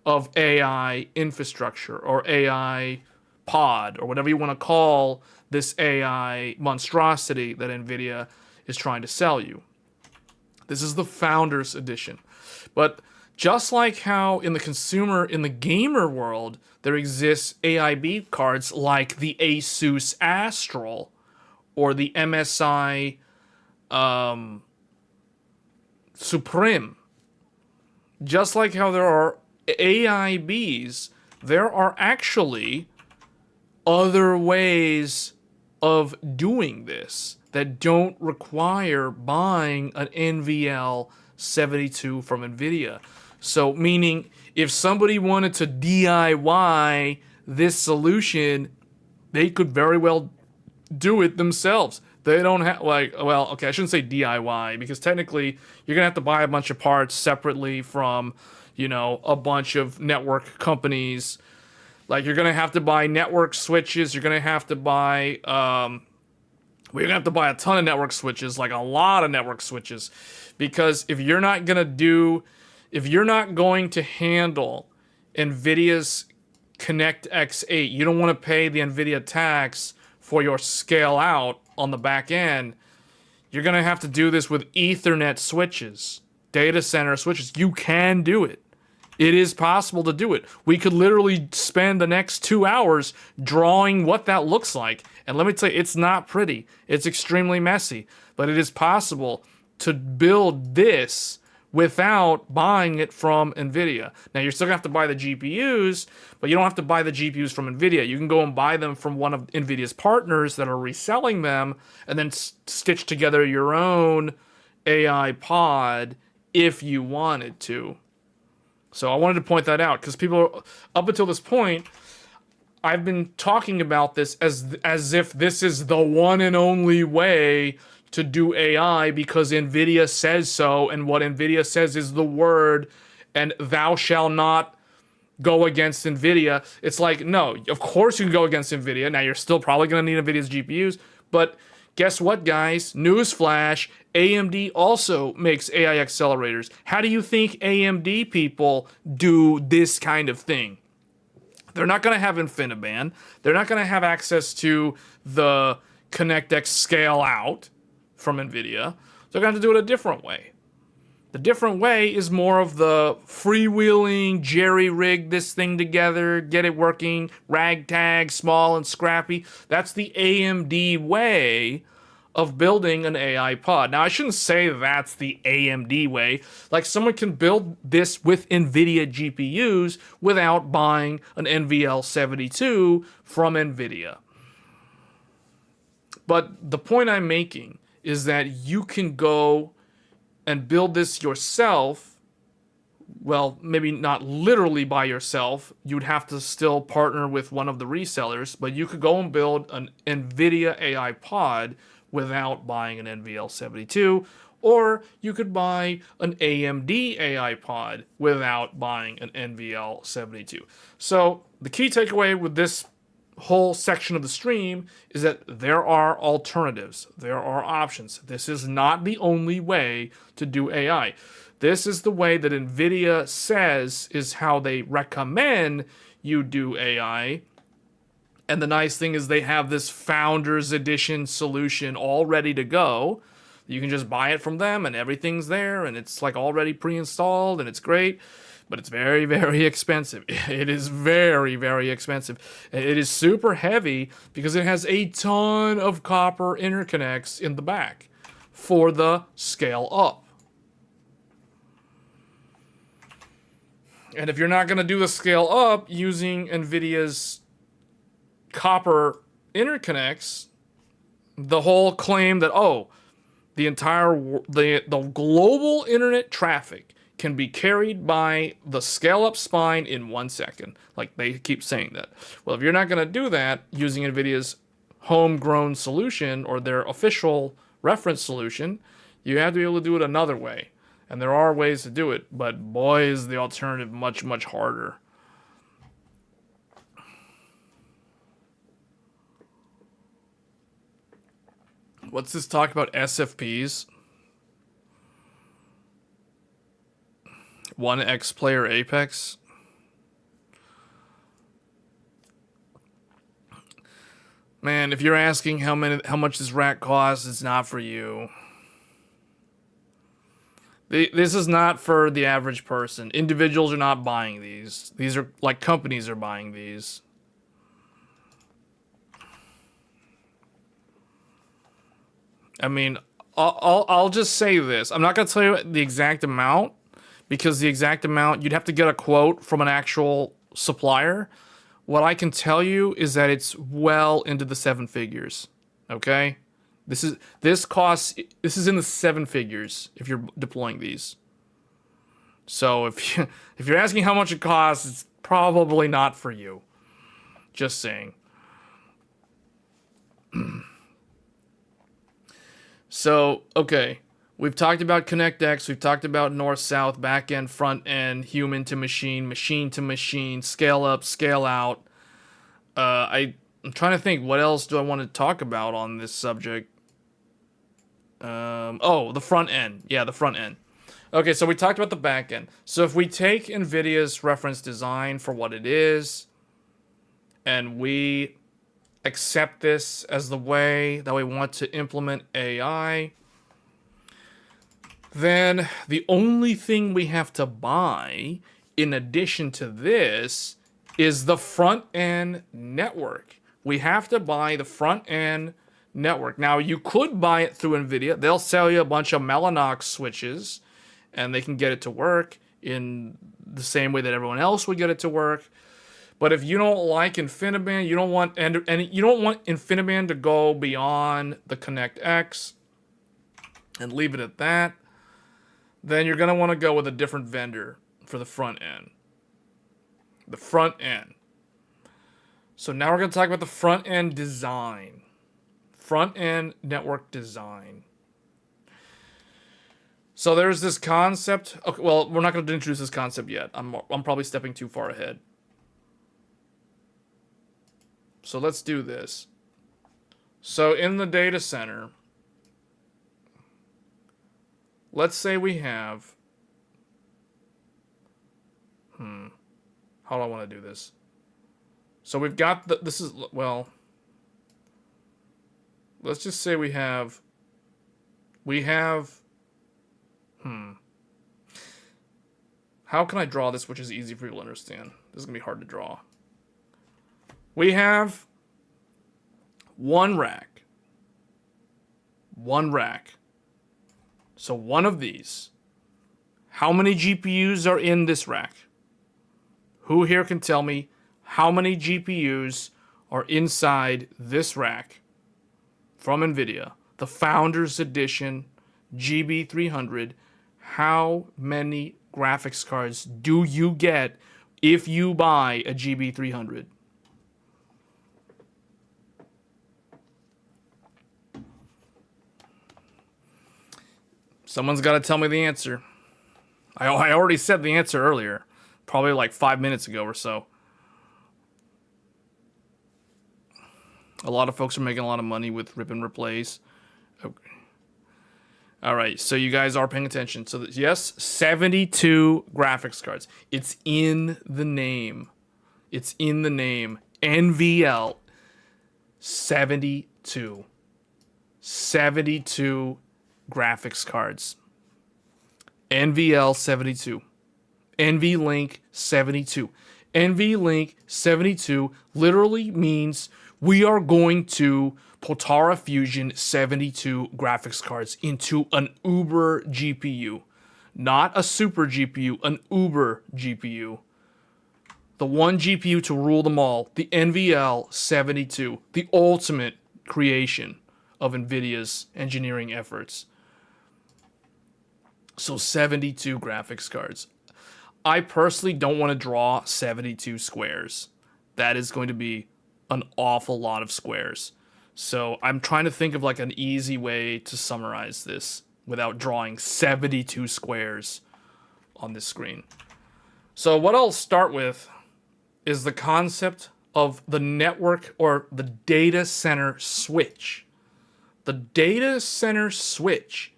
of AI infrastructure, or AI pod, or whatever you want to call this AI monstrosity that Nvidia is trying to sell you. This is the Founders Edition. But just like how in the gamer world, there exists AIB cards like the Asus Astral or the MSI Supreme. Just like how there are AIBs, there are actually other ways of doing this that don't require buying an NVL72 from Nvidia. So meaning if somebody wanted to DIY this solution, they could very well do it themselves. They don't have, like, well, okay, I shouldn't say DIY, because technically you're gonna have to buy a bunch of parts separately from, you know, a bunch of network companies. Like, you're gonna have to buy network switches. You're gonna have to buy, we're gonna have to buy a ton of network switches, like a lot of network switches, because if you're not going to handle Nvidia's Connect X8, you don't want to pay the Nvidia tax for your scale out on the back end. You're gonna have to do this with Ethernet switches, data center switches. You can do it. It is possible to do it. We could literally spend the next 2 hours drawing what that looks like. And let me tell you, it's not pretty. It's extremely messy. But it is possible to build this without buying it from Nvidia. Now, you're still going to have to buy the GPUs, but you don't have to buy the GPUs from Nvidia. You can go and buy them from one of Nvidia's partners that are reselling them, and then stitch together your own AI pod if you wanted to. So I wanted to point that out, because people, up until this point, I've been talking about this as if this is the one and only way to do AI, because Nvidia says so, and what Nvidia says is the word, and thou shall not go against Nvidia. It's like, no, of course you can go against Nvidia. Now, you're still probably going to need Nvidia's GPUs, but guess what, guys? Newsflash, AMD also makes AI accelerators. How do you think AMD people do this kind of thing? They're not going to have InfiniBand. They're not going to have access to the ConnectX scale out from Nvidia. They're going to do it a different way. The different way is more of the freewheeling, jerry-rig this thing together, get it working, ragtag, small and scrappy. That's the AMD way of building an AI pod. Now, I shouldn't say that's the AMD way. Like, someone can build this with NVIDIA GPUs without buying an NVL72 from NVIDIA. But the point I'm making is that you can go and build this yourself. Well, maybe not literally by yourself. You'd have to still partner with one of the resellers, but you could go and build an NVIDIA AI pod without buying an NVL72, or you could buy an AMD AI pod without buying an NVL72. So the key takeaway with this whole section of the stream is that there are alternatives. There are options. This is not the only way to do AI. This is the way that NVIDIA says is how they recommend you do AI. And the nice thing is they have this Founders Edition solution all ready to go. You can just buy it from them and everything's there and it's like already pre-installed and it's great. But it's very, very expensive. It is very, very expensive. It is super heavy because it has a ton of copper interconnects in the back for the scale up. And if you're not going to do the scale up using NVIDIA's copper interconnects, the whole claim that, oh, the global internet traffic can be carried by the scale-up spine in 1 second. Like, they keep saying that. Well, if you're not going to do that using NVIDIA's homegrown solution or their official reference solution, you have to be able to do it another way. And there are ways to do it, but boy, is the alternative much, much harder. What's this talk about SFPs? 1x player Apex? Man, if you're asking how much this rack costs, it's not for you. This is not for the average person. Individuals are not buying these. These are like companies are buying these. I mean, I'll just say this. I'm not going to tell you the exact amount, because the exact amount, you'd have to get a quote from an actual supplier. What I can tell you is that it's well into the 7 figures. Okay? This is in the 7 figures if you're deploying these. So if you're asking how much it costs, it's probably not for you. Just saying. So, okay, we've talked about ConnectX, we've talked about north-south, back-end, front-end, human to machine to machine, scale up, scale out. I'm trying to think, what else do I want to talk about on this subject? Oh, the front end. Yeah, the front end. Okay, so we talked about the back end. So if we take NVIDIA's reference design for what it is, and we accept this as the way that we want to implement AI, then the only thing we have to buy in addition to this is the front-end network. We have to buy the front-end network. Now, you could buy it through Nvidia. They'll sell you a bunch of Mellanox switches, and they can get it to work in the same way that everyone else would get it to work. But if you don't like InfiniBand, you don't want InfiniBand to go beyond the ConnectX and leave it at that, then you're going to want to go with a different vendor for the front end. The front end. So now we're going to talk about the front end design. Front end network design. So there's this concept. Okay, well, we're not going to introduce this concept yet. I'm probably stepping too far ahead. So let's do this. So in the data center, let's say we have, how do I want to do this? So we've got let's just say we have, how can I draw this which is easy for people to understand? This is going to be hard to draw. We have one rack. One rack. So one of these. How many GPUs are in this rack? Who here can tell me how many GPUs are inside this rack from Nvidia? The Founders Edition GB300. How many graphics cards do you get if you buy a GB300? Someone's got to tell me the answer. I already said the answer earlier. Probably like 5 minutes ago or so. A lot of folks are making a lot of money with rip and replace. Okay. All right, so you guys are paying attention. So yes, 72 graphics cards. It's in the name. It's in the name. NVL 72. 72 graphics cards. NVL72. NVLink 72. NVLink 72 literally means we are going to Potara Fusion 72 graphics cards into an Uber GPU. Not a super GPU, an Uber GPU. The one GPU to rule them all. The NVL72. The ultimate creation of NVIDIA's engineering efforts. So 72 graphics cards. I personally don't want to draw 72 squares. That is going to be an awful lot of squares. So I'm trying to think of like an easy way to summarize this without drawing 72 squares on this screen. So what I'll start with is the concept of the network or the data center switch. The data center switch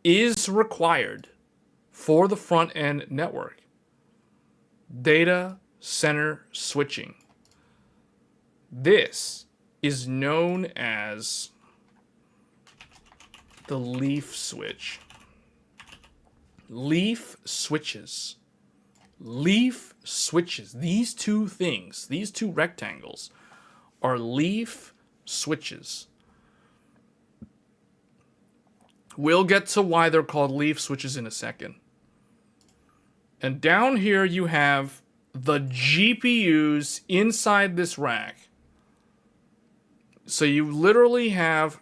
is required for the front end network. Data center switching. This is known as the leaf switch. Leaf switches. Leaf switches. These two things, these two rectangles, are leaf switches. We'll get to why they're called leaf switches in a second. And down here you have the GPUs inside this rack. So you literally have,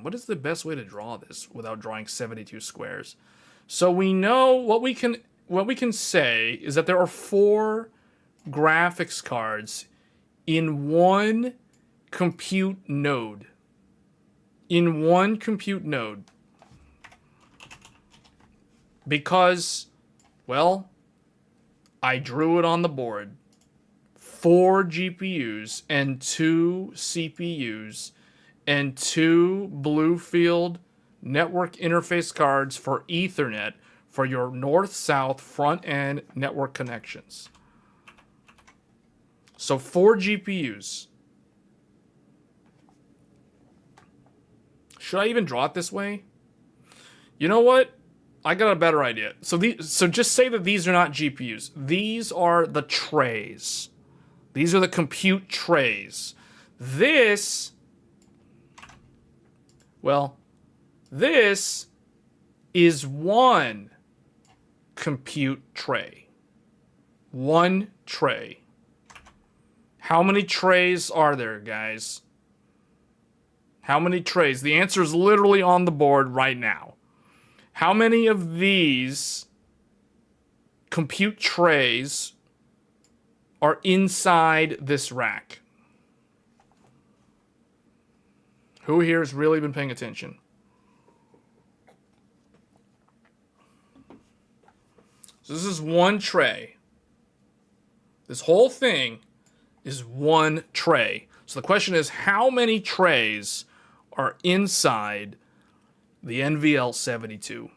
what is the best way to draw this without drawing 72 squares? So we know what we can say is that there are 4 graphics cards in one compute node. In one compute node. Because, well, I drew it on the board. 4 GPUs and 2 CPUs and 2 Bluefield network interface cards for Ethernet for your north-south front-end network connections. So 4 GPUs. Should I even draw it this way? You know what? I got a better idea. So just say that these are not GPUs. These are the trays. These are the compute trays. This is one compute tray. One tray. How many trays are there, guys? How many trays? The answer is literally on the board right now. How many of these compute trays are inside this rack? Who here has really been paying attention? So this is one tray. This whole thing is one tray. So the question is, how many trays are inside the NVL72?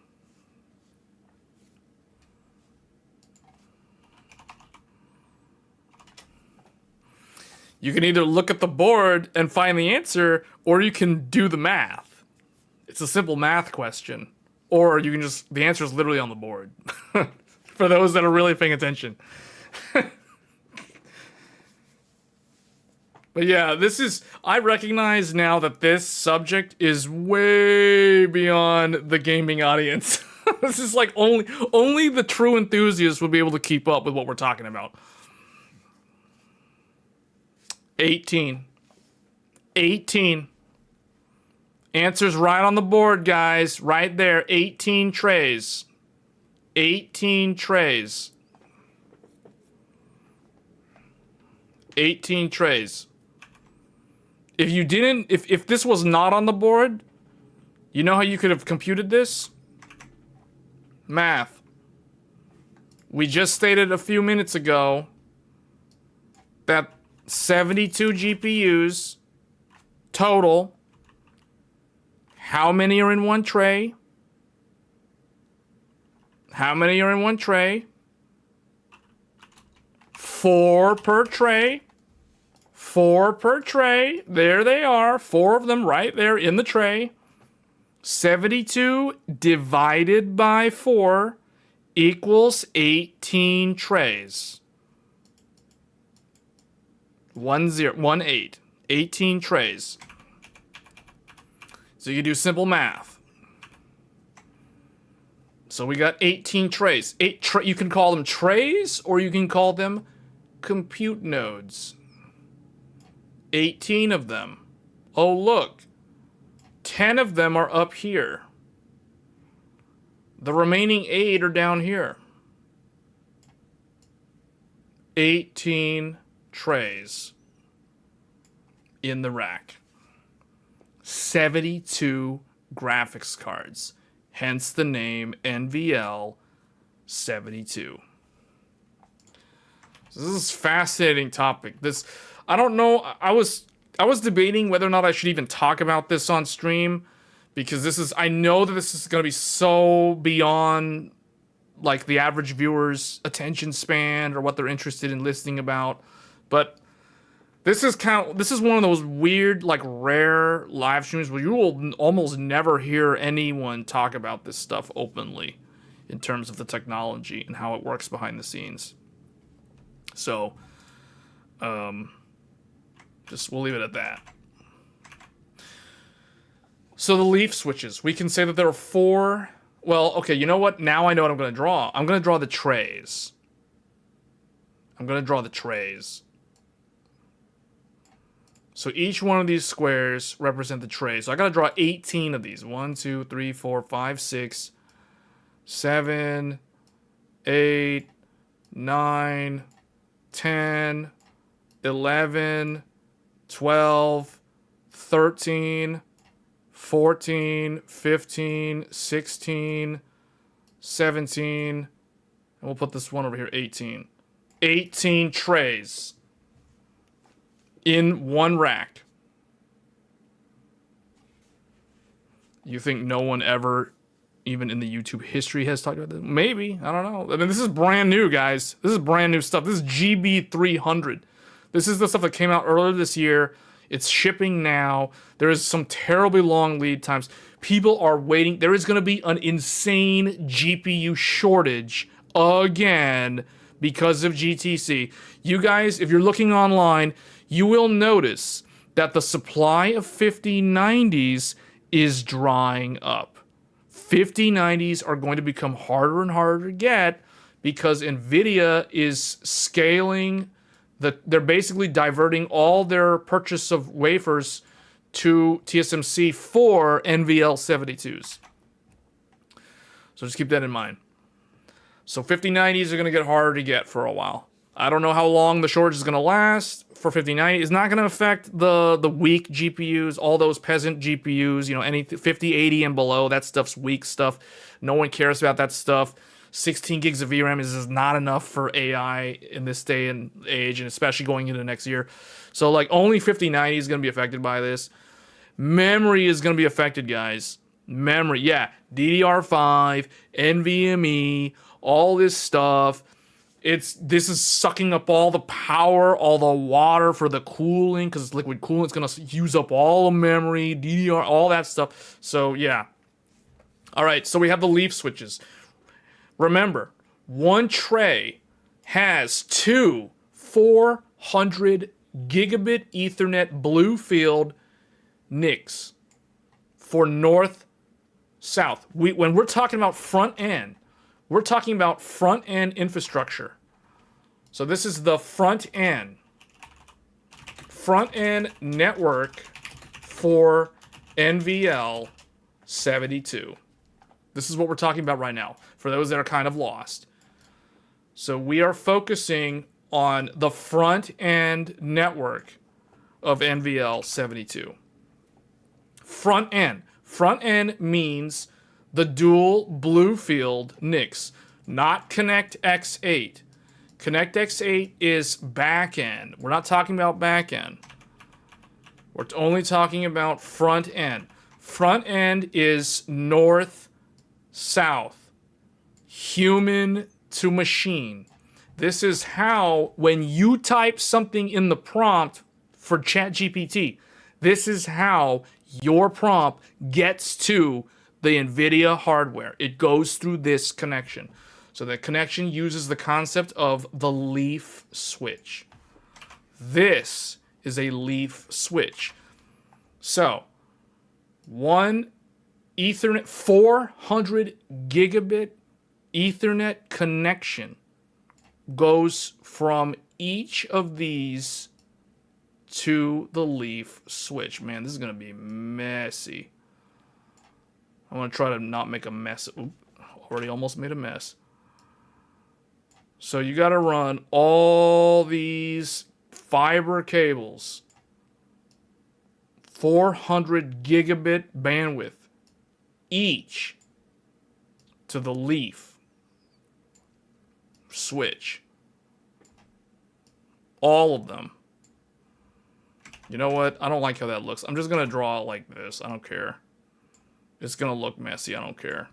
You can either look at the board and find the answer, or you can do the math. It's a simple math question. Or you can just, the answer is literally on the board. For those that are really paying attention. But yeah, I recognize now that this subject is way beyond the gaming audience. This is like only the true enthusiasts would be able to keep up with what we're talking about. 18. Answer's right on the board, guys. Right there. 18 trays. 18 trays. 18 trays. If this was not on the board, you know how you could have computed this? Math. We just stated a few minutes ago that 72 GPUs total. How many are in one tray? How many are in one tray? 4 per tray. 4 per tray. There they are. 4 of them right there in the tray. 72 divided by 4 equals 18 trays. 18 trays. So you can do simple math. So we got 18 trays. You can call them trays or you can call them compute nodes. 18 of them. Oh, look. 10 of them are up here. The remaining 8 are down here. 18 trays in the rack. 72 graphics cards. Hence the name NVL72. This is a fascinating topic. I don't know. I was debating whether or not I should even talk about this on stream, because I know that this is going to be so beyond like the average viewer's attention span or what they're interested in listening about. But this is one of those weird, like, rare live streams where you will almost never hear anyone talk about this stuff openly in terms of the technology and how it works behind the scenes. So, we'll leave it at that. So the leaf switches, we can say that there are 4. Well, okay, you know what? Now I know what I'm going to draw. I'm going to draw the trays. So each one of these squares represent the tray. So I got to draw 18 of these. 1, 2, 3, 4, 5, 6, 7, 8, 9, 10, 11, 12, 13, 14, 15, 16, 17, and we'll put this one over here, 18. 18 trays in one rack. You think no one ever, even in the YouTube history, has talked about this? Maybe. I don't know. I mean, this is brand new, guys. This is brand new stuff. This is GB300. This is the stuff that came out earlier this year. It's shipping now. There is some terribly long lead times. People are waiting. There is going to be an insane GPU shortage again because of GTC. You guys, if you're looking online, you will notice that the supply of 5090s is drying up. 5090s are going to become harder and harder to get because Nvidia is scaling. They're basically diverting all their purchase of wafers to TSMC for NVL72s. So just keep that in mind. So 5090s are going to get harder to get for a while. I don't know how long the shortage is going to last for 5090. It's not going to affect the weak GPUs, all those peasant GPUs, you know, any 5080 and below. That stuff's weak stuff. No one cares about that stuff. 16 gigs of VRAM is not enough for AI in this day and age, and especially going into next year. So, like, only 5090 is going to be affected by this. Memory is going to be affected, guys. Memory, yeah. DDR5, NVMe, all this stuff. This is sucking up all the power, all the water for the cooling, because it's liquid cooling. It's going to use up all the memory, DDR, all that stuff. So, yeah. All right, so we have the leaf switches. Remember, one tray has 2 400 gigabit Ethernet Bluefield NICs for north-south. When we're talking about front end, we're talking about front end infrastructure. So this is the front end network for NVL72. This is what we're talking about right now, for those that are kind of lost. So we are focusing on the front-end network of NVL72. Front end. Front end means the dual Bluefield NICs, not Connect X8. Connect X8 is back end. We're not talking about back end. We're only talking about front end. Front end is north, south, human to machine. This is how, when you type something in the prompt for ChatGPT, this is how your prompt gets to the Nvidia hardware. It goes through this connection. So the connection uses the concept of the leaf switch. This is a leaf switch. So, one Ethernet, 400 gigabit Ethernet connection goes from each of these to the leaf switch. Man, this is going to be messy. I'm going to try to not make a mess Already almost made a mess. So you got to run all these fiber cables. 400 gigabit bandwidth each to the leaf switch. All of them. You know what? I don't like how that looks. I'm just going to draw it like this. I don't care. It's going to look messy. I don't care.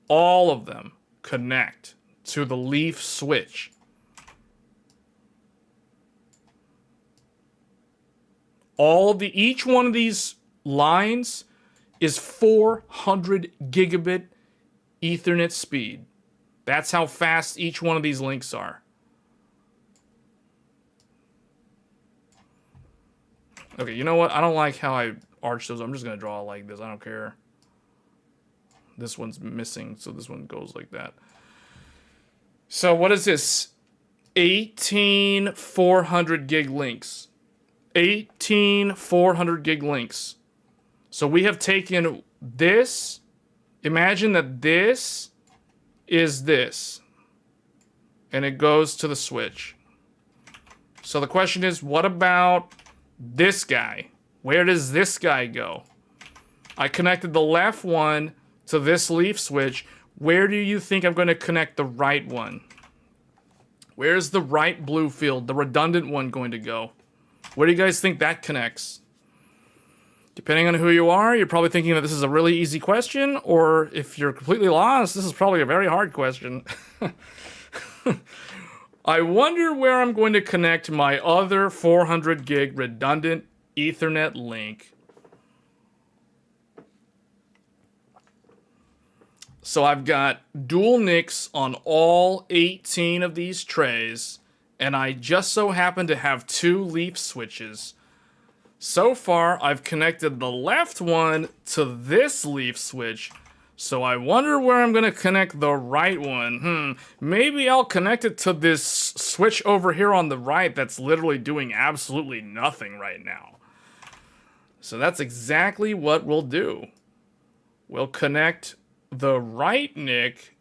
All of them connect to the leaf switch. Each one of these lines is 400 gigabit Ethernet speed. That's how fast each one of these links are. Okay, you know what? I don't like how I arch those. I'm just going to draw it like this. I don't care. This one's missing, so this one goes like that. So what is this? 18 400 gig links. 18 400 gig links. So we have taken this. Imagine that this is this. And it goes to the switch. So the question is, what about this guy? Where does this guy go? I connected the left one to this leaf switch. Where do you think I'm going to connect the right one? Where's the right blue field, the redundant one, going to go? Where do you guys think that connects? Depending on who you are, you're probably thinking that this is a really easy question, or if you're completely lost, this is probably a very hard question. I wonder where I'm going to connect my other 400 gig redundant Ethernet link. So I've got dual NICs on all 18 of these trays, and I just so happen to have 2 leaf switches. So far, I've connected the left one to this leaf switch, so I wonder where I'm going to connect the right one. Maybe I'll connect it to this switch over here on the right that's literally doing absolutely nothing right now. So that's exactly what we'll do. We'll connect the right NIC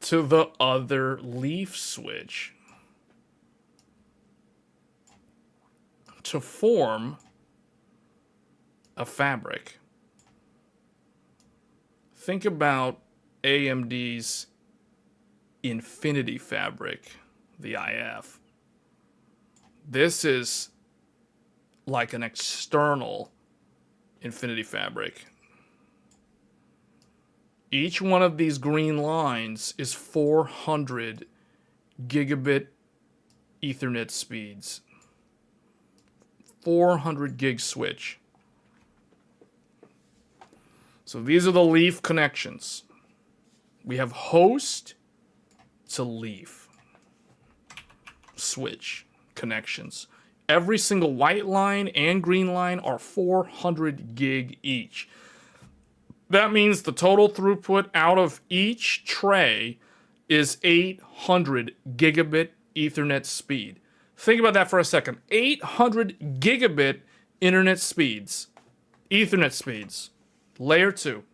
to the other leaf switch to form a fabric. Think about AMD's Infinity Fabric, the IF. This is like an external Infinity Fabric. Each one of these green lines is 400 gigabit Ethernet speeds. 400 gig switch. So these are the leaf connections. We have host to leaf switch connections. Every single white line and green line are 400 gig each. That means the total throughput out of each tray is 800 gigabit Ethernet speed. Think about that for a second. 800 gigabit internet speeds. Ethernet speeds. Layer 2.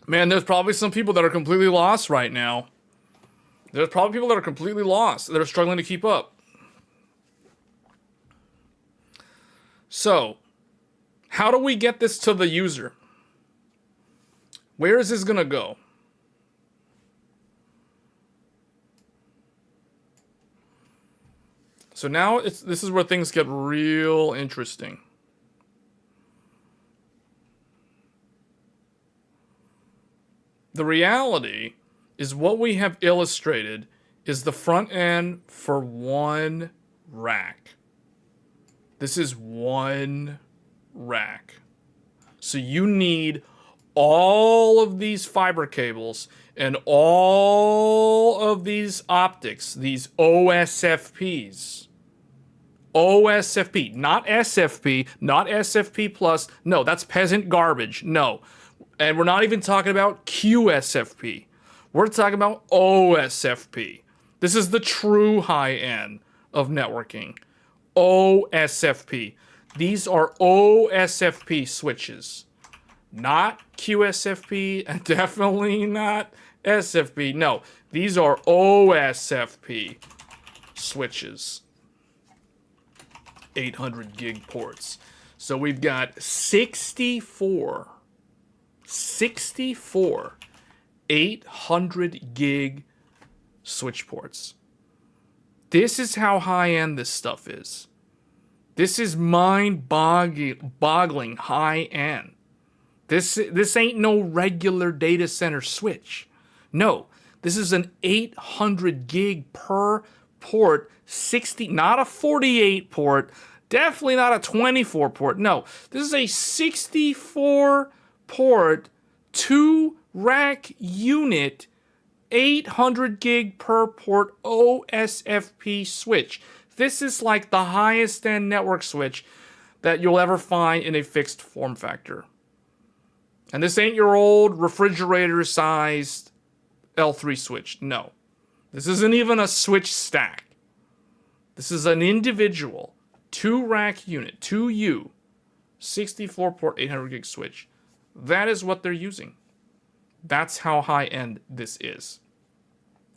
Man, there's probably some people that are completely lost right now. There's probably people that are completely lost, that are struggling to keep up. So, how do we get this to the user? Where is this going to go? So now this is where things get real interesting. The reality is what we have illustrated is the front end for one rack. This is one rack. So you need all of these fiber cables and all of these optics, these OSFPs. OSFP, not SFP, not SFP plus. No, that's peasant garbage. No. And we're not even talking about QSFP. We're talking about OSFP. This is the true high end of networking. OSFP. These are OSFP switches, not QSFP, and definitely not SFP. No, these are OSFP switches. 800 gig ports. So we've got 64 800 gig switch ports. This is how high-end this stuff is. This is mind-boggling high-end. This ain't no regular data center switch. No, this is an 800 gig per port, 60, not a 48 port, definitely not a 24 port. No, this is a 64 port, 2 rack unit, 800 gig per port OSFP switch. This is like the highest end network switch that you'll ever find in a fixed form factor. And this ain't your old refrigerator-sized L3 switch. No. This isn't even a switch stack. This is an individual 2-rack unit, 2U, 64-port 800 gig switch. That is what they're using. That's how high-end this is.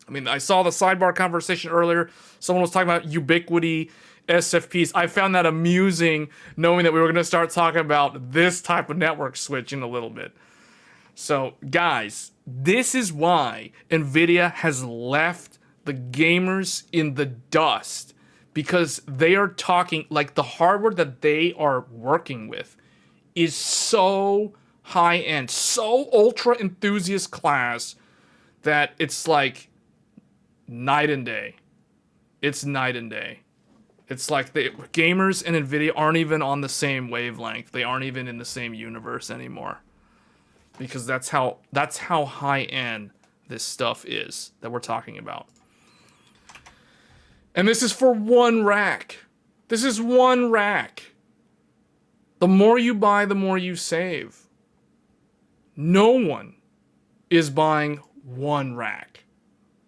I mean, I saw the sidebar conversation earlier. Someone was talking about ubiquity SFPs. I found that amusing, knowing that we were going to start talking about this type of network switch in a little bit. So, guys, this is why Nvidia has left the gamers in the dust, because they are talking, like, the hardware that they are working with is so high-end, so ultra enthusiast class, that it's like night and day. It's night and day. It's like the gamers and Nvidia aren't even on the same wavelength. They aren't even in the same universe anymore. Because that's how high-end this stuff is that we're talking about. And this is for 1 rack. This is 1 rack. The more you buy, the more you save. No one is buying 1 rack.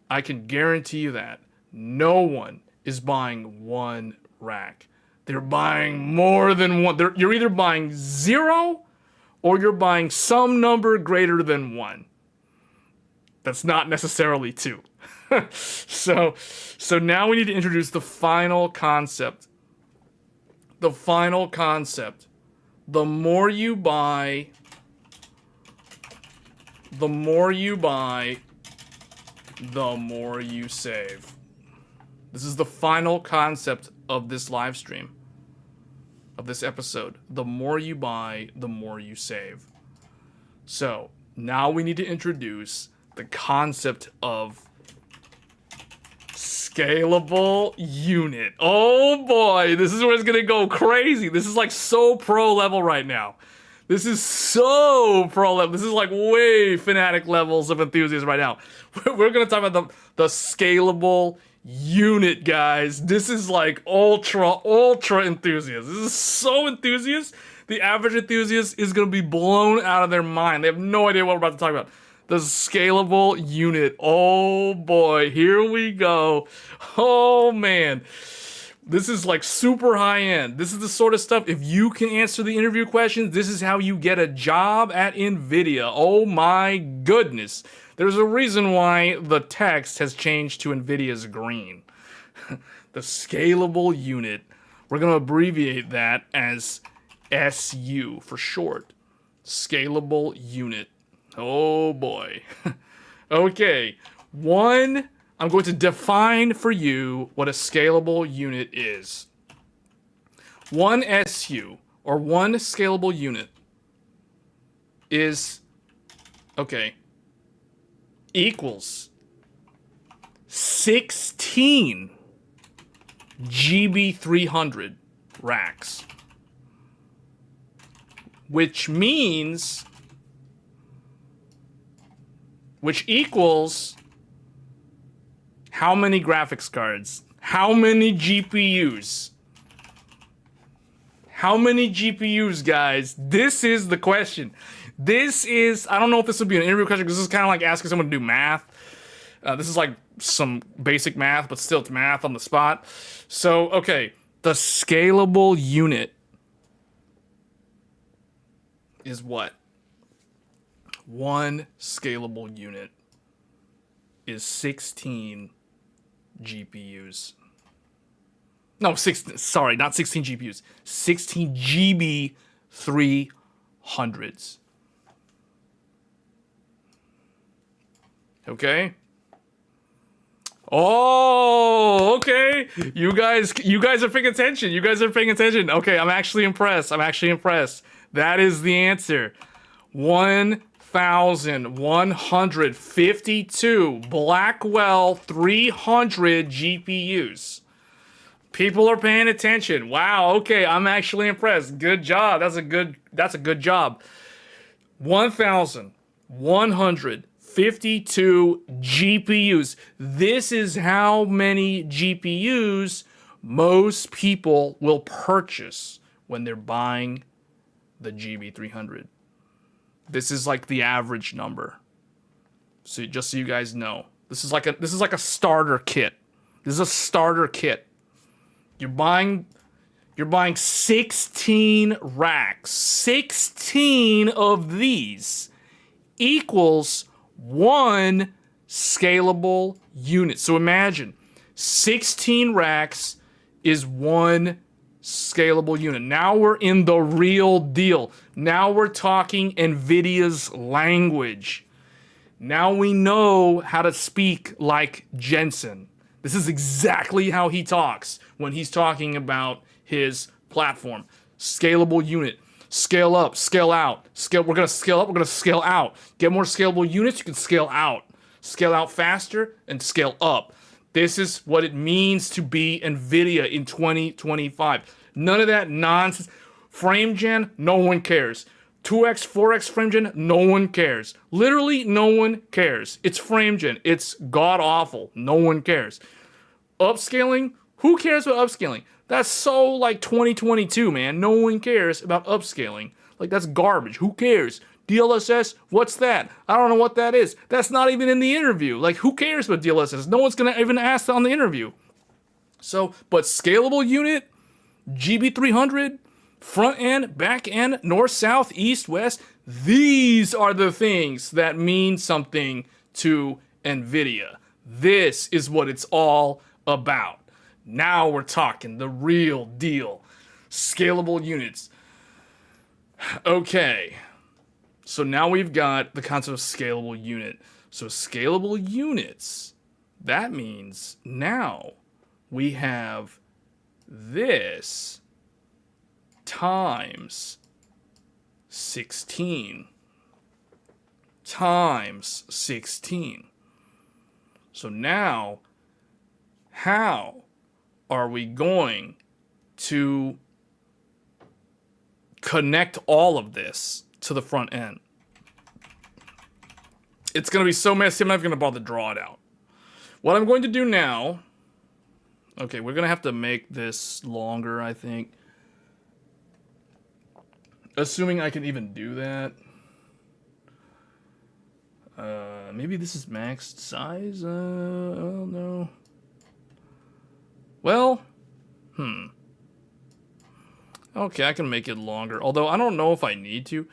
I can guarantee you that. No one is buying 1 rack. They're buying more than 1. You're either buying 0 or you're buying some number greater than 1. That's not necessarily 2. So now we need to introduce the final concept. The final concept. The more you buy, the more you save. This is the final concept of this live stream, of this episode. The more you buy, the more you save. So now we need to introduce the concept of scalable unit. Oh boy, this is where it's gonna go crazy. This is like so pro level right now. This is so pro level. This is like way fanatic levels of enthusiasm right now. We're gonna talk about the scalable unit, guys. This is like ultra enthusiast. This is so enthusiast. The average enthusiast is gonna be blown out of their mind. They have no idea what we're about to talk about. The scalable unit. Oh boy, here we go. Oh man. This is like super high end. This is the sort of stuff, if you can answer the interview questions, this is how you get a job at Nvidia. Oh my goodness. There's a reason why the text has changed to Nvidia's green. The scalable unit. We're going to abbreviate that as SU for short. Scalable unit. Oh boy. Okay. I'm going to define for you what a scalable unit is. 1 SU, or 1 scalable unit, is, equals 16 GB300 racks. Which equals how many graphics cards? How many GPUs? How many GPUs, guys? This is the question. This is, I don't know if this would be an interview question, because this is kind of like asking someone to do math. This is like some basic math, but still it's math on the spot. So, okay, the scalable unit is what? One scalable unit is 16 GPUs. No, sorry, not 16 GPUs. 16 GB300s. Okay? Oh, okay. You guys are paying attention. You guys are paying attention. Okay, I'm actually impressed. That is the answer. 1,152 Blackwell 300 GPUs. People are paying attention. Wow, okay, I'm actually impressed. Good job. That's a good job. 1,152 GPUs. This is how many GPUs most people will purchase when they're buying the GB300. This is like the average number. So just so you guys know, this is like a starter kit. This is a starter kit. You're buying 16 racks. 16 of these equals one scalable unit. So imagine 16 racks is one scalable unit. Now we're in the real deal. Now we're talking Nvidia's language. Now we know how to speak like Jensen. This is exactly how he talks when he's talking about his platform. Scalable unit. Scale up, scale out. We're gonna scale up, we're gonna scale out. Get more scalable units, you can scale out. Scale out faster and scale up. This is what it means to be Nvidia in 2025. None of that nonsense. Frame gen, no one cares. 2x, 4x frame gen, no one cares. Literally, no one cares. It's frame gen. It's god awful. No one cares. Upscaling, who cares about upscaling? That's so like 2022, man. No one cares about upscaling. Like, that's garbage. Who cares? DLSS, what's that? I don't know what that is. That's not even in the interview. Like, who cares about DLSS? No one's gonna even ask that on the interview. So, but scalable unit, GB300, front end, back end, north, south, east, west, these are the things that mean something to Nvidia. This is what it's all about. Now we're talking the real deal. Scalable units. Okay. So now we've got the concept of scalable unit. So scalable units, that means now we have this times 16 times 16. So now, how are we going to connect all of this to the front end? It's going to be so messy, I'm not even going to bother to draw it out. What I'm going to do now... Okay, we're going to have to make this longer, I think. Assuming I can even do that. Maybe this is maxed size? I don't know. Well, okay, I can make it longer. Although, I don't know if I need to.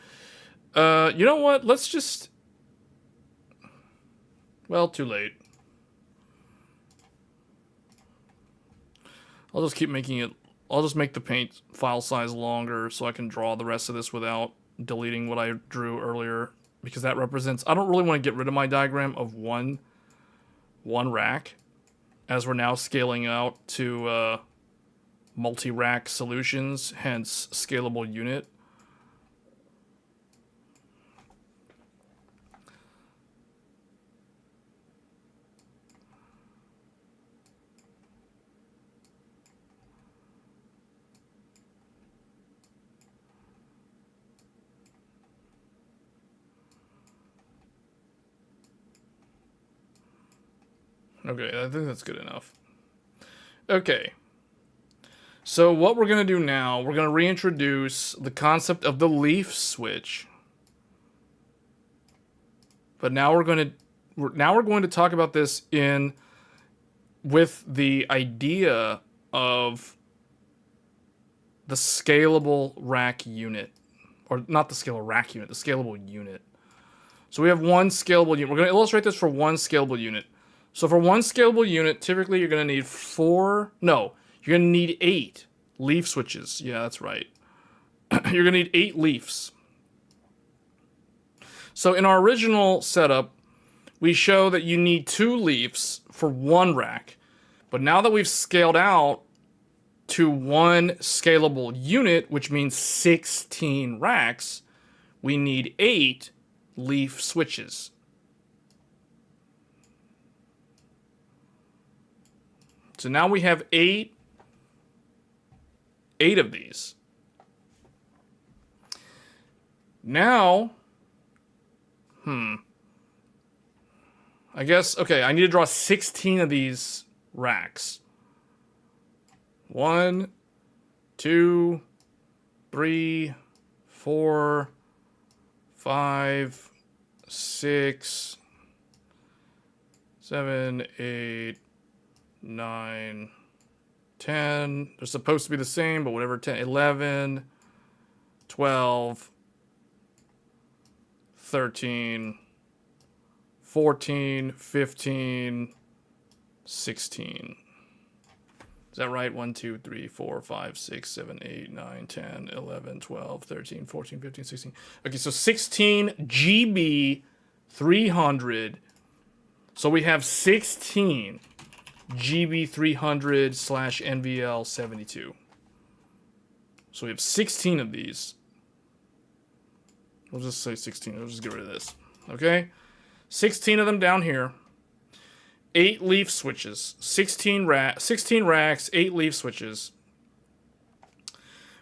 You know what? Let's just... Well, too late. I'll just keep making it... I'll just make the paint file size longer so I can draw the rest of this without deleting what I drew earlier. Because that represents... I don't really want to get rid of my diagram of one rack. As we're now scaling out to multi-rack solutions, hence scalable unit. Okay, I think that's good enough. Okay. So what we're going to do now, we're going to reintroduce the concept of the leaf switch. But now we're going to talk about this with the idea of the scalable rack unit or not the scalable rack unit, the scalable unit. So we have one scalable unit. We're going to illustrate this for one scalable unit. So for one scalable unit, typically you're going to need you're going to need 8 leaf switches. Yeah, that's right. You're going to need 8 leafs. So in our original setup, we show that you need 2 leafs for one rack. But now that we've scaled out to one scalable unit, which means 16 racks, we need 8 leaf switches. So now we have 8 of these. Now, I guess, okay, I need to draw 16 of these racks. 1, 2, 3, 4, 5, 6, 7, 8, 9, 10. They're supposed to be the same, but whatever. 10, 11, 12, 13, 14, 15, 16. Is that right? 1, 2, 3, 4, 5, 6, 7, 8, 9, 10, 11, 12, 13, 14, 15, 16. Okay, so 16 GB300. So we have 16 GB300 / NVL72. So we have 16 of these. We'll just say 16. We'll just get rid of this. Okay? 16 of them down here. 8 leaf switches. 16 racks, 8 leaf switches.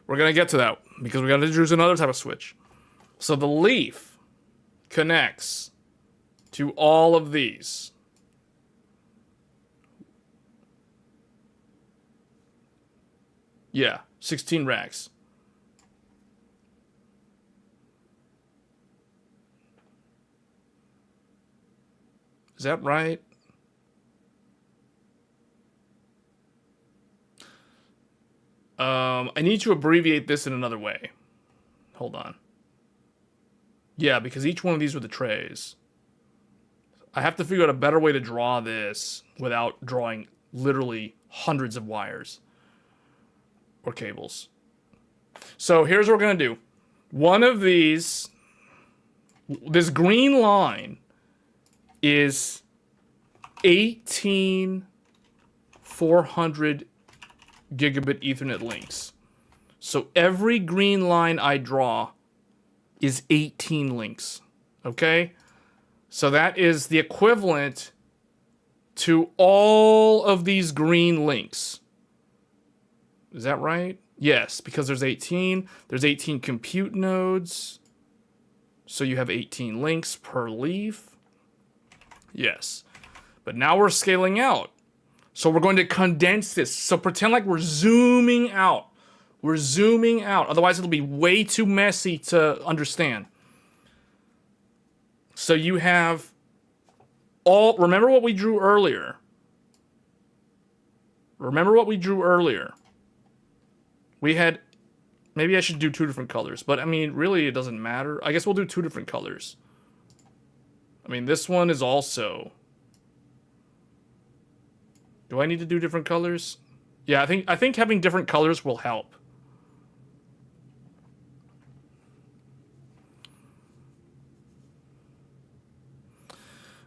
We're going to get to that because we got to introduce another type of switch. So the leaf connects to all of these. Yeah, 16 racks. Is that right? I need to abbreviate this in another way. Hold on. Yeah, because each one of these are the trays. I have to figure out a better way to draw this without drawing literally hundreds of wires or cables. So here's what we're going to do. One of these, this green line is 18 400 gigabit Ethernet links. So every green line I draw is 18 links. Okay? So that is the equivalent to all of these green links. Is that right? Yes, because there's 18. There's 18 compute nodes. So you have 18 links per leaf. Yes. But now we're scaling out. So we're going to condense this. So pretend like we're zooming out. We're zooming out. Otherwise, it'll be way too messy to understand. So you have all... Remember what we drew earlier. Remember what we drew earlier. We had... Maybe I should do 2 different colors. But, I mean, really, it doesn't matter. I guess we'll do 2 different colors. I mean, this one is also... Do I need to do different colors? Yeah, I think having different colors will help.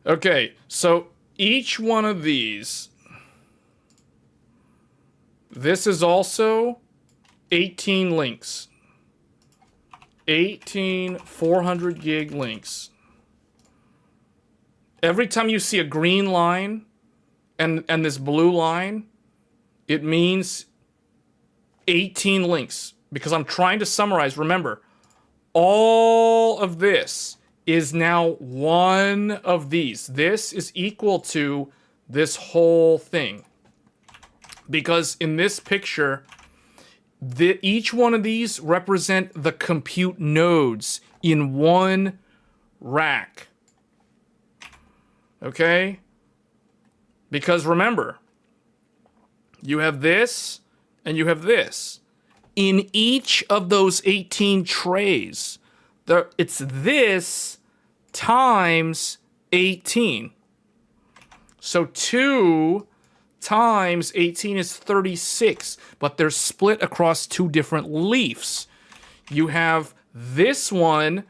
Okay, so each one of these... This is also 18 links. 18 400 gig links. Every time you see a green line and this blue line, it means 18 links. Because I'm trying to summarize. Remember, all of this is now one of these. This is equal to this whole thing. Because in this picture, each one of these represent the compute nodes in one rack. Okay? Because remember, you have this and you have this. in each of those 18 trays. It's this times 18. So 2 times 18 is 36, but they're split across 2 different leafs. You have this one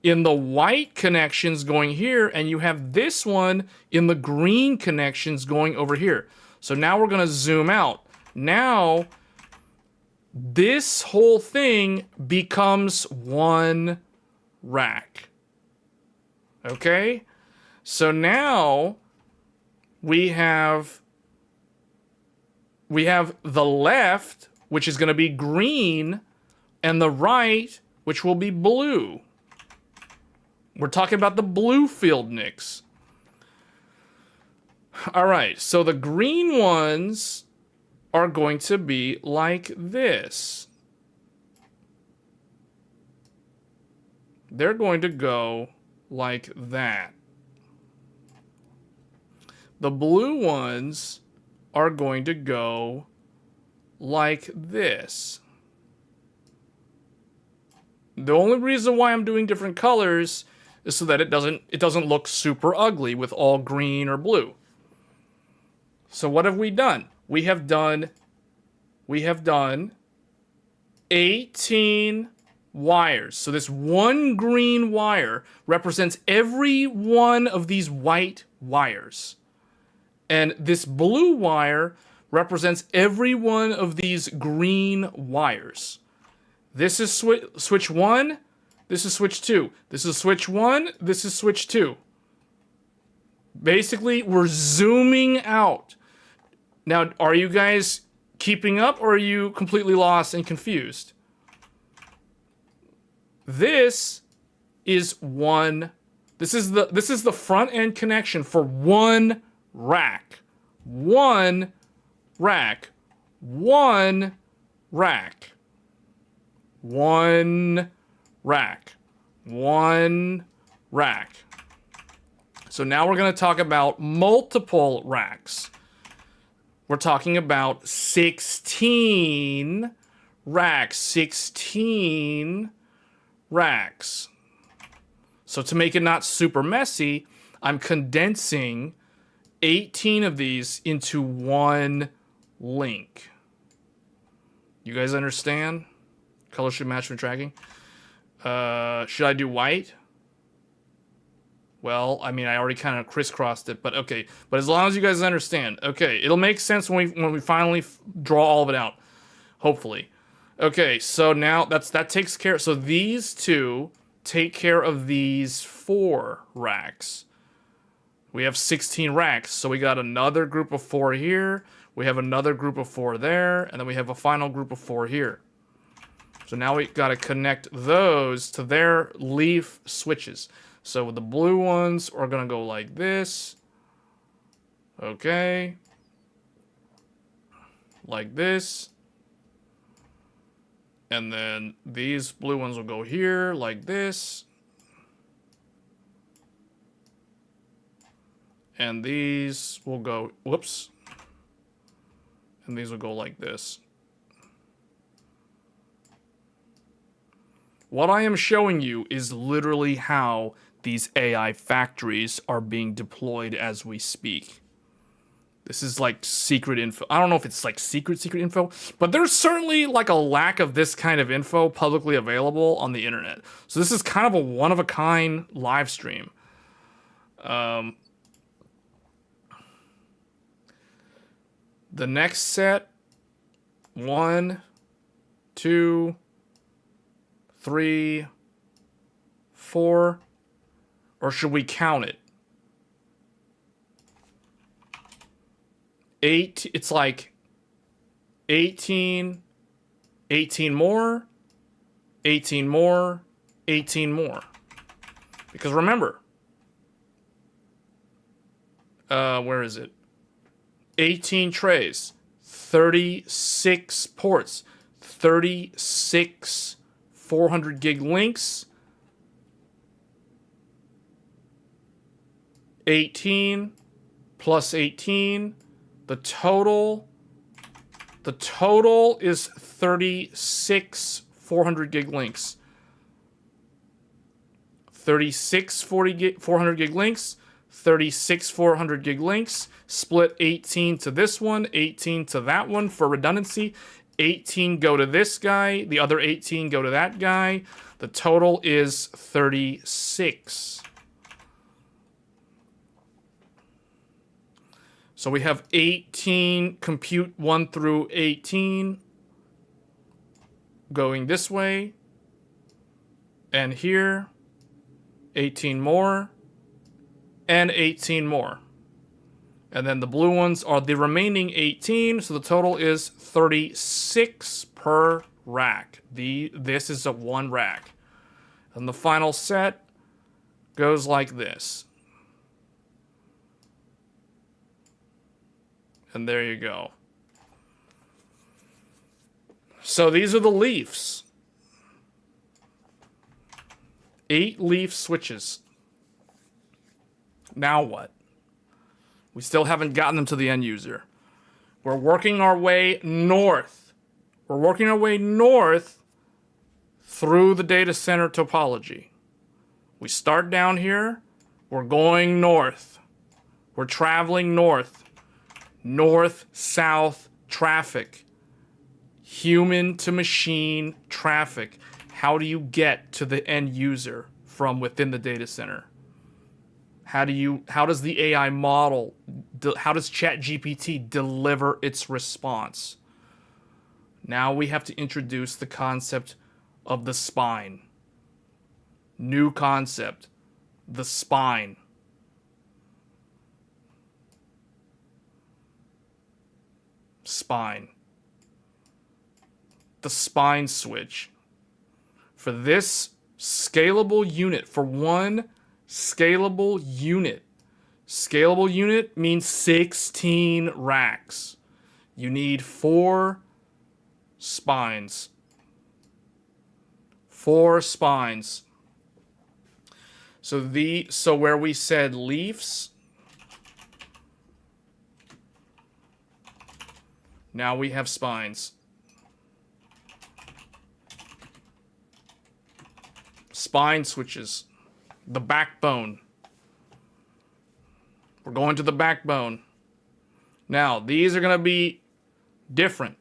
in the white connections going here, and you have this one in the green connections going over here. So now we're going to zoom out. Now, this whole thing becomes one rack. Okay? So now we have the left, which is going to be green, and the right, which will be blue. We're talking about the blue field NICs. All right, so the green ones are going to be like this. They're going to go like that. The blue ones are going to go like this. The only reason why I'm doing different colors is so that it doesn't look super ugly with all green or blue. So what have we done? We have done 18 wires. So this one green wire represents every one of these white wires. And this blue wire represents every one of these green wires. This is switch 1, this is switch 2. This is switch 1, this is switch 2. Basically, we're zooming out. Now, are you guys keeping up, or are you completely lost and confused? This is the front end connection for one rack. One rack. One rack. One rack. One rack. So now we're going to talk about multiple racks. We're talking about 16 racks. 16 racks. So to make it not super messy, I'm condensing 18 of these into one link. You guys understand? Color should match when tracking. Should I do white? Well, I mean, I already kind of crisscrossed it, but okay. But as long as you guys understand, okay, it'll make sense when we finally draw all of it out, hopefully. Okay, so now that takes care. So these two take care of these 4 racks. We have 16 racks, so we got another group of 4 here. We have another group of 4 there, and then we have a final group of 4 here. So now we got to connect those to their leaf switches. So the blue ones are going to go like this. Okay. Like this. And then these blue ones will go here like this. And these will go, whoops. And these will go like this. What I am showing you is literally how these AI factories are being deployed as we speak. This is like secret info. I don't know if it's like secret info, but there's certainly like a lack of this kind of info publicly available on the internet. So this is kind of a one-of-a-kind live stream. The next set, 1, 2, 3, 4, or should we count it? 8, it's like 18, 18 more, 18 more, 18 more. Because remember, where is it? 18 trays, 36 ports, 36 400 gig links, 18 plus 18, the total The total is 36 400 gig links. 36 400 gig links, 36 400 gig links, split 18 to this one, 18 to that one for redundancy. 18 go to this guy, the other 18 go to that guy. The total is 36. So we have 18 compute 1 through 18 going this way. And here 18 more, and 18 more. And then the blue ones are the remaining 18, so the total is 36 per rack. This is a one rack. And the final set goes like this. And there you go. So these are the leafs. 8 leaf switches. Now what? We still haven't gotten them to the end user. We're working our way north. We're working our way north through the data center topology. We start down here. We're going north. We're traveling north. North-south traffic. Human to machine traffic. How do you get to the end user from within the data center? How does the AI model, how does ChatGPT deliver its response? Now we have to introduce the concept of the spine. New concept, the spine. Spine. The spine switch. For this scalable unit, for one scalable unit means 16 racks. You need 4 spines. 4 spines. So where we said leaves, now we have spines. Spine switches. The backbone. We're going to the backbone. Now, these are going to be different.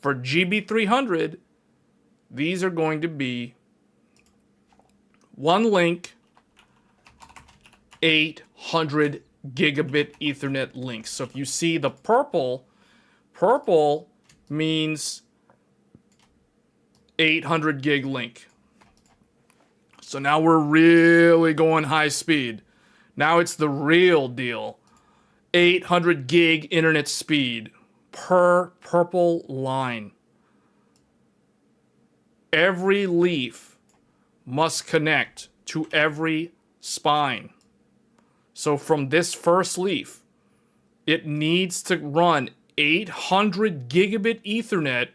For GB300, these are going to be 1 link, 800 gigabit Ethernet links. So if you see the purple means 800 gig link. So now we're really going high speed. Now it's the real deal. 800 gig internet speed per purple line. Every leaf must connect to every spine. So from this first leaf, it needs to run 800 gigabit Ethernet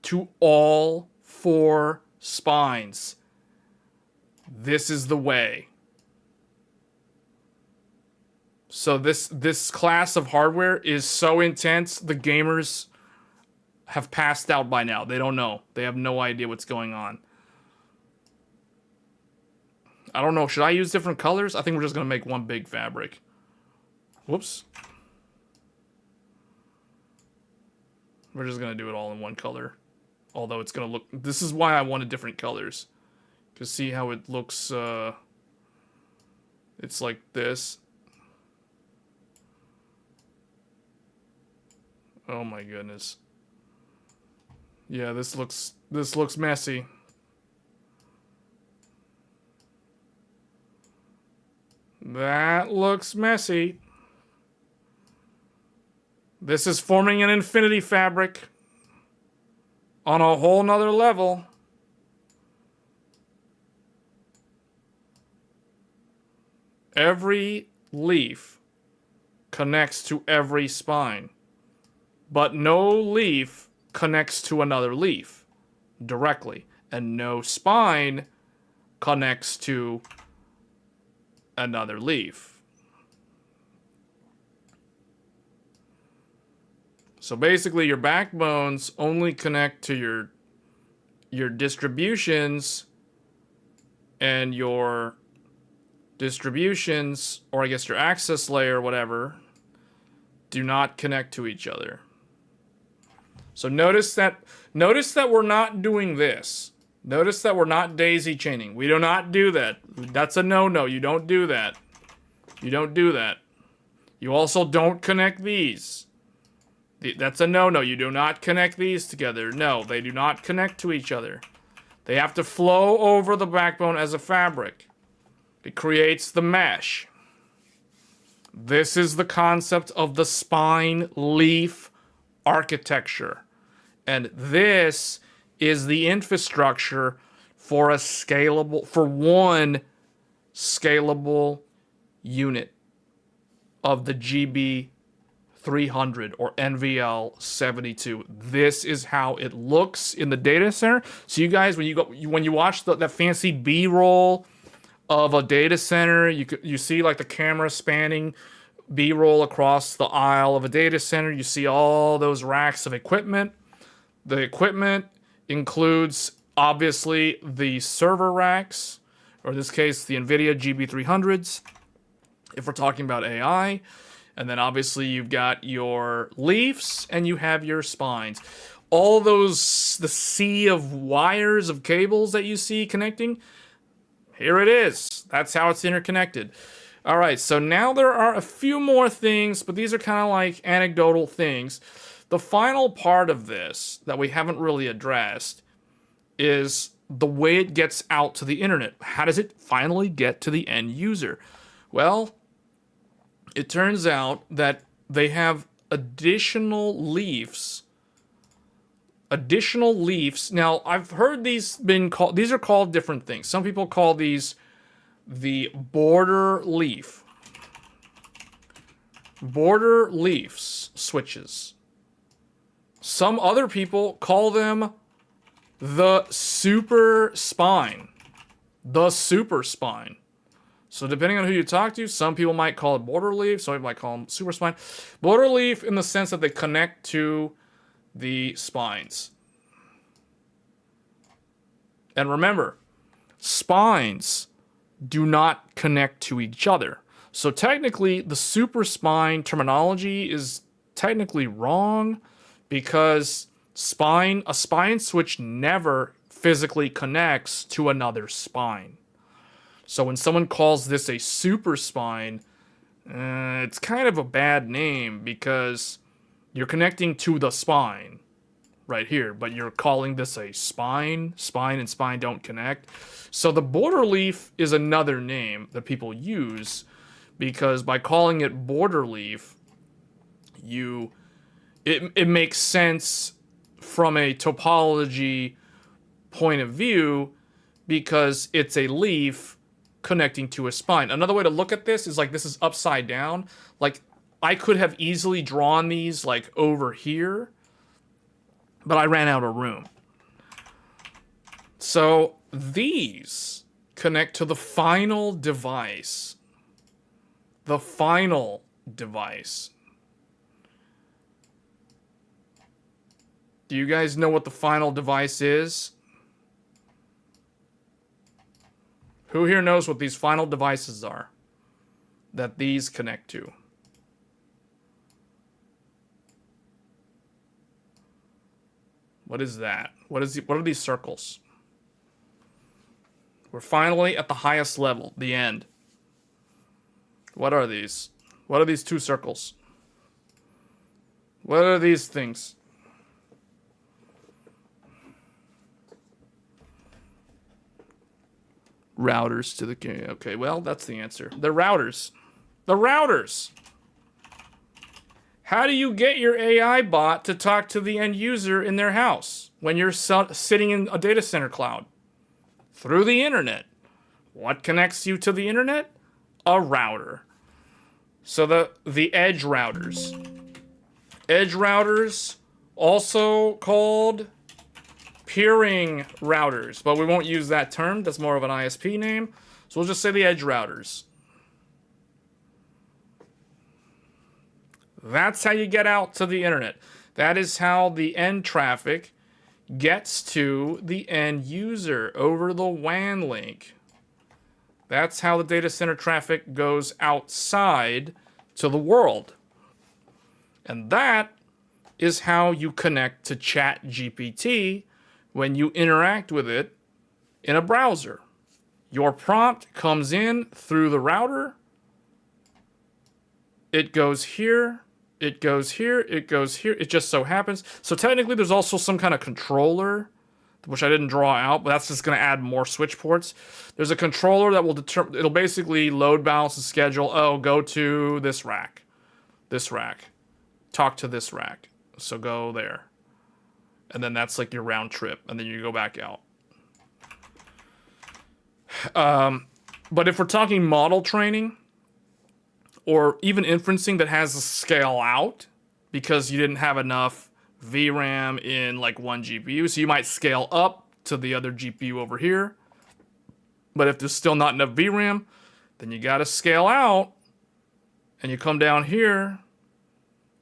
to all 4 spines. This is the way. So this class of hardware is so intense, the gamers have passed out by now. They don't know. They have no idea what's going on. I don't know. Should I use different colors? I think we're just going to make one big fabric. Whoops. We're just going to do it all in one color. Although it's going to look... This is why I wanted different colors. Because see how it looks... it's like this. Oh my goodness. Yeah, this looks messy. That looks messy. This is forming an infinity fabric on a whole nother level. Every leaf connects to every spine, but no leaf connects to another leaf directly, and no spine connects to another leaf. So basically your backbones only connect to your distributions, and your distributions, or I guess your access layer, whatever, do not connect to each other. So notice that we're not doing this. Notice that we're not daisy chaining. We do not do that. That's a no-no. You don't do that. You don't do that. You also don't connect these. That's a no-no. You do not connect these together. No, they do not connect to each other. They have to flow over the backbone as a fabric. It creates the mesh. This is the concept of the spine leaf architecture. And this is the infrastructure for one scalable unit of the GB300 or NVL72. This is how it looks in the data center. So you guys, when you watch that fancy B-roll of a data center, you see like the camera spanning B-roll across the aisle of a data center. You see all those racks of equipment. The equipment includes, obviously, the server racks, or in this case, the Nvidia GB300s, if we're talking about AI. And then, obviously, you've got your leafs, and you have your spines. All those, the sea of wires, of cables that you see connecting, here it is. That's how it's interconnected. All right, so now there are a few more things, but these are kind of like anecdotal things. The final part of this that we haven't really addressed is the way it gets out to the internet. How does it finally get to the end user? Well, it turns out that they have additional leafs. Now, I've heard these are called different things. Some people call these the border leaf. Border leafs switches. Some other people call them the super spine. The super spine. So depending on who you talk to, some people might call it border leaf, some people might call them super spine. Border leaf in the sense that they connect to the spines. And remember, spines do not connect to each other. So technically, the super spine terminology is technically wrong, because a spine switch never physically connects to another spine. So when someone calls this a super spine, it's kind of a bad name, because you're connecting to the spine right here, but you're calling this a spine. Spine and spine don't connect. So the border leaf is another name that people use, because by calling it border leaf, it makes sense from a topology point of view, because it's a leaf connecting to a spine. Another way to look at this is like this is upside down. Like I could have easily drawn these like over here, but I ran out of room. So these connect to the final device. The final device. Do you guys know what the final device is? Who here knows what these final devices are that these connect to? What is that? What are these circles? We're finally at the highest level, the end. What are these? What are these two circles? What are these things? Routers to the... Okay, well, that's the answer. The routers. The routers! How do you get your AI bot to talk to the end user in their house when you're sitting in a data center cloud? Through the internet. What connects you to the internet? A router. So the edge routers. Edge routers, also called peering routers, but we won't use that term. That's more of an ISP name. So we'll just say the edge routers. That's how you get out to the internet. That is how the end traffic gets to the end user over the WAN link. That's how the data center traffic goes outside to the world. And that is how you connect to ChatGPT when you interact with it in a browser. Your prompt comes in through the router. It goes here. It goes here. It goes here. It just so happens. So technically there's also some kind of controller, which I didn't draw out, but that's just going to add more switch ports. There's a controller that will determine, it'll basically load balance the schedule. Oh, go to this rack. This rack. Talk to this rack. So go there. And then that's like your round trip. And then you go back out. But if we're talking model training, or even inferencing that has a scale out, because you didn't have enough VRAM in like one GPU, so you might scale up to the other GPU over here. But if there's still not enough VRAM, then you gotta scale out, and you come down here,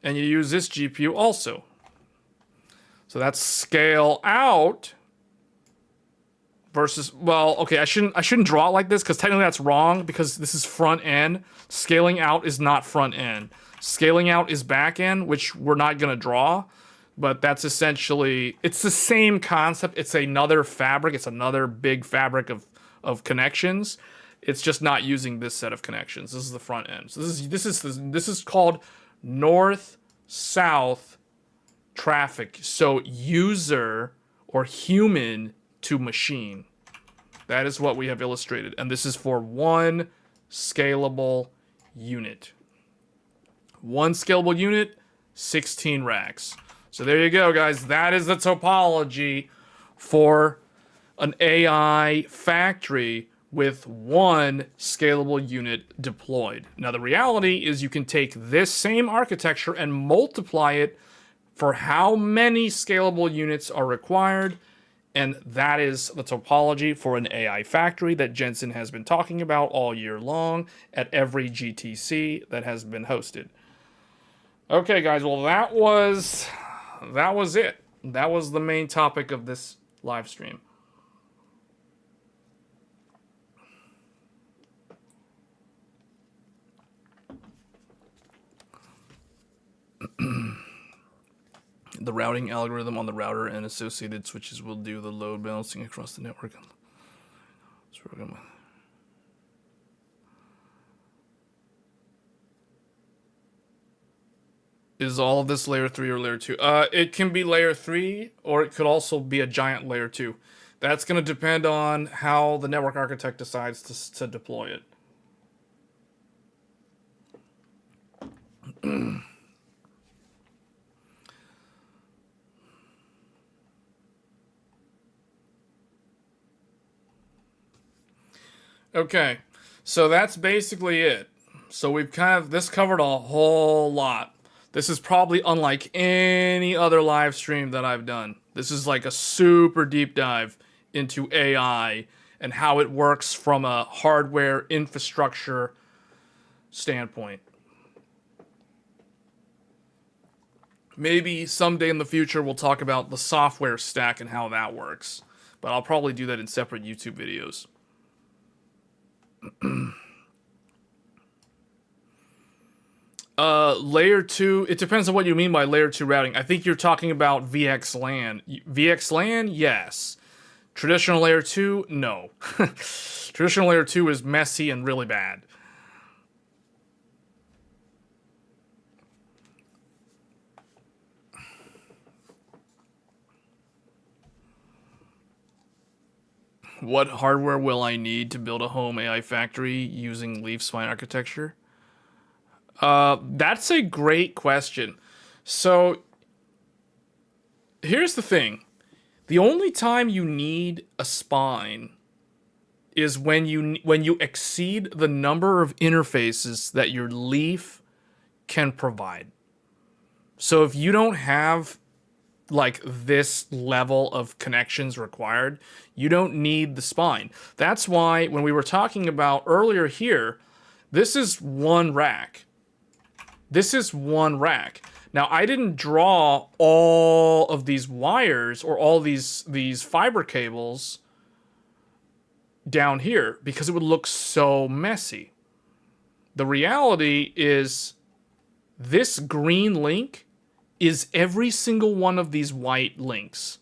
and you use this GPU also. So that's scale out versus, well, okay, I shouldn't draw it like this because technically that's wrong because this is front end. Scaling out is not front end. Scaling out is back end, which we're not gonna draw, but that's essentially, it's the same concept. It's another fabric. It's another big fabric of connections. It's just not using this set of connections. This is the front end. So this is called north-south traffic. So user or human to machine. That is what we have illustrated. And this is for one scalable unit. One scalable unit, 16 racks. So there you go, guys. That is the topology for an AI factory with one scalable unit deployed. Now, the reality is you can take this same architecture and multiply it for how many scalable units are required. And that is the topology for an AI factory that Jensen has been talking about all year long at every GTC that has been hosted. Okay, guys, well, that was it. That was the main topic of this live stream. The routing algorithm on the router and associated switches will do the load balancing across the network. Is all of this layer 3 or layer 2? It can be layer 3, or it could also be a giant layer 2. That's going to depend on how the network architect decides to deploy it. Okay, so that's basically it. So we've this covered a whole lot. This is probably unlike any other live stream that I've done. This is like a super deep dive into AI and how it works from a hardware infrastructure standpoint. Maybe someday in the future we'll talk about the software stack and how that works. But I'll probably do that in separate YouTube videos. Layer 2, it depends on what you mean by layer 2 routing. I think you're talking about VXLAN. VXLAN, yes. Traditional layer 2, no. Traditional layer 2 is messy and really bad. What hardware will I need to build a home AI factory using leaf spine architecture? That's a great question. So here's the thing. The only time you need a spine is when you exceed the number of interfaces that your leaf can provide. So if you don't have like this level of connections required, you don't need the spine. That's why when we were talking about earlier here, this is one rack. This is one rack. Now, I didn't draw all of these wires or all these fiber cables down here because it would look so messy. The reality is this green link is every single one of these white links.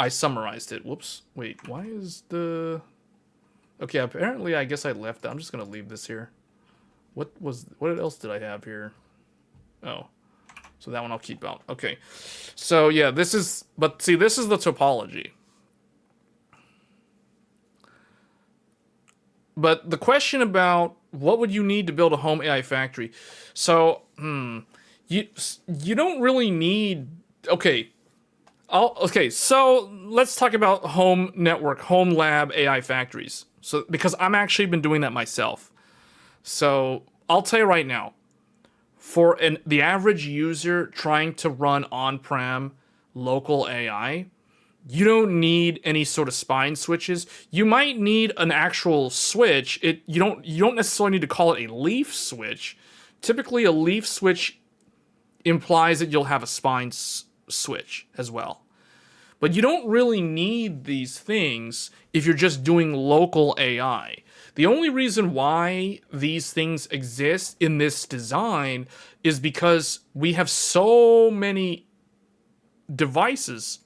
I summarized it. Whoops. Wait, why is the... Okay, apparently I guess I left that. I'm just going to leave this here. What else did I have here? Oh, so that one I'll keep out. Okay, so yeah, this is the topology. But the question about what would you need to build a home AI factory? So, you don't really need. Okay, so let's talk about home lab AI factories. So because I'm actually been doing that myself. So I'll tell you right now, for the average user trying to run on-prem local AI, you don't need any sort of spine switches. You might need an actual switch. You don't necessarily need to call it a leaf switch. Typically, a leaf switch implies that you'll have a spine switch as well. But you don't really need these things if you're just doing local AI. The only reason why these things exist in this design is because we have so many devices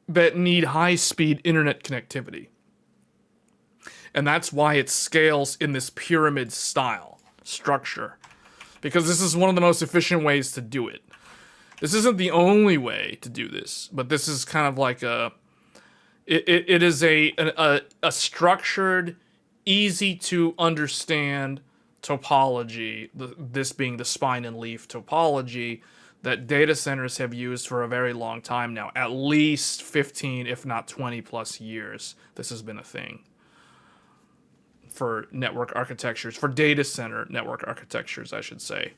that need high-speed internet connectivity. And that's why it scales in this pyramid style structure. Because this is one of the most efficient ways to do it. This isn't the only way to do this, but this is kind of like it is a structured, easy to understand topology, this being the spine and leaf topology that data centers have used for a very long time now, at least 15, if not 20 plus years. This has been a thing for network architectures, for data center network architectures, I should say.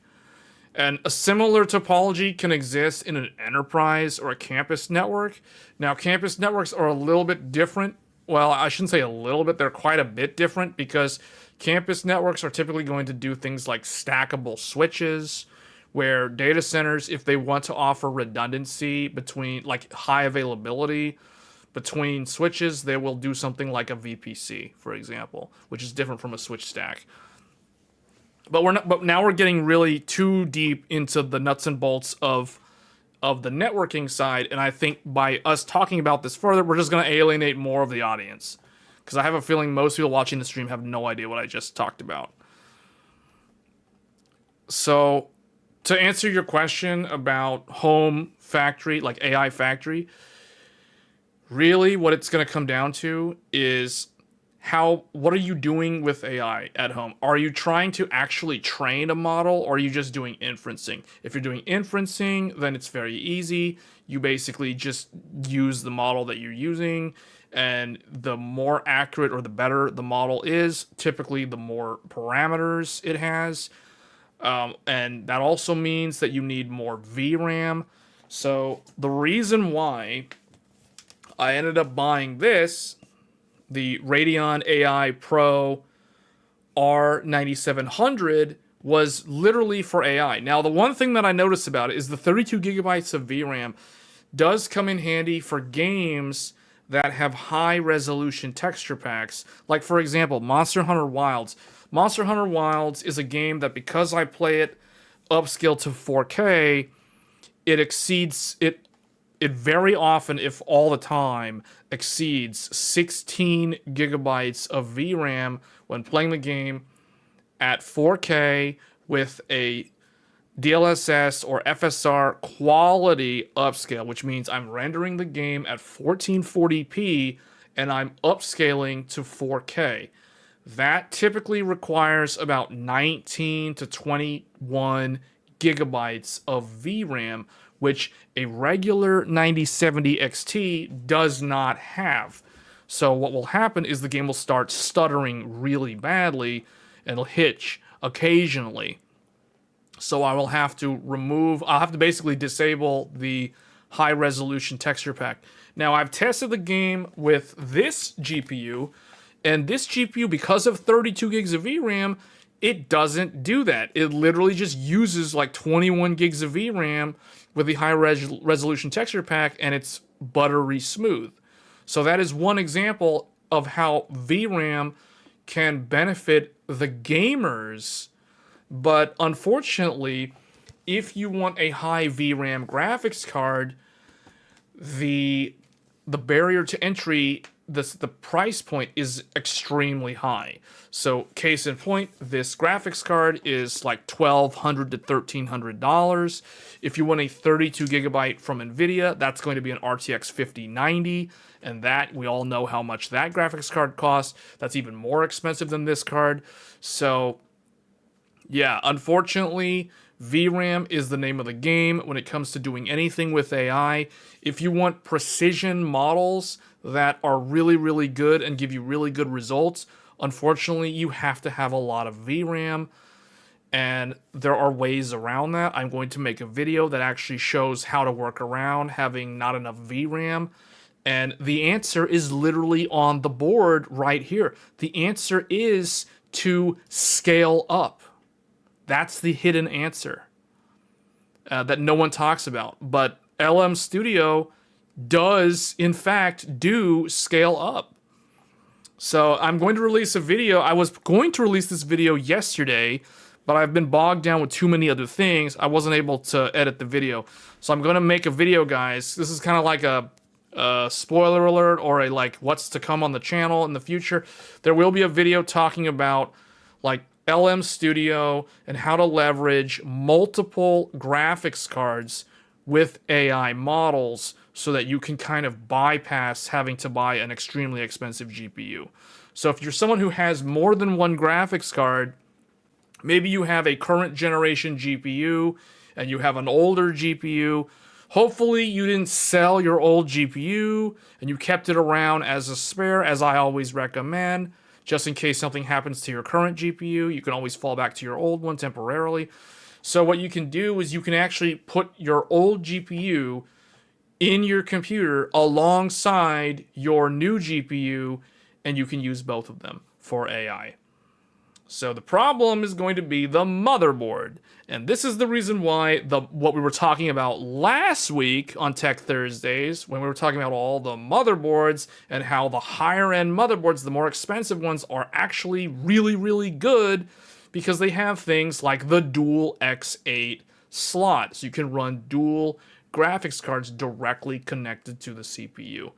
And a similar topology can exist in an enterprise or a campus network. Now, campus networks are a little bit different. Well, I shouldn't say a little bit. They're quite a bit different because campus networks are typically going to do things like stackable switches, where data centers, if they want to offer redundancy between, like high availability between switches, they will do something like a VPC, for example, which is different from a switch stack. But now we're getting really too deep into the nuts and bolts of the networking side, and I think by us talking about this further, we're just going to alienate more of the audience, because I have a feeling most people watching the stream have no idea what I just talked about. So, to answer your question about home factory, like AI factory, really what it's going to come down to is what are you doing with AI at home? Are you trying to actually train a model, or are you just doing inferencing? If you're doing inferencing, then it's very easy. You basically just use the model that you're using, and the more accurate or the better the model is, typically the more parameters it has. And that also means that you need more VRAM. So the reason why I ended up buying this, the Radeon AI PRO R9700, was literally for AI. Now, the one thing that I noticed about it is the 32 gigabytes of VRAM does come in handy for games that have high resolution texture packs. Like, for example, Monster Hunter Wilds. Monster Hunter Wilds is a game that, because I play it upscale to 4K, it exceeds it. It very often, if all the time, exceeds 16 gigabytes of VRAM when playing the game at 4K with a DLSS or FSR quality upscale, which means I'm rendering the game at 1440p and I'm upscaling to 4K. That typically requires about 19 to 21 gigabytes of VRAM, which a regular 9070 XT does not have. So what will happen is the game will start stuttering really badly and it'll hitch occasionally. So I'll have to basically disable the high resolution texture pack. Now, I've tested the game with this GPU, and this GPU, because of 32 gigs of VRAM, It doesn't do that. It literally just uses like 21 gigs of VRAM with the high resolution texture pack, and it's buttery smooth. So that is one example of how VRAM can benefit the gamers. But unfortunately, if you want a high VRAM graphics card, the barrier to entry, the price point is extremely high. So case in point, this graphics card is like $1,200 to $1,300. If you want a 32 gigabyte from Nvidia, that's going to be an RTX 5090, and that we all know how much that graphics card costs. That's even more expensive than this card. So yeah, unfortunately, VRAM is the name of the game when it comes to doing anything with AI. If you want precision models that are really, really good and give you really good results, unfortunately, you have to have a lot of VRAM, and there are ways around that. I'm going to make a video that actually shows how to work around having not enough VRAM, and the answer is literally on the board right here. The answer is to scale up. That's the hidden answer that no one talks about. But LM Studio does, in fact, do scale up. So I'm going to release a video. I was going to release this video yesterday, but I've been bogged down with too many other things. I wasn't able to edit the video. So I'm going to make a video, guys. This is kind of like a spoiler alert, or a like what's to come on the channel in the future. There will be a video talking about like LM Studio and how to leverage multiple graphics cards with AI models so that you can kind of bypass having to buy an extremely expensive GPU. So if you're someone who has more than one graphics card, maybe you have a current generation GPU and you have an older GPU, hopefully you didn't sell your old GPU and you kept it around as a spare, as I always recommend. Just in case something happens to your current GPU, you can always fall back to your old one temporarily. So what you can do is you can actually put your old GPU in your computer alongside your new GPU, and you can use both of them for AI. So the problem is going to be the motherboard. And this is the reason why what we were talking about last week on Tech Thursdays, when we were talking about all the motherboards and how the higher end motherboards, the more expensive ones, are actually really, really good because they have things like the dual X8 slot. So you can run dual graphics cards directly connected to the CPU.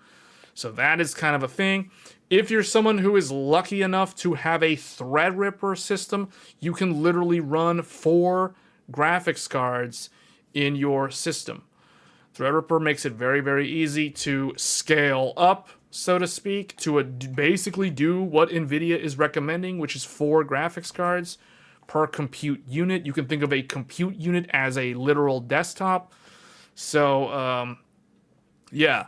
So that is kind of a thing. If you're someone who is lucky enough to have a Threadripper system, you can literally run 4 graphics cards in your system. Threadripper makes it very, very easy to scale up, so to speak, to basically do what Nvidia is recommending, which is 4 graphics cards per compute unit. You can think of a compute unit as a literal desktop. So, yeah.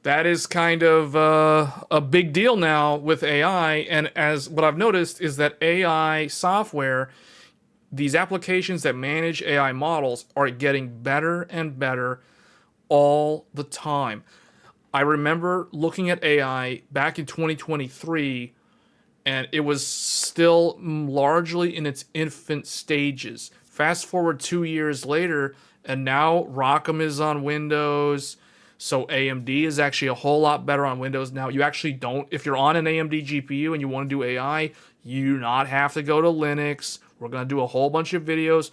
That is kind of a big deal now with AI, and as what I've noticed is that AI software, these applications that manage AI models, are getting better and better all the time. I remember looking at AI back in 2023, and it was still largely in its infant stages. Fast forward 2 years later, and now ROCm is on Windows. So AMD is actually a whole lot better on Windows now. You actually don't, if you're on an AMD GPU and you want to do AI, you do not have to go to Linux. We're going to do a whole bunch of videos.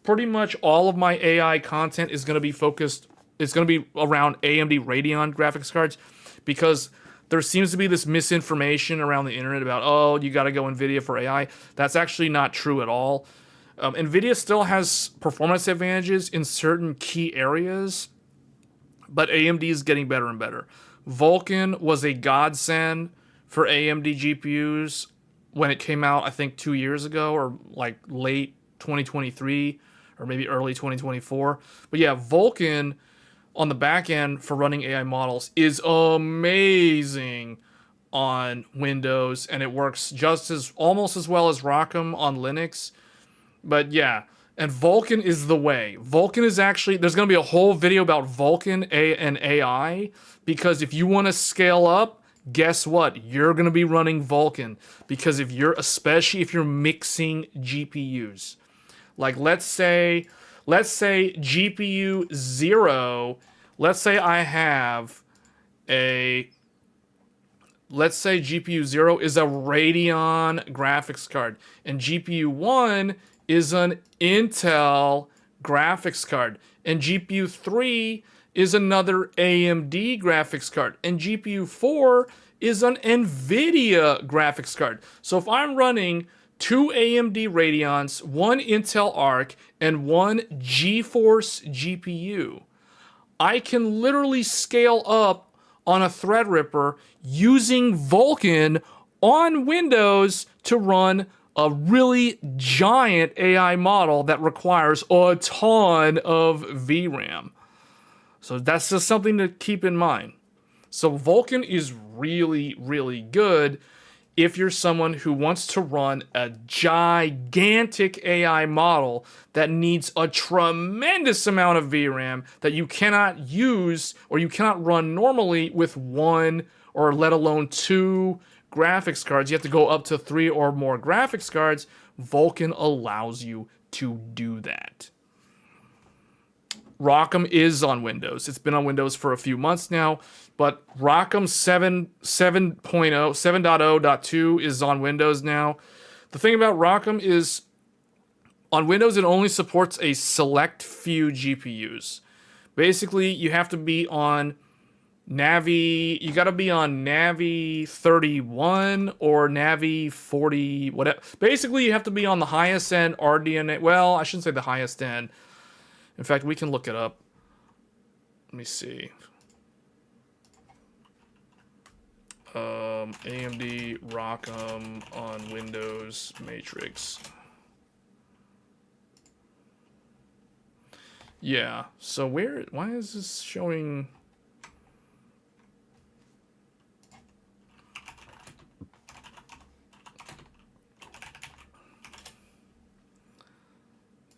Pretty much all of my AI content is going to be focused, it's going to be around AMD Radeon graphics cards, because there seems to be this misinformation around the internet about, oh, you got to go NVIDIA for AI. That's actually not true at all. NVIDIA still has performance advantages in certain key areas, but AMD is getting better and better. Vulkan was a godsend for AMD GPUs when it came out, I think 2 years ago, or like late 2023, or maybe early 2024. But yeah, Vulkan on the back end for running AI models is amazing on Windows, and it works just as almost as well as ROCm on Linux. But yeah, and Vulkan is the way. Vulkan is actually, there's going to be a whole video about Vulkan and AI, because if you want to scale up guess what? You're going to be running Vulkan, because especially if you're mixing GPUs. Like let's say GPU 0, let's say GPU 0 is a Radeon graphics card, and GPU 1 is an Intel graphics card, and GPU 3 is another AMD graphics card, and GPU 4 is an Nvidia graphics card. So if I'm running 2 AMD Radeons, 1 Intel Arc, and 1 GeForce GPU, I can literally scale up on a Threadripper using Vulkan on Windows to run a really giant AI model that requires a ton of VRAM. So that's just something to keep in mind. So Vulkan is really, really good if you're someone who wants to run a gigantic AI model that needs a tremendous amount of VRAM that you cannot use or you cannot run normally with 1 or let alone 2 graphics cards. You have to go up to 3 or more graphics cards. Vulkan allows you to do that. ROCm is on Windows. It's been on Windows for a few months now, but ROCm 7.0.2 is on Windows now. The thing about ROCm is on Windows it only supports a select few GPUs. Basically, you have to be on Navi, you got to be on Navi 31 or Navi 40, whatever. Basically, you have to be on the highest end RDNA. Well, I shouldn't say the highest end. In fact, we can look it up. Let me see. AMD ROCm on Windows Matrix. Yeah. So why is this showing?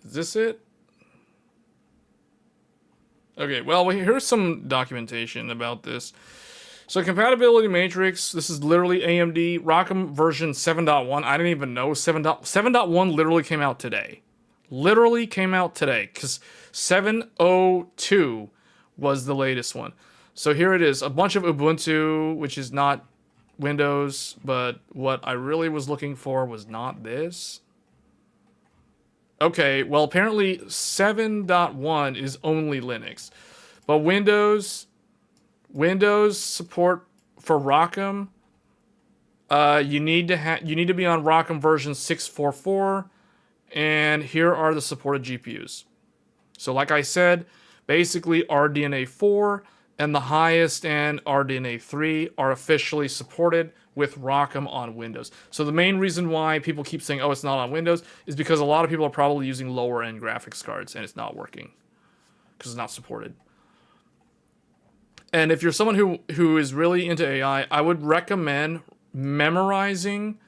Is this it? Okay, well, here's some documentation about this. So compatibility matrix, this is literally AMD ROCm version 7.1. I didn't even know 7.1 literally came out today. Literally came out today, because 7.02 was the latest one. So here it is, a bunch of Ubuntu, which is not Windows, but what I really was looking for was not this. Okay, well, apparently 7.1 is only Linux, but Windows support for ROCm. You need to be on ROCm version 6.4.4, and here are the supported GPUs. So, like I said, basically RDNA 4 and the highest end RDNA 3 are officially supported with ROCm on Windows. So the main reason why people keep saying, oh, it's not on Windows, is because a lot of people are probably using lower end graphics cards and it's not working because it's not supported. And if you're someone who is really into AI, I would recommend memorizing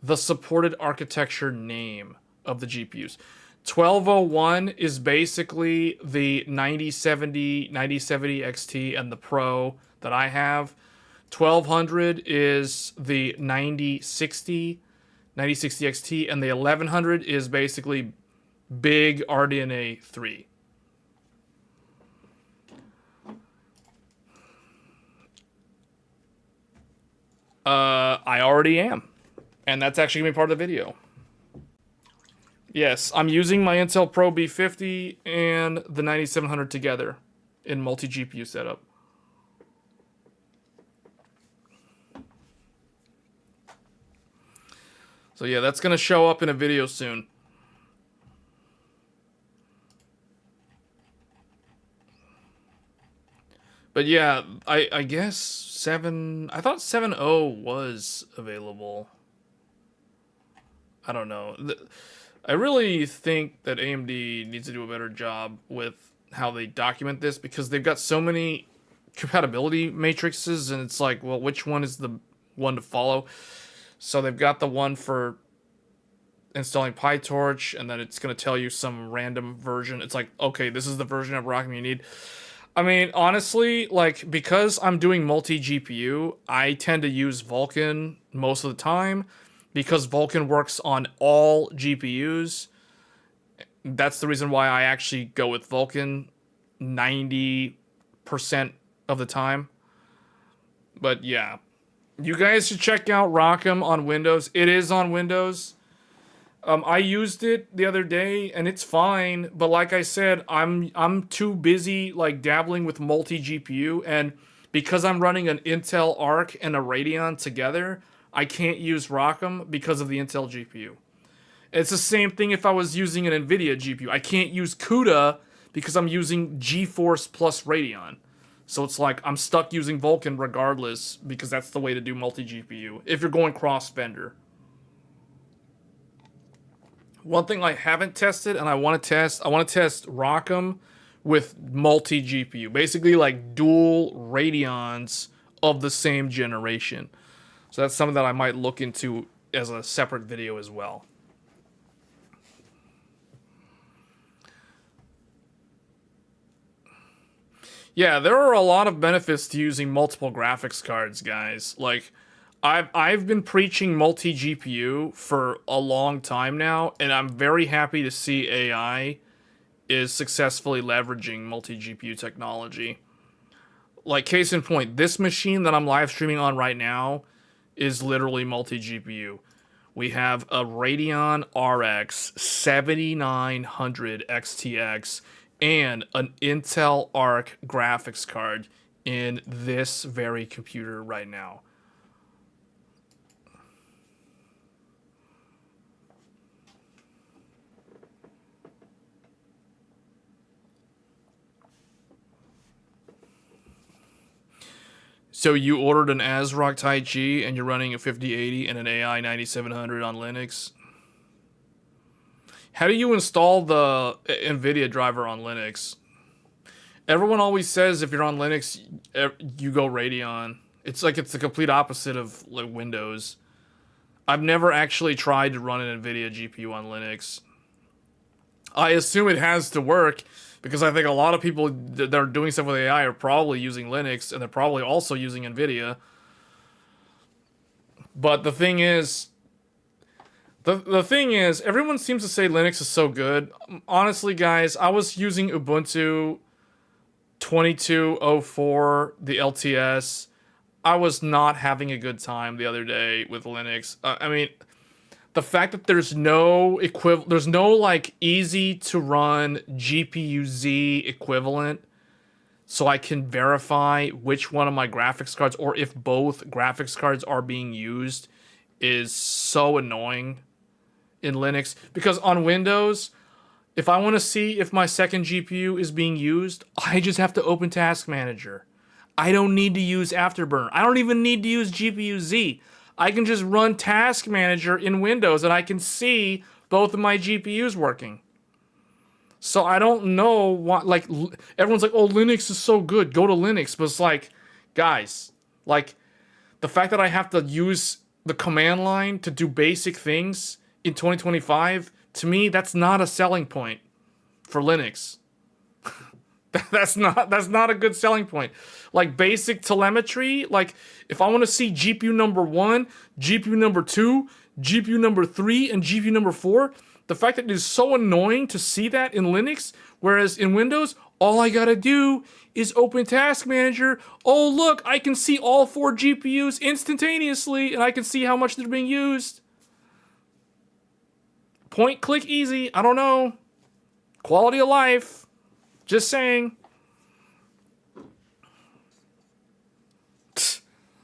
the supported architecture name of the GPUs. 1201 is basically the 9070 XT and the Pro that I have. 1200 is the 9060 XT, and the 1100 is basically big RDNA 3. I already am, and that's actually gonna be part of the video. Yes, I'm using my Intel Pro B50 and the 9700 together in multi-GPU setup. So yeah, that's gonna show up in a video soon. But yeah, I guess I thought 7.0 was available. I don't know. I really think that AMD needs to do a better job with how they document this, because they've got so many compatibility matrices, and it's like, well, which one is the one to follow? So they've got the one for installing PyTorch, and then it's going to tell you some random version. It's like, okay, this is the version of ROCm you need. I mean, honestly, like, because I'm doing multi-GPU, I tend to use Vulkan most of the time because Vulkan works on all GPUs. That's the reason why I actually go with Vulkan 90% of the time. But yeah, you guys should check out ROCm on Windows. It is on Windows. I used it the other day and it's fine, but like I said, I'm too busy like dabbling with multi GPU, and because I'm running an Intel Arc and a Radeon together, I can't use ROCm because of the Intel GPU. It's the same thing if I was using an Nvidia GPU. I can't use CUDA because I'm using GeForce plus Radeon. So it's like I'm stuck using Vulkan regardless because that's the way to do multi GPU if you're going cross vendor. One thing I haven't tested and I want to test ROCm with multi GPU. Basically like dual Radeons of the same generation. So that's something that I might look into as a separate video as well. Yeah, there are a lot of benefits to using multiple graphics cards, guys. Like, I've been preaching multi GPU for a long time now, and I'm very happy to see AI is successfully leveraging multi GPU technology. Like, case in point, this machine that I'm live streaming on right now is literally multi GPU. We have a Radeon RX 7900 XTX and an Intel Arc graphics card in this very computer right now. So you ordered an ASRock Tai-Chi and you're running a 5080 and an AI 9700 on Linux. How do you install the Nvidia driver on Linux? Everyone always says if you're on Linux, you go Radeon. It's like it's the complete opposite of like Windows. I've never actually tried to run an Nvidia GPU on Linux. I assume it has to work because I think a lot of people that are doing stuff with AI are probably using Linux and they're probably also using Nvidia. But the thing is, everyone seems to say Linux is so good. Honestly, guys, I was using Ubuntu 2204, the LTS. I was not having a good time the other day with Linux. I mean, the fact that there's no like easy to run GPU-Z equivalent, so I can verify which one of my graphics cards or if both graphics cards are being used, is so annoying in Linux. Because on Windows, if I want to see if my second GPU is being used, I just have to open Task Manager. I don't need to use Afterburner. I don't even need to use GPU-Z. I can just run Task Manager in Windows and I can see both of my GPUs working. So I don't know what, like, everyone's like, oh, Linux is so good, go to Linux. But it's like, guys, like, the fact that I have to use the command line to do basic things in 2025, to me, that's not a selling point for Linux. That's not a good selling point. Like basic telemetry, like if I want to see GPU number 1, GPU number 2, GPU number 3, and GPU number 4, the fact that it is so annoying to see that in Linux, whereas in Windows, all I gotta do is open Task Manager. Oh look, I can see all 4 GPUs instantaneously, and I can see how much they're being used. Point click easy, I don't know. Quality of life. Just saying.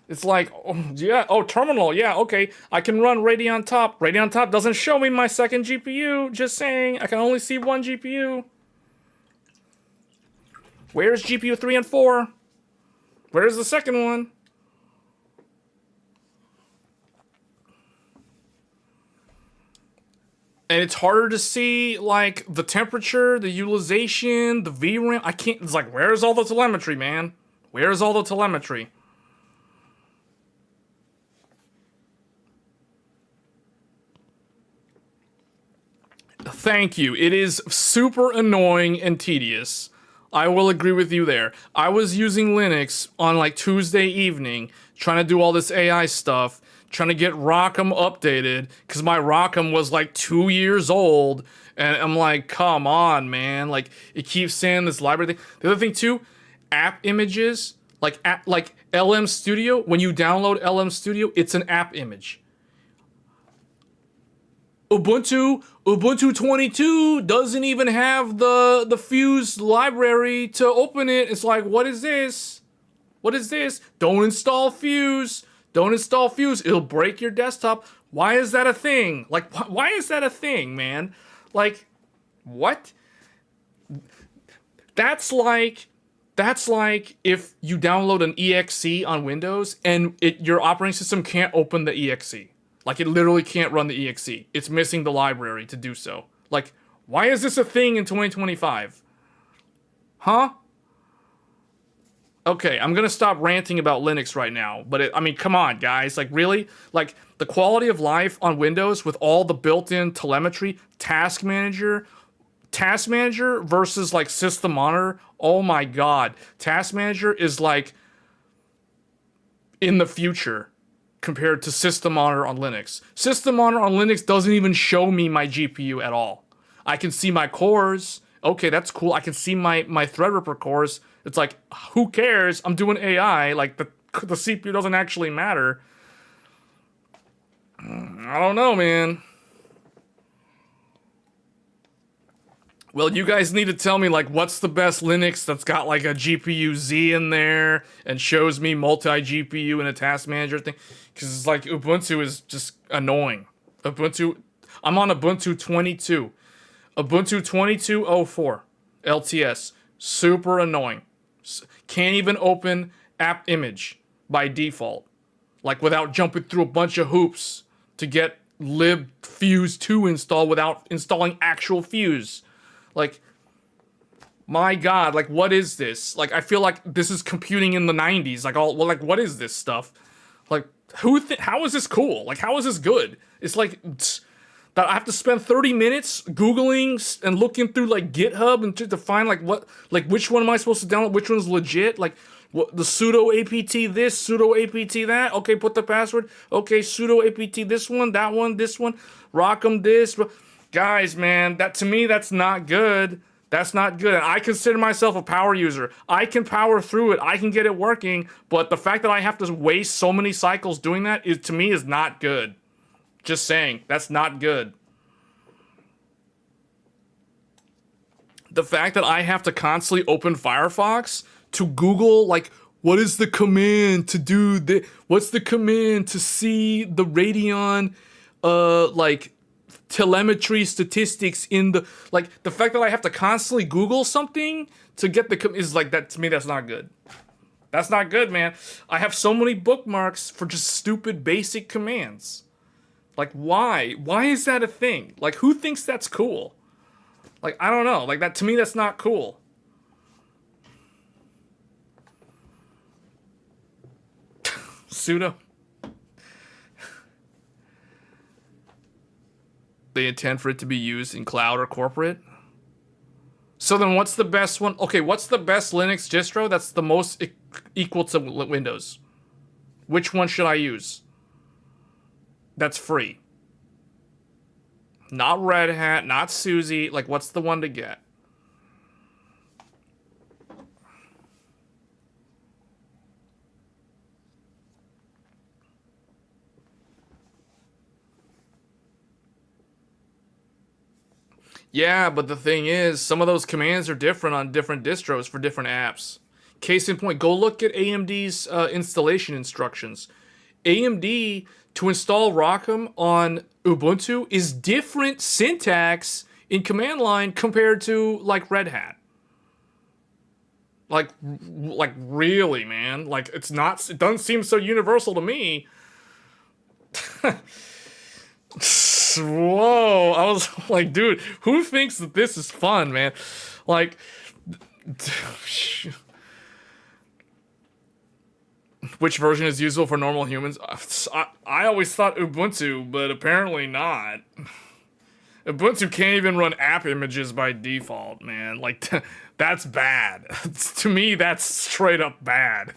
It's like, oh, yeah, oh, terminal, yeah, okay. I can run Radeon Top. Radeon Top doesn't show me my second GPU. Just saying, I can only see one GPU. Where's GPU 3 and 4? Where's the second one? And it's harder to see, like, the temperature, the utilization, the VRAM. I can't, it's like, where's all the telemetry, man? Where's all the telemetry? Thank you. It is super annoying and tedious. I will agree with you there. I was using Linux on like Tuesday evening, trying to do all this AI stuff, trying to get Rockham updated, because my Rockham was like 2 years old, and I'm like, come on, man. Like, it keeps saying this library thing. The other thing too, app images, like LM Studio, when you download LM Studio, it's an app image. Ubuntu 22 doesn't even have the Fuse library to open it. It's like, what is this? What is this? Don't install Fuse. Don't install Fuse. It'll break your desktop. Why is that a thing? Like, why is that a thing, man? Like, what? That's like if you download an exe on Windows and your operating system can't open the exe. Like, it literally can't run the exe. It's missing the library to do so. Like, why is this a thing in 2025? Huh? Okay, I'm gonna stop ranting about Linux right now, but I mean, come on, guys. Like, really? Like, the quality of life on Windows with all the built-in telemetry, task manager versus, like, System Monitor. Oh my god. Task Manager is, like, in the future compared to System Monitor on Linux. System Monitor on Linux doesn't even show me my GPU at all. I can see my cores. Okay, that's cool. I can see my Threadripper cores. It's like, who cares? I'm doing AI. Like, the CPU doesn't actually matter. I don't know, man. Well, you guys need to tell me, like, what's the best Linux that's got, like, a GPU Z in there and shows me multi-GPU and a task manager thing. Because it's like, Ubuntu is just annoying. I'm on Ubuntu 22. Ubuntu 22.04 LTS. Super annoying. Can't even open app image by default. Like, without jumping through a bunch of hoops to get libfuse2 installed without installing actual Fuse. Like, my god, like, what is this? Like, I feel like this is computing in the 90s. Like, like, what is this stuff? Like, how is this cool? Like, how is this good? It's like, that I have to spend 30 minutes Googling and looking through, like, GitHub and to find, like, which one am I supposed to download? Which one's legit? Like, what, the sudo apt this, sudo apt that? Okay, put the password. Okay, sudo apt this one, that one, this one. Rock'em this. Guys, man, to me, that's not good. That's not good. And I consider myself a power user. I can power through it. I can get it working. But the fact that I have to waste so many cycles doing that to me is not good. Just saying, that's not good. The fact that I have to constantly open Firefox to Google, like, what is the command to do this? What's the command to see the Radeon, like, telemetry statistics in the, like, the fact that I have to constantly Google something to get is like, that to me, that's not good. That's not good, man. I have so many bookmarks for just stupid basic commands. Like, why? Why is that a thing? Like, who thinks that's cool? Like, I don't know. Like, that to me, that's not cool. Sudo. They intend for it to be used in cloud or corporate. So then what's the best one? Okay, what's the best Linux distro that's the most equal to Windows? Which one should I use? That's free. Not Red Hat, not SUSE. Like, what's the one to get? Yeah, but the thing is, some of those commands are different on different distros for different apps. Case in point, go look at AMD's installation instructions. AMD, to install Rockham on Ubuntu, is different syntax in command line compared to, like, Red Hat. Like really, man. Like, it doesn't seem so universal to me. Whoa, I was like, dude, who thinks that this is fun, man? Like, which version is useful for normal humans? I always thought Ubuntu, but apparently not. Ubuntu can't even run app images by default, man. Like, that's bad. To me, that's straight up bad.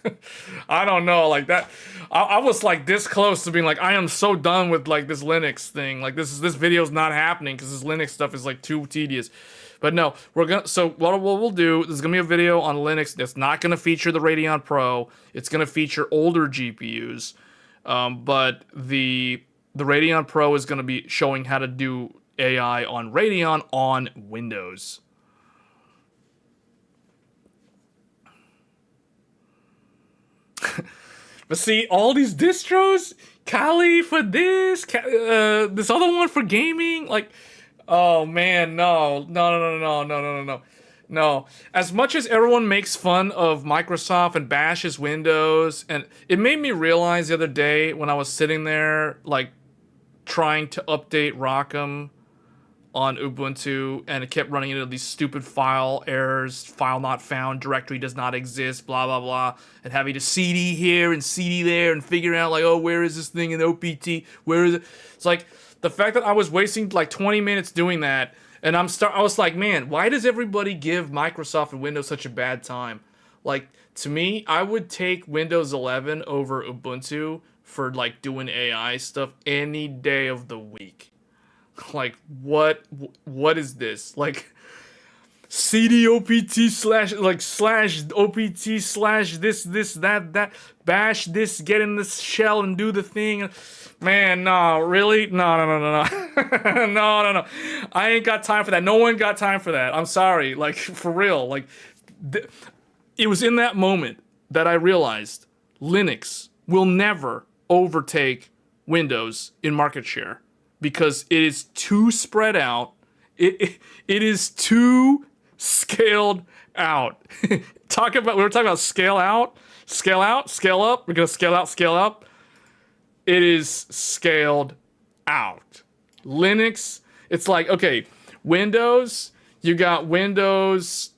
I don't know, like that. I was like this close to being like, I am so done with like this Linux thing. Like this video's not happening because this Linux stuff is like too tedious. But no, we're gonna. So what we'll do? There's gonna be a video on Linux that's not gonna feature the Radeon Pro. It's gonna feature older GPUs, but the Radeon Pro is gonna be showing how to do AI on Radeon on Windows. But see, all these distros, Kali for this, this other one for gaming, like, oh man, no. As much as everyone makes fun of Microsoft and bashes Windows, and it made me realize the other day when I was sitting there, like, trying to update RDIMM on Ubuntu, and it kept running into these stupid file errors, file not found, directory does not exist, blah, blah, blah, and having to CD here and CD there and figure out, like, oh, where is this thing in OPT, where is it? It's like, the fact that I was wasting, like, 20 minutes doing that, and I was like, man, why does everybody give Microsoft and Windows such a bad time? Like, to me, I would take Windows 11 over Ubuntu for, like, doing AI stuff any day of the week. Like, what is this? Like, cdopt slash, like, slash opt slash this that bash this, get in this shell and do the thing. Man, no, really? No. No. I ain't got time for that. No one got time for that. I'm sorry. Like, for real. Like, it was in that moment that I realized Linux will never overtake Windows in market share. Because it is too spread out. It is too scaled out. We were talking about scale out, scale up. We're gonna scale out, scale up. It is scaled out. Linux, it's like, okay, Windows, you got Windows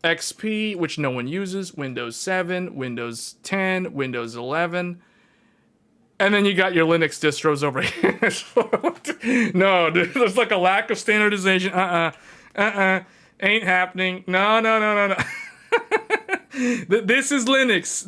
XP, which no one uses, Windows 7, Windows 10, Windows 11. And then you got your Linux distros over here. No, dude, there's like a lack of standardization. Ain't happening. No. This is Linux.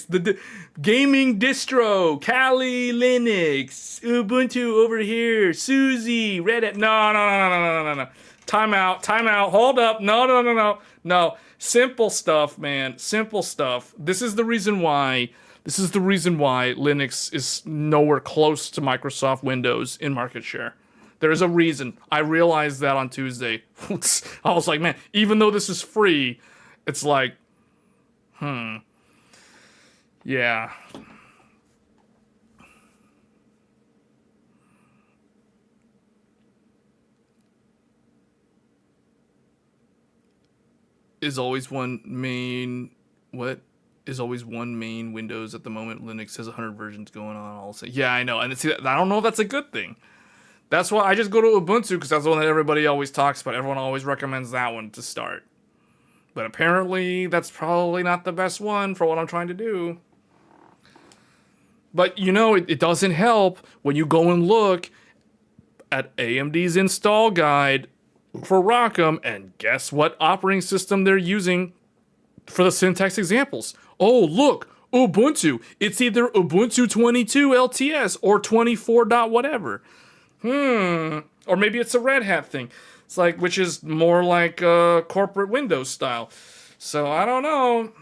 The gaming distro. Kali Linux. Ubuntu over here. Suzy. Reddit. No. Time out. Hold up. No. Simple stuff, man. Simple stuff. This is the reason why Linux is nowhere close to Microsoft Windows in market share. There is a reason. I realized that on Tuesday. I was like, man, even though this is free, it's like, yeah. Is always one main Windows at the moment. Linux has 100 versions going on. I'll say, yeah, I know. And see, I don't know if that's a good thing. That's why I just go to Ubuntu, because that's the one that everybody always talks about. Everyone always recommends that one to start. But apparently, that's probably not the best one for what I'm trying to do. But, you know, it doesn't help when you go and look at AMD's install guide for RDIMM, and guess what operating system they're using for the syntax examples. Oh, look, Ubuntu. It's either Ubuntu 22 LTS or 24 dot whatever. Or maybe it's a Red Hat thing. It's like, which is more like corporate Windows style. So I don't know.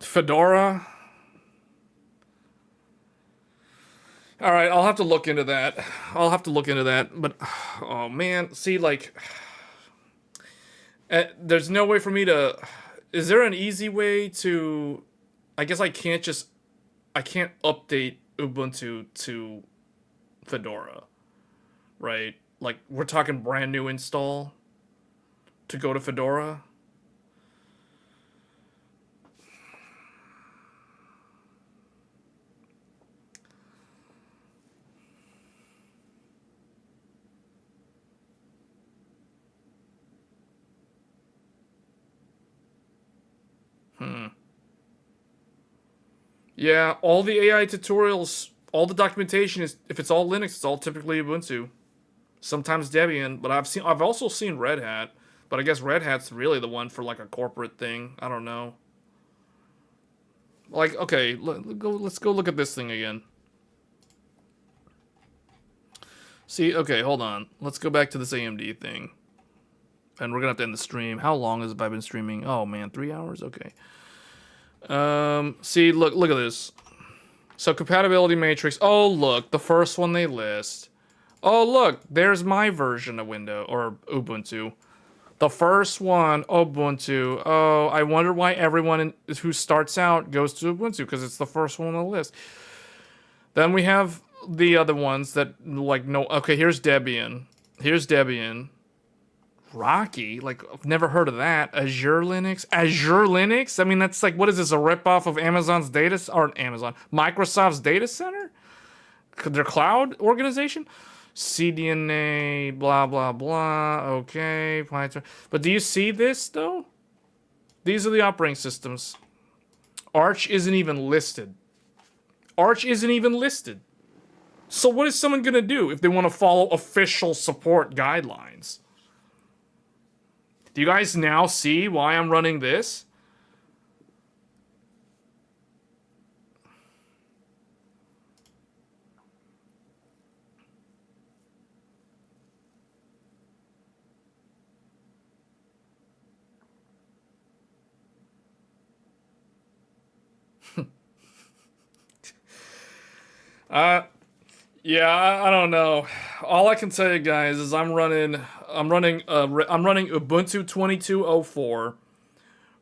Fedora. All right, I'll have to look into that. But, oh man, see, like, there's no way for me to. Is there an easy way to? I guess I can't update Ubuntu to Fedora, right? Like, we're talking brand new install to go to Fedora. Yeah, all the AI tutorials, all the documentation is, if it's all Linux, it's all typically Ubuntu. Sometimes Debian, but I've also seen Red Hat, but I guess Red Hat's really the one for like a corporate thing. I don't know. Like, okay, let's go look at this thing again. See, okay, hold on. Let's go back to this AMD thing. And we're gonna have to end the stream. How long has I been streaming? Oh man, 3 hours? Okay. See, look at this. So compatibility matrix. Oh, look, the first one they list. Oh, look, there's my version of Windows or Ubuntu. The first one, Ubuntu. Oh, I wonder why everyone who starts out goes to Ubuntu, because it's the first one on the list. Then we have the other ones that, like, no. Okay, here's Debian. Here's Debian. Rocky? Like, I've never heard of that. Azure Linux? Azure Linux? I mean, that's like, what is this, a ripoff of Amazon's Microsoft's data center? Their cloud organization? CDNA, blah, blah, blah. Okay. But do you see this, though? These are the operating systems. Arch isn't even listed. Arch isn't even listed. So what is someone going to do if they want to follow official support guidelines? Do you guys now see why I'm running this? Yeah, I don't know. All I can tell you guys is I'm running Ubuntu 22.04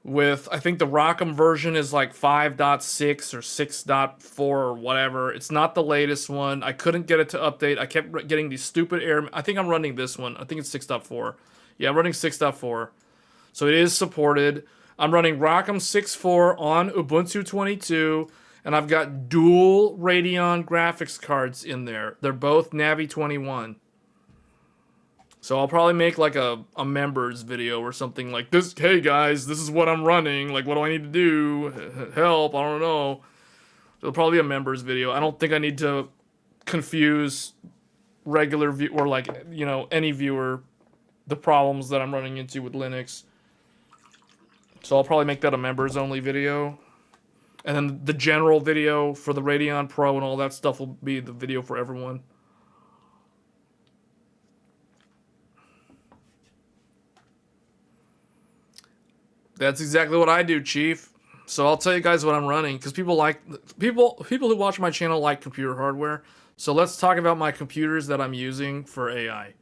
with, I think the Rockham version is like 5.6 or 6.4 or whatever. It's not the latest one. I couldn't get it to update. I kept getting these stupid error. I think I'm running this one. I think it's 6.4. Yeah, I'm running 6.4. So it is supported. I'm running Rockham 6.4 on Ubuntu 22. And I've got dual Radeon graphics cards in there. They're both Navi 21. So I'll probably make like a members video or something like this. Hey guys, this is what I'm running. Like, what do I need to do? Help, I don't know. It'll probably be a members video. I don't think I need to confuse regular view or, like, you know, any viewer, the problems that I'm running into with Linux. So I'll probably make that a members only video. And then the general video for the Radeon Pro and all that stuff will be the video for everyone. That's exactly what I do, Chief. So I'll tell you guys what I'm running, because people who watch my channel like computer hardware. So let's talk about my computers that I'm using for AI.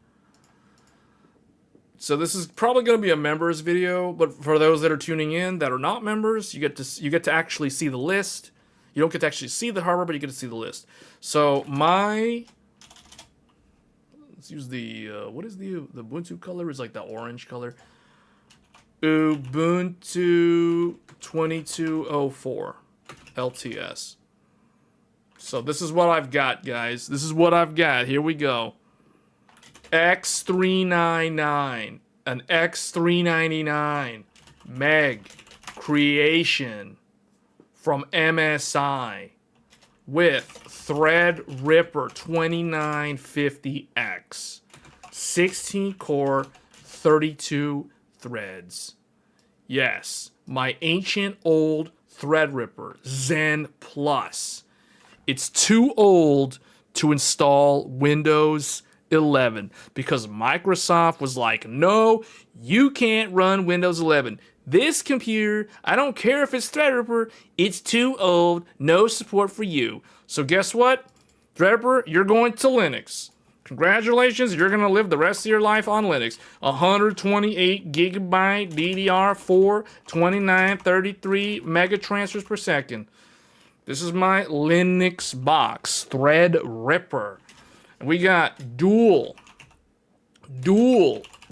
So this is probably going to be a members video, but for those that are tuning in that are not members, you get to actually see the list. You don't get to actually see the hardware, but you get to see the list. So let's use the what is the Ubuntu color? Is like the orange color. Ubuntu 22.04 LTS. So this is what I've got, guys. This is what I've got. Here we go. X399, an X399 Meg creation from MSI with Threadripper 2950X, 16 core, 32 threads. Yes, my ancient old Threadripper Zen Plus. It's too old to install Windows 11 because Microsoft was like, no, you can't run Windows 11. This computer, I don't care if it's Threadripper, it's too old, no support for you. So guess what? Threadripper, you're going to Linux. Congratulations, you're going to live the rest of your life on Linux. 128 gigabyte DDR4, 2933 mega transfers per second. This is my Linux box, Threadripper. We got dual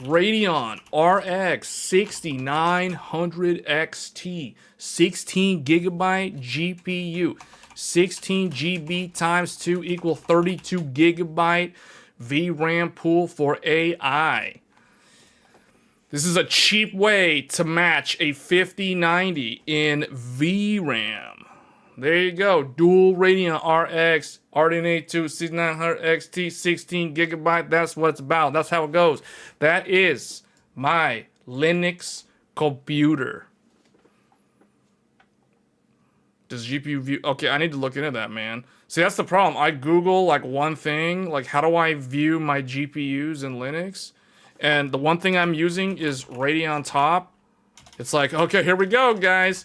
Radeon RX 6900 XT, 16 gigabyte GPU, 16 GB times 2 equal 32 gigabyte VRAM pool for AI. This is a cheap way to match a 5090 in VRAM. There you go. Dual Radeon RX RDNA 2 6900 XT 16 gigabyte. That's what it's about. That's how it goes. That is my Linux computer. Does GPU view? Okay, I need to look into that, man. See, that's the problem. I Google like one thing, like how do I view my GPUs in Linux? And the one thing I'm using is Radeon Top. It's like, okay, here we go, guys.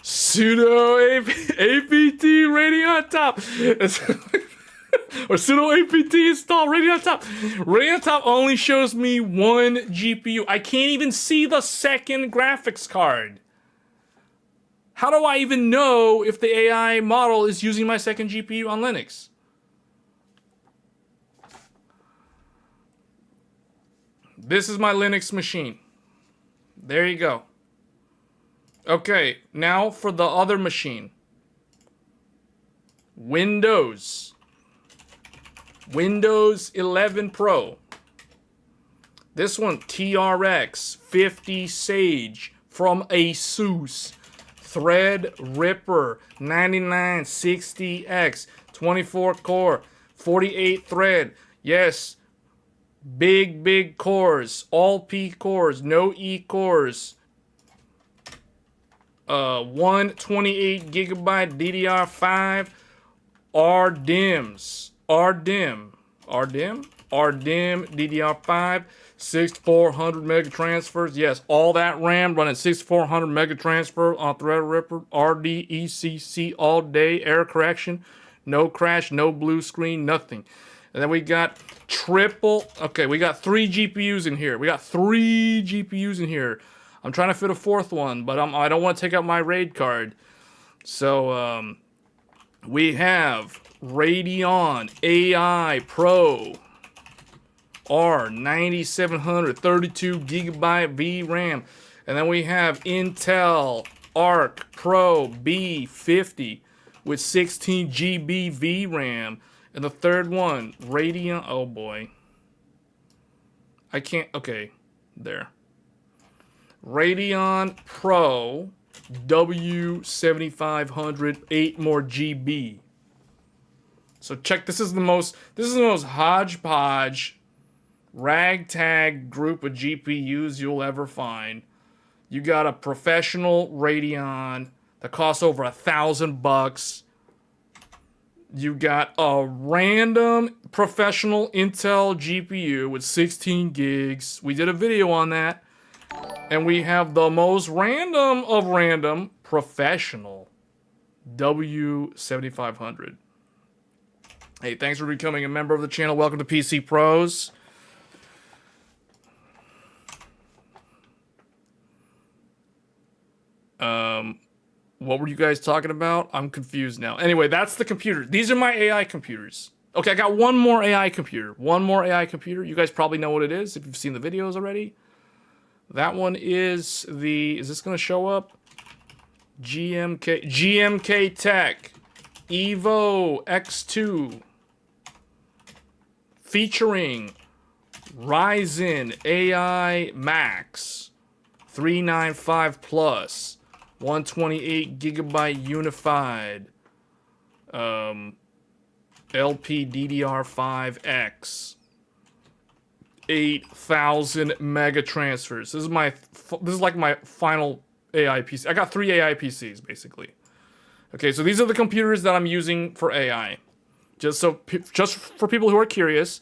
Sudo apt Radeon Top. Or sudo apt install Radeon Top. Radeon Top only shows me one GPU. I can't even see the second graphics card. How do I even know if the AI model is using my second GPU on Linux? This is my Linux machine. There you go. Okay, now for the other machine. Windows 11 Pro. This one, TRX 50 Sage from Asus. Threadripper 9960X, 24 core, 48 thread. Yes, big cores, all P cores, no E cores. 128 gigabyte DDR5 RDIMMs. RDIMM DDR5. 6400 mega transfers. Yes, all that RAM running 6400 mega transfer on Threadripper. RDECC all day. Error correction. No crash, no blue screen, nothing. And then we got we got 3 GPUs in here. I'm trying to fit a 4th one, but I don't want to take out my RAID card. So, we have Radeon AI PRO R9700, 32 gigabyte VRAM. And then we have Intel Arc Pro B50 with 16 GB VRAM. And the third one, Radeon, oh boy. I can't, okay, there. Radeon Pro W7500, 8 more GB. So check, this is the most hodgepodge ragtag group of GPUs you'll ever find. You got a professional Radeon that costs over $1,000. You got a random professional Intel GPU with 16 gigs. We did a video on that. And we have the most random of random professional W7500. Hey, thanks for becoming a member of the channel. Welcome to PC Pros. What were you guys talking about? I'm confused now. Anyway, that's the computer. These are my AI computers. Okay, I got one more AI computer. You guys probably know what it is if you've seen the videos already. That one is is this going to show up? GMK Tech Evo X2 featuring Ryzen AI Max 395 Plus 128 gigabyte unified LPDDR5X 8,000 mega transfers. This is like my final AI PC. I got 3 AI PCs basically. Okay, so these are the computers that I'm using for AI. Just for people who are curious.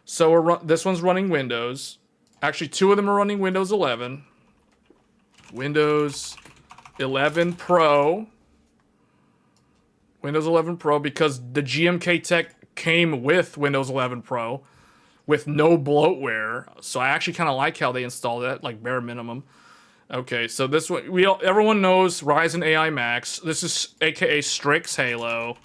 So this one's running Windows. Actually, 2 of them are running Windows 11. Windows 11 Pro. Windows 11 Pro because the GMK Tech came with Windows 11 Pro with no bloatware. So I actually kind of like how they installed it, like bare minimum. Okay, so this one, everyone knows Ryzen AI Max. This is aka Strix Halo.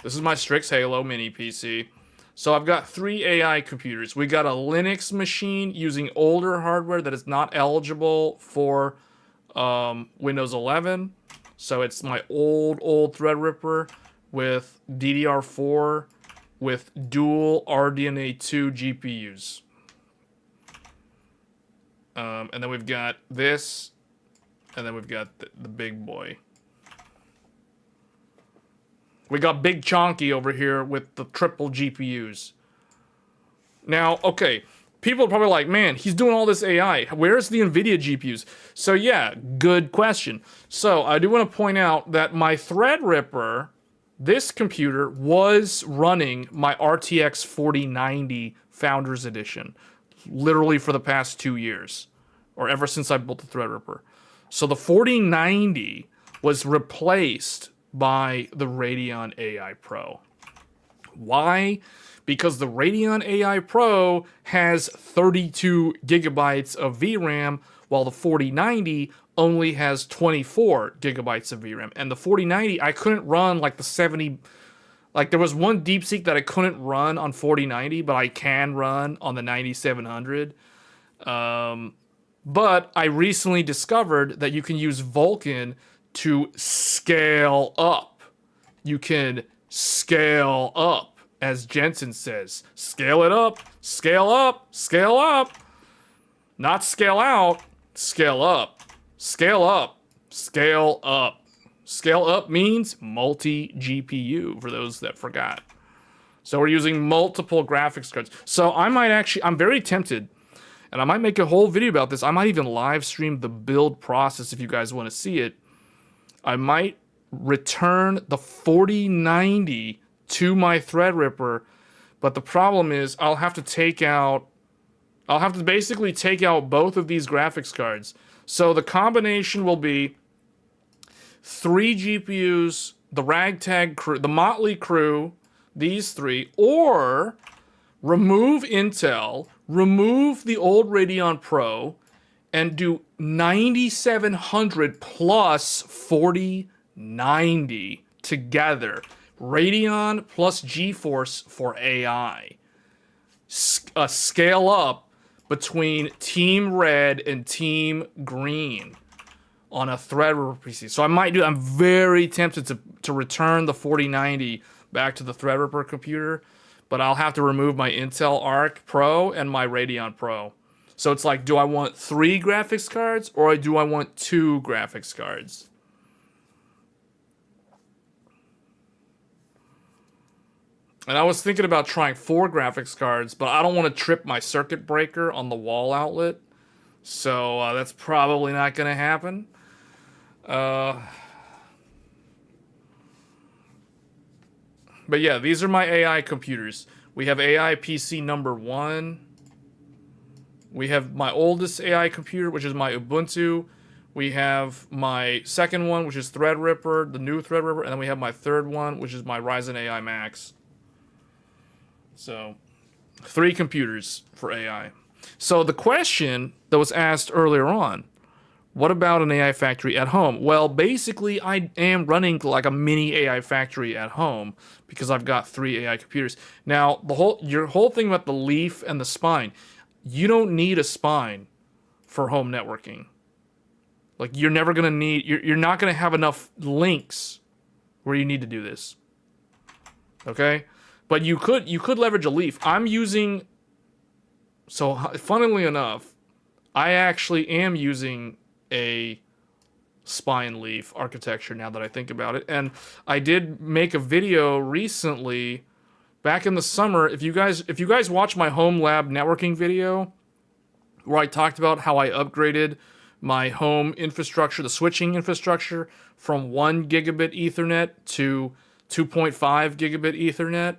This is my Strix Halo mini PC. So I've got 3 AI computers. We got a Linux machine using older hardware that is not eligible for Windows 11. So it's my old Threadripper with DDR4 with dual RDNA 2 GPUs. And then we've got this, and then we've got the big boy. We got Big Chonky over here with the triple GPUs. Now, okay, people are probably like, man, he's doing all this AI. Where's the Nvidia GPUs? So yeah, good question. So I do want to point out that my Threadripper, this computer, was running my RTX 4090 Founders Edition, literally for the past 2 years, or ever since I built the Threadripper. So the 4090 was replaced by the Radeon AI Pro. Why? Because the Radeon AI Pro has 32 gigabytes of VRAM, while the 4090 only has 24 gigabytes of VRAM. And the 4090, I couldn't run like the 70... Like, there was one DeepSeek that I couldn't run on 4090, but I can run on the 9700. But I recently discovered that you can use Vulkan to scale up. You can scale up, as Jensen says. Scale it up, scale up, scale up. Not scale out, scale up. Scale up, scale up. Scale up means multi-GPU, for those that forgot. So we're using multiple graphics cards. So I might actually, I'm very tempted, and I might make a whole video about this. I might even live stream the build process if you guys want to see it. I might return the 4090 to my Threadripper, but the problem is I'll have to basically take out both of these graphics cards. So the combination will be 3 GPUs, the ragtag crew, the motley crew, these 3, or remove Intel, remove the old Radeon Pro, and do 9700 plus 4090 together. Radeon plus GeForce for AI. A scale up between Team Red and Team Green on a Threadripper PC. So I might do, I'm very tempted to return the 4090 back to the Threadripper computer, but I'll have to remove my Intel Arc Pro and my Radeon Pro. So it's like, do I want 3 graphics cards or do I want 2 graphics cards? And I was thinking about trying 4 graphics cards, but I don't want to trip my circuit breaker on the wall outlet. So that's probably not going to happen. But yeah, these are my AI computers. We have AI PC number 1. We have my oldest AI computer, which is my Ubuntu. We have my second one, which is Threadripper, the new Threadripper, and then we have my third one, which is my Ryzen AI Max. So, 3 computers for AI. So the question that was asked earlier on, what about an AI factory at home? Well, basically, I am running like a mini AI factory at home because I've got 3 AI computers. Now, your whole thing about the leaf and the spine, you don't need a spine for home networking. Like, you're never going to need, you're not going to have enough links where you need to do this. Okay? But you could leverage a leaf. I'm using, so funnily enough, I actually am using a spine leaf architecture now that I think about it. And I did make a video recently back in the summer. If you guys watch my home lab networking video where I talked about how I upgraded my home infrastructure, the switching infrastructure, from 1 gigabit Ethernet to 2.5 gigabit Ethernet,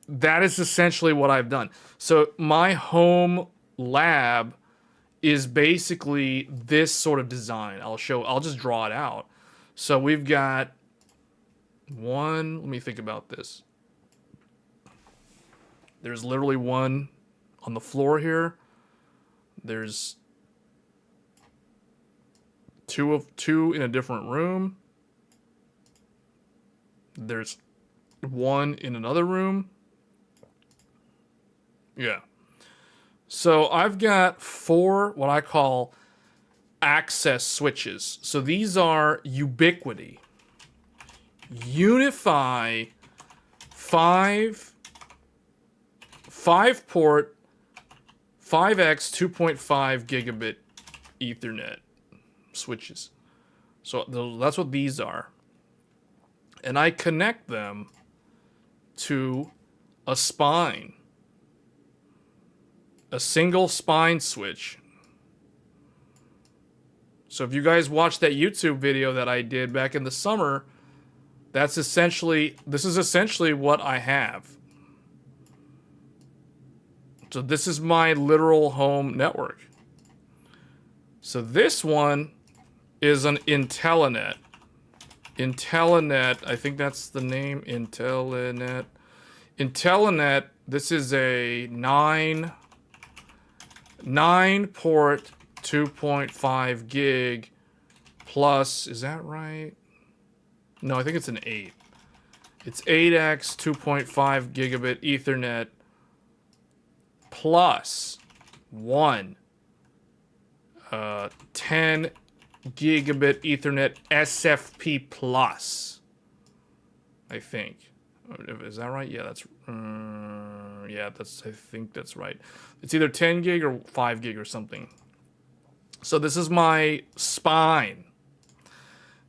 that is essentially what I've done. So my home lab is basically this sort of design. I'll just draw it out. So we've got let me think about this. There's literally one on the floor here. There's two in a different room. There's one in another room. Yeah. So I've got 4 what I call access switches. So these are Ubiquity. Unify 5 port 5x 2.5 gigabit Ethernet switches. So that's what these are. and I connect them to a spine, a single spine switch. So if you guys watched that YouTube video that I did back in the summer, this is essentially what I have. So this is my literal home network. So this one is an Intellinet. Intellinet, I think that's the name, Intellinet. Intellinet, this is a 9-port 2.5 gig plus, is that right? No, I think it's an 8. It's 8x 2.5 gigabit Ethernet plus 10 gigabit Ethernet SFP plus, I think. Is that right? Yeah, I think that's right. It's either 10 gig or 5 gig or something. So this is my spine.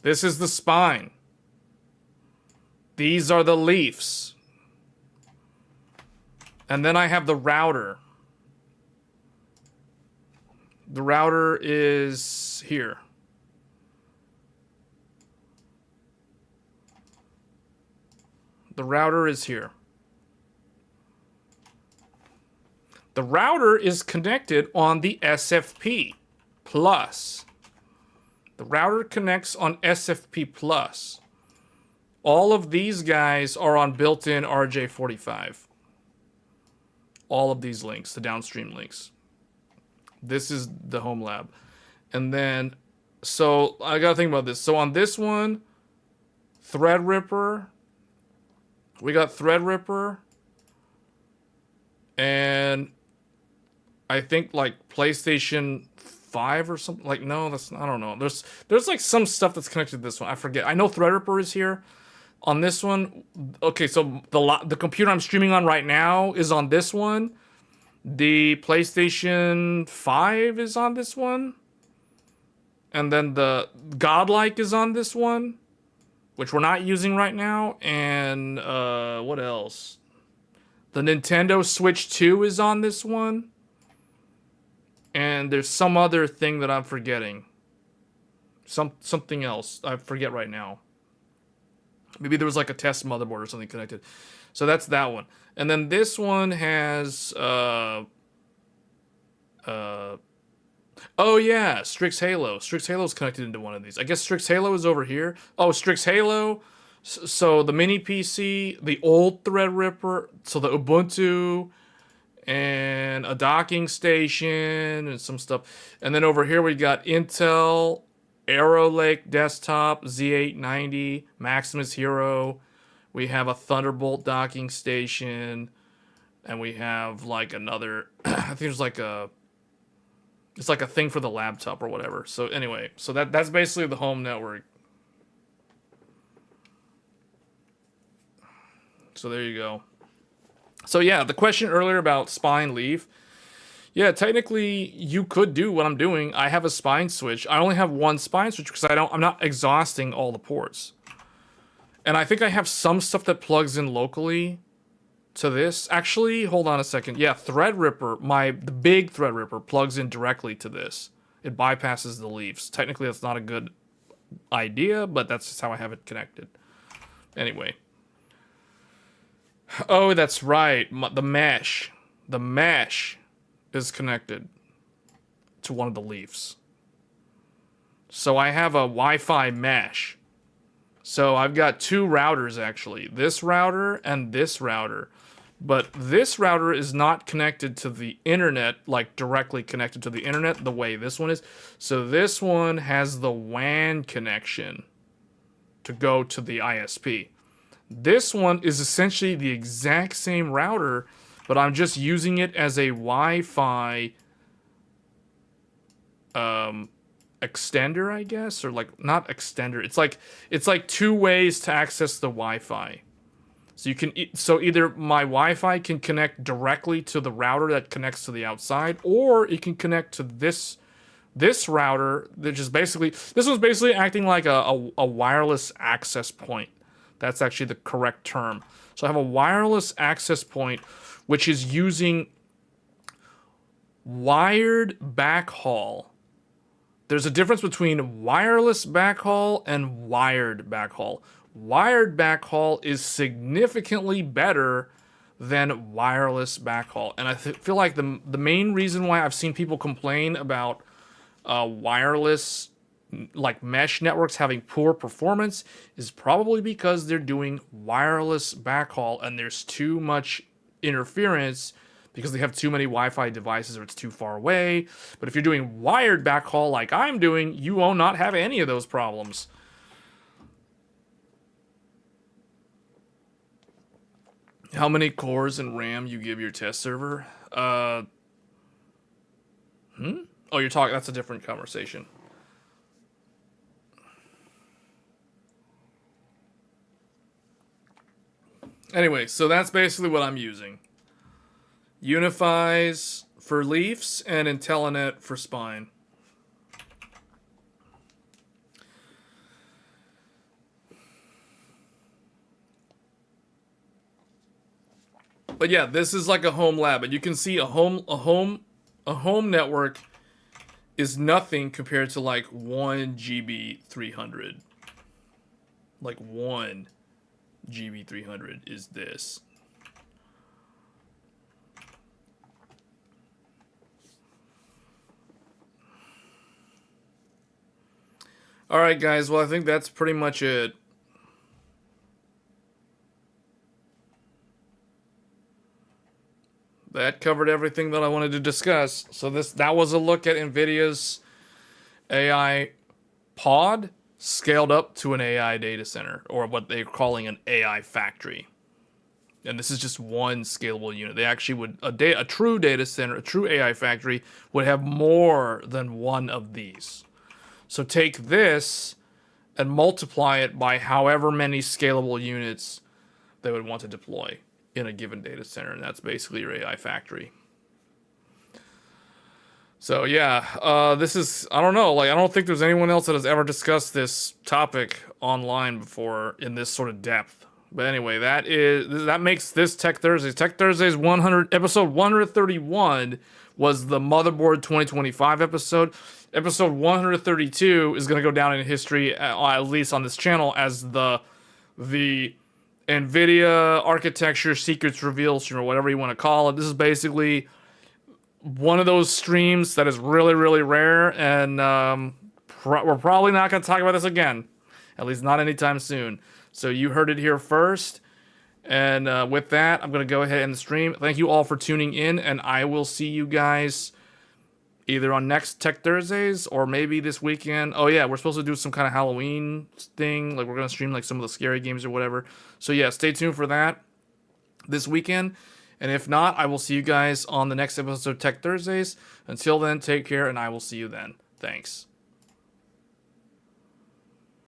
This is the spine. These are the leafs. And then I have the router. The router is here. The router is here. The router is connected on the SFP plus. The router connects on SFP plus. All of these guys are on built-in RJ45. All of these links, the downstream links. This is the home lab. And then, so I gotta think about this. So on this one, Threadripper. We got Threadripper. And I think like PlayStation 5 or something. Like, no, that's, I don't know. There's like some stuff that's connected to this one. I forget. I know Threadripper is here. On this one, okay, so the computer I'm streaming on right now is on this one. The PlayStation 5 is on this one. And then the Godlike is on this one, which we're not using right now. And what else? The Nintendo Switch 2 is on this one. And there's some other thing that I'm forgetting. Something else. I forget right now. Maybe there was like a test motherboard or something connected. So that's that one. And then this one has oh yeah, Strix Halo. Strix Halo is connected into one of these. I guess Strix Halo is over here. Oh, Strix Halo. So the mini PC, the old Threadripper, so the Ubuntu, and a docking station and some stuff. And then over here we got Intel Arrow Lake desktop, Z890, Maximus Hero. We have a Thunderbolt docking station, and we have like another. I think there's like it's like a thing for the laptop or whatever. So anyway, so that's basically the home network. So there you go. So yeah, the question earlier about spine leaf. Yeah, technically you could do what I'm doing. I have a spine switch. I only have one spine switch because I'm not exhausting all the ports. And I think I have some stuff that plugs in locally to this. Actually, hold on a second. Yeah, Threadripper, the big Threadripper plugs in directly to this. It bypasses the leaves. Technically that's not a good idea, but that's just how I have it connected. Anyway. Oh, that's right. The mesh. The mesh is connected to one of the leaves. So I have a Wi-Fi mesh. So I've got two routers actually. This router and this router. But this router is not connected to the internet, like directly connected to the internet the way this one is. So this one has the WAN connection to go to the ISP. This one is essentially the exact same router, but I'm just using it as a Wi-Fi extender, I guess, or like not extender. It's like two ways to access the Wi-Fi. So you can either my Wi-Fi can connect directly to the router that connects to the outside, or it can connect to this router that just basically, this one's basically acting like a wireless access point. That's actually the correct term. So I have a wireless access point, which is using wired backhaul. There's a difference between wireless backhaul and wired backhaul. Wired backhaul is significantly better than wireless backhaul. And I feel like the main reason why I've seen people complain about wireless like mesh networks having poor performance is probably because they're doing wireless backhaul and there's too much interference because they have too many Wi-Fi devices or it's too far away. But if you're doing wired backhaul like I'm doing, you will not have any of those problems. How many cores and RAM you give your test server? Oh, you're talking, that's a different conversation. Anyway, so that's basically what I'm using. Unifies for Leafs and IntelliNet for Spine. But yeah, this is like a home lab, and you can see a home network is nothing compared to like one GB300. Like one GB300 is this. All right, guys. Well, I think that's pretty much it. That covered everything that I wanted to discuss. So that was a look at Nvidia's AI pod scaled up to an AI data center, or what they're calling an AI factory. And this is just one scalable unit. They actually would, a true data center, a true AI factory would have more than one of these. So take this and multiply it by however many scalable units they would want to deploy in a given data center, and that's basically your AI factory. So yeah, this is, I don't know, like I don't think there's anyone else that has ever discussed this topic online before in this sort of depth. But anyway, that makes this Tech Thursdays. Tech Thursdays episode 131 was the Motherboard 2025 episode. Episode 132 is going to go down in history, at least on this channel, as the Nvidia architecture secrets reveal stream, or whatever you want to call it. This is basically one of those streams that is really, really rare, and we're probably not going to talk about this again, at least not anytime soon. So you heard it here first, and with that, I'm going to go ahead and end the stream. Thank you all for tuning in, and I will see you guys either on next Tech Thursdays or maybe this weekend. Oh yeah, we're supposed to do some kind of Halloween thing. Like we're going to stream like some of the scary games or whatever. So yeah, stay tuned for that this weekend. And if not, I will see you guys on the next episode of Tech Thursdays. Until then, take care, and I will see you then. Thanks.